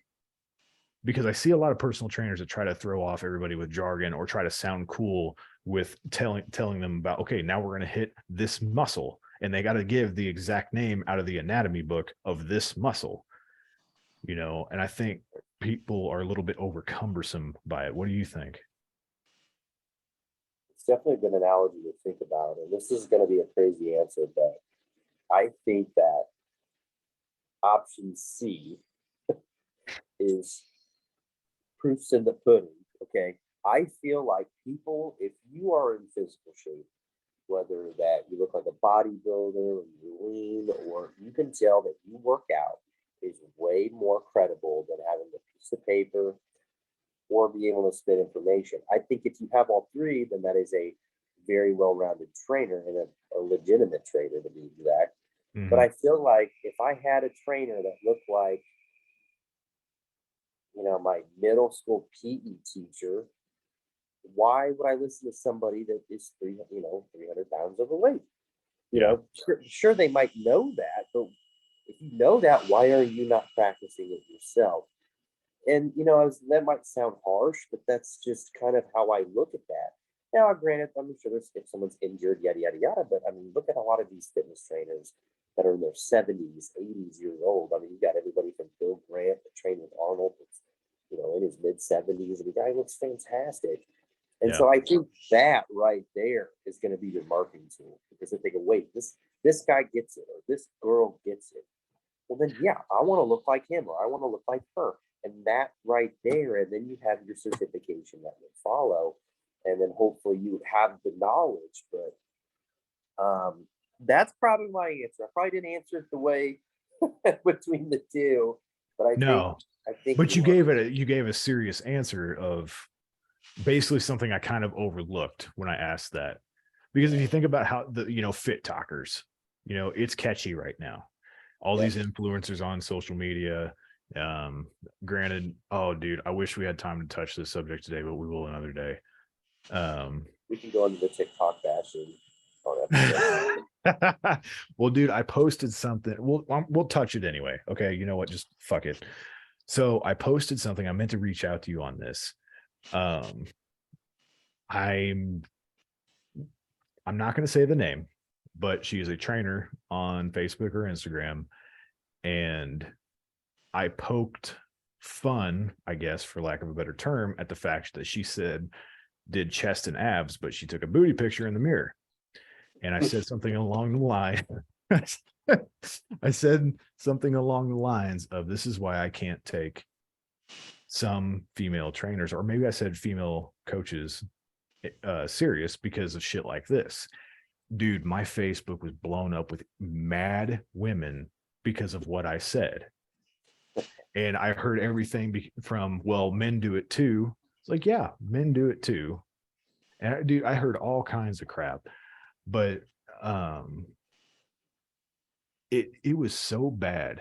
[SPEAKER 1] Because I see a lot of personal trainers that try to throw off everybody with jargon, or try to sound cool with telling them about, okay, now we're going to hit this muscle, and they got to give the exact name out of the anatomy book of this muscle, and I think people are a little over cumbersome by it. What do you think?
[SPEAKER 2] It's definitely a good analogy to think about. And this is going to be a crazy answer, but I think that option C is proofs in the pudding. Okay. I feel like people, if you are in physical shape, whether that you look like a bodybuilder or you're lean, or you can tell that you work out, is way more credible than having a piece of paper or be able to spit information. I think if you have all three, then that is a very well-rounded trainer, and a legitimate trainer, to be exact. Mm-hmm. But I feel like if I had a trainer that looked like, my middle school PE teacher, why would I listen to somebody that is 300 pounds overweight? Sure, they might know that, but if you know that, why are you not practicing it yourself? And that might sound harsh, but that's just kind of how I look at that. Now, granted, I'm sure if someone's injured, yada yada yada, but I mean, look at a lot of these fitness trainers that are in their 70s, 80s years old. I mean, you got everybody from Bill Grant that trained with Arnold, that's in his mid 70s, and the guy looks fantastic. And so I think that right there is going to be your marketing tool, because if they go, wait, this guy gets it, or this girl gets it, well then, yeah, I want to look like him, or I want to look like her. And that right there, and then you have your certification that will follow, and then hopefully you have the knowledge. But that's probably my answer. I probably didn't answer it the way between the two, but I think
[SPEAKER 1] but you gave a serious answer of basically something I kind of overlooked when I asked that. Because if you think about how the, fit talkers, it's catchy right now. All
[SPEAKER 2] Yep.
[SPEAKER 1] these influencers on social media. Granted, oh dude, I wish we had time to touch this subject today, but we will another day.
[SPEAKER 2] We can go into the TikTok bashing on episode.
[SPEAKER 1] Well, dude, I posted something. We'll touch it anyway. Okay, you know what? Just fuck it. So I posted something. I meant to reach out to you on this. I'm not going to say the name, but she is a trainer on Facebook or Instagram, and I poked fun, I guess, for lack of a better term, at the fact that she said did chest and abs, but she took a booty picture in the mirror. And I said something along the line. I said something along the lines of, this is why I can't take some female trainers, or maybe I said female coaches, serious because of shit like this. Dude, my Facebook was blown up with mad women because of what I said. And I heard everything from, well, men do it too. It's like, yeah, men do it too. And dude, I heard all kinds of crap. But it was so bad.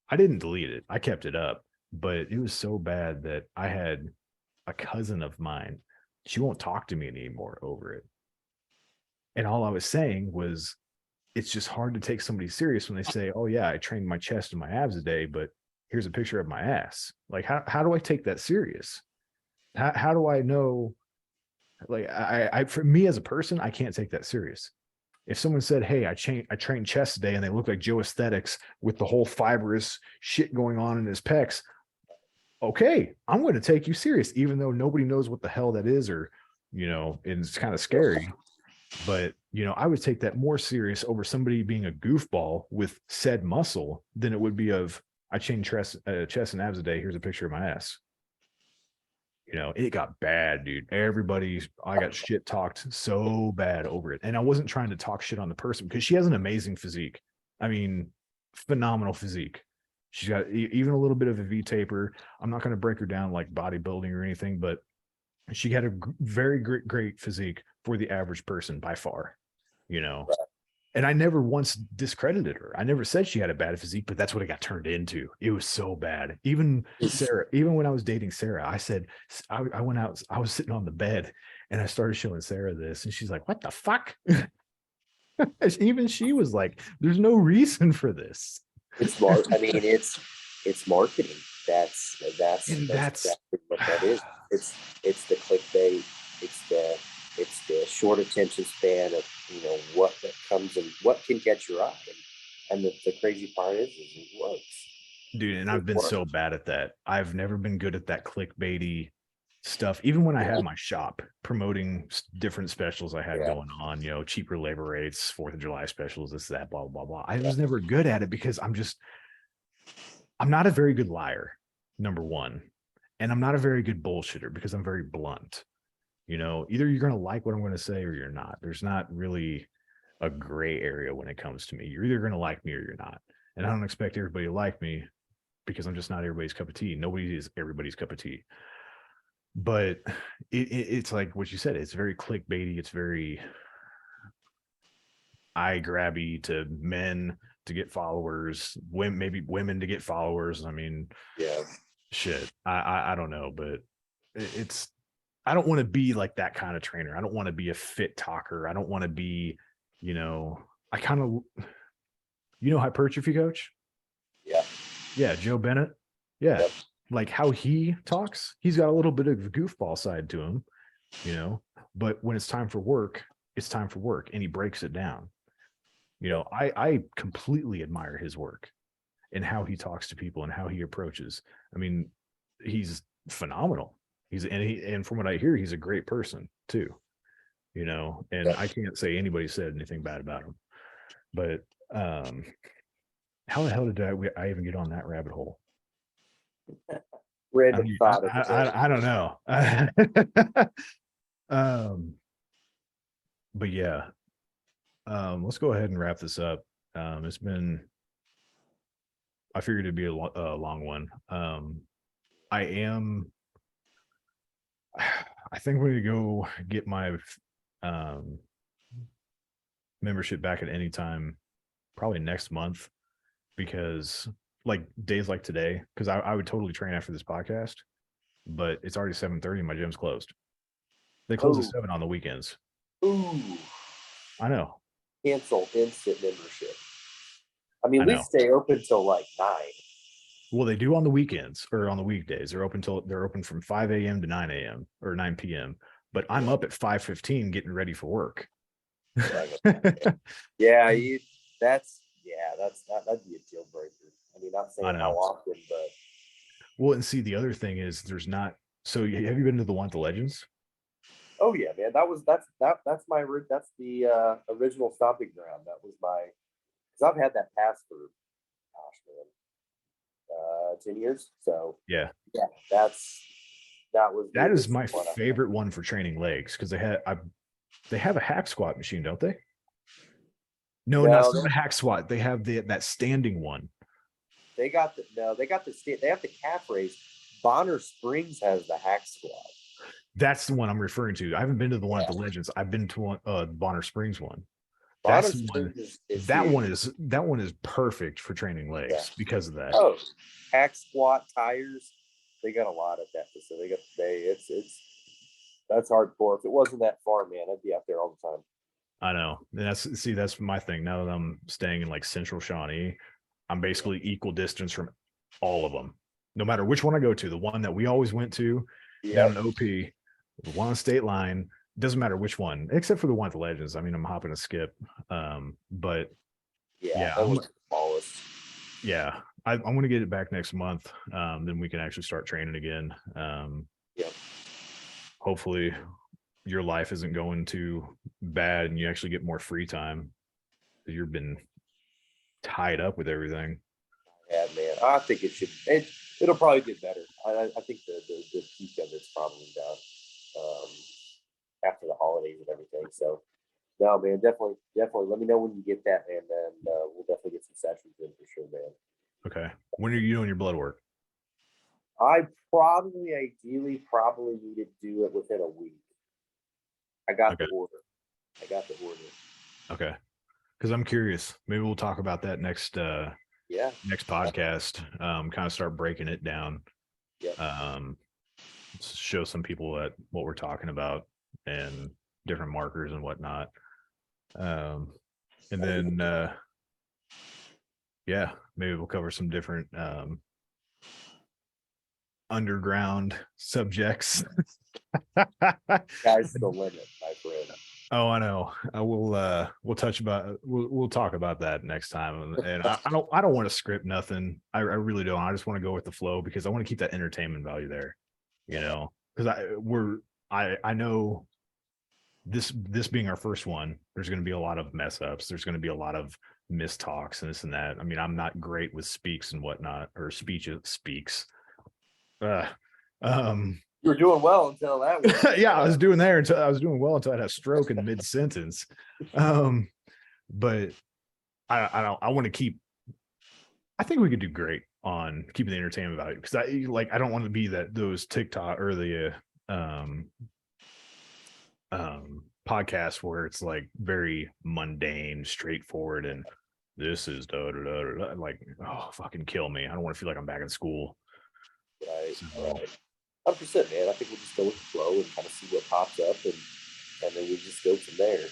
[SPEAKER 1] I didn't delete it. I kept it up, but it was so bad that I had a cousin of mine. She won't talk to me anymore over it. And all I was saying was, it's just hard to take somebody serious when they say, oh yeah, I trained my chest and my abs a day, but here's a picture of my ass. Like, how do I take that serious? How do I know? Like, I for me as a person, I can't take that serious. If someone said, hey, I trained chest today, and they look like Joe Aesthetics with the whole fibrous shit going on in his pecs, okay, I'm going to take you serious, even though nobody knows what the hell that is, or, it's kind of scary. But, I would take that more serious over somebody being a goofball with said muscle than it would be of, I trained chest and abs a day. Here's a picture of my ass. It got bad, dude. I got shit talked so bad over it. And I wasn't trying to talk shit on the person, because she has an amazing physique. I mean, phenomenal physique. She's got even a little bit of a V taper. I'm not going to break her down like bodybuilding or anything, but she had a very great physique for the average person by far, and I never once discredited her. I never said she had a bad physique, but that's what it got turned into. It was so bad. Even Sarah, even when I was dating Sarah, I said, I went out, I was sitting on the bed and I started showing Sarah this, and she's like, what the fuck? Even she was like, there's no reason for this.
[SPEAKER 2] It's it's marketing. That's exactly what that is. It's the clickbait. It's the short attention span of what that comes and what can catch your eye. And the crazy part is it works.
[SPEAKER 1] Dude, and I've been so bad at that. I've never been good at that clickbaity stuff. Even when I had my shop promoting different specials I had going on, cheaper labor rates, 4th of July specials, this, that, blah, blah, blah. I was never good at it because I'm not a very good liar, number one. And I'm not a very good bullshitter because I'm very blunt. Either you're going to like what I'm going to say or you're not. There's not really a gray area when it comes to me. You're either going to like me or you're not. And I don't expect everybody to like me, because I'm just not everybody's cup of tea. Nobody is everybody's cup of tea. But it's like what you said. It's very clickbaity. It's very eye grabby to men to get followers, maybe women to get followers. I mean,
[SPEAKER 2] yeah,
[SPEAKER 1] shit. I don't know, but it's, I don't want to be like that kind of trainer. I don't want to be a fit talker. I don't want to be, I kind of, hypertrophy coach. Yeah, Joe Bennett. Yeah. Yep. Like how he talks, he's got a little bit of a goofball side to him, but when it's time for work, it's time for work, and he breaks it down. I completely admire his work and how he talks to people and how he approaches. I mean, he's phenomenal. And from what I hear, he's a great person too, and I can't say anybody said anything bad about him, but, how the hell did I even get on that rabbit hole?
[SPEAKER 2] Random thought.
[SPEAKER 1] I don't know. But yeah, let's go ahead and wrap this up. It's been, I figured it'd be a long one. I am I think we're gonna go get my um membership back at any time, probably next month, because like days like today, because I would totally train after this podcast, but it's already 7:30 and my gym's closed. They close at
[SPEAKER 2] Oh,
[SPEAKER 1] 7 on the weekends.
[SPEAKER 2] ooh,
[SPEAKER 1] I know.
[SPEAKER 2] cancel instant membership. I mean,
[SPEAKER 1] I
[SPEAKER 2] we
[SPEAKER 1] know.
[SPEAKER 2] stay open till like 9.
[SPEAKER 1] Well, they do on the weekends or on the weekdays. They're open from 5 a.m. to 9 a.m. or 9 p.m. But I'm up at 5:15 getting ready for work.
[SPEAKER 2] Yeah, that'd be a deal breaker. I mean, not
[SPEAKER 1] I
[SPEAKER 2] saying how
[SPEAKER 1] know.
[SPEAKER 2] often, but
[SPEAKER 1] Well, and see, the other thing is there's not. So have you been to the one at the Legends?
[SPEAKER 2] oh yeah, man, that's the original stomping ground. That was my because I've had that pass for gosh, man, 10 years. So
[SPEAKER 1] Yeah.
[SPEAKER 2] yeah, that was the
[SPEAKER 1] That is
[SPEAKER 2] original
[SPEAKER 1] my
[SPEAKER 2] one.
[SPEAKER 1] favorite one for training legs because they have a hack squat machine, don't they? No, not
[SPEAKER 2] No,
[SPEAKER 1] a hack squat. They have that standing one.
[SPEAKER 2] they got the no, they have the calf raise. Bonner Springs has the hack squat.
[SPEAKER 1] That's the one I'm referring to. I haven't been to the one at
[SPEAKER 2] Yeah.
[SPEAKER 1] the Legends. I've been to one Bonner Springs one.
[SPEAKER 2] Bonner
[SPEAKER 1] That's the one.
[SPEAKER 2] Springs is
[SPEAKER 1] That
[SPEAKER 2] huge.
[SPEAKER 1] one is perfect for training legs because of that.
[SPEAKER 2] Oh, hack squat tires. They got a lot at that facility. It's that's hardcore. If it wasn't that far, man, I'd be out there all the time.
[SPEAKER 1] I know. And that's my thing. Now that I'm staying in like Central Shawnee, I'm basically equal distance from all of them. No matter which one I go to, the one that we always went to down in OP, the one on State Line, doesn't matter which one, except for the one at the Legends. I mean, I'm hopping a skip. But yeah,
[SPEAKER 2] that was the smallest.
[SPEAKER 1] yeah, I'm going to get it back next month. Then we can actually start training again.
[SPEAKER 2] Yep.
[SPEAKER 1] Hopefully your life isn't going too bad and you actually get more free time. You've been tied up with everything.
[SPEAKER 2] Yeah, man. I think it'll probably get better. I think the peak of it's probably done after the holidays and everything. So no, man, definitely. Let me know when you get that, man. And we'll definitely get some sessions in for sure, man.
[SPEAKER 1] Okay. When are you doing your blood work?
[SPEAKER 2] I ideally need to do it within a week. I got the order.
[SPEAKER 1] Okay. Because I'm curious. Maybe we'll talk about that next next podcast. Kind of start breaking it down.
[SPEAKER 2] Yeah.
[SPEAKER 1] Show some people what we're talking about and different markers and whatnot. And then yeah, maybe we'll cover some different underground subjects.
[SPEAKER 2] Sky's the limit, my friend.
[SPEAKER 1] Oh, I know. We'll talk about that next time. And I don't want to script nothing. I really don't. I just want to go with the flow because I want to keep that entertainment value there. You know, because I know this being our first one, there's going to be a lot of mess ups. There's going to be a lot of mistalks and this and that. I mean, I'm not great with speaks and whatnot or speaks.
[SPEAKER 2] You were doing well until that one.
[SPEAKER 1] Yeah, I was doing well until I had a stroke in mid sentence. But I want to keep. I think we could do great on keeping the entertainment value because I don't want to be those TikTok or the podcast where it's like very mundane, straightforward, and this is like, oh, fucking kill me. I don't want to feel like I'm back in school.
[SPEAKER 2] Right. 100%, man. I think we'll just go with the flow and kind of see what pops up, and then we just go from there.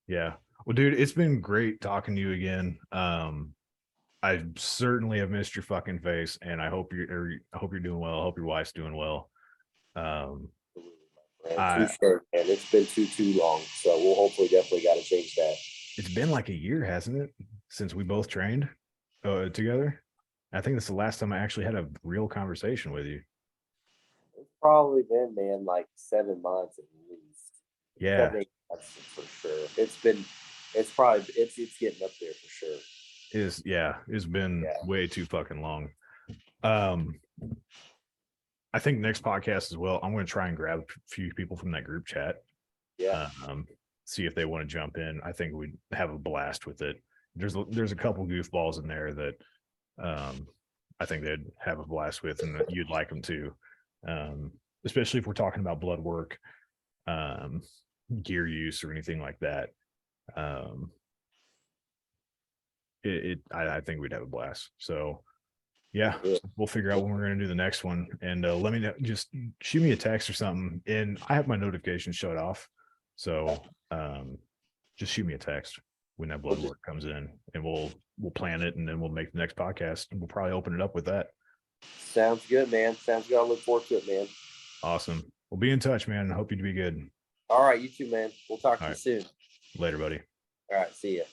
[SPEAKER 1] Yeah. Well, dude, it's been great talking to you again. I certainly have missed your fucking face, and I hope you're doing well. I hope your wife's doing well.
[SPEAKER 2] Too short, man. It's been too long, so we'll hopefully definitely got to change that.
[SPEAKER 1] It's been like a year, hasn't it, since we both trained together? I think that's the last time I actually had a real conversation with you.
[SPEAKER 2] It's probably been, man, like 7 months at least.
[SPEAKER 1] Yeah,
[SPEAKER 2] 7, 8 months for sure. It's getting up there for sure.
[SPEAKER 1] It's been way too fucking long. I think next podcast as well, I'm going to try and grab a few people from that group chat.
[SPEAKER 2] Yeah.
[SPEAKER 1] See if they want to jump in. I think we'd have a blast with it. There's a couple goofballs in there that I think they'd have a blast with and that you'd like them too. especially if we're talking about blood work, gear use or anything like that. I think we'd have a blast. So yeah, we'll figure out when we're going to do the next one. And let me know, just shoot me a text or something. And I have my notifications shut off. So just shoot me a text when that blood work comes in, and we'll plan it, and then we'll make the next podcast, and we'll probably open it up with that.
[SPEAKER 2] Sounds good, man. Sounds good. I look forward to it, man.
[SPEAKER 1] Awesome. We'll be in touch, man. I hope you to be good.
[SPEAKER 2] All right, you too, man. We'll talk to you soon.
[SPEAKER 1] Later, buddy.
[SPEAKER 2] All right, see ya.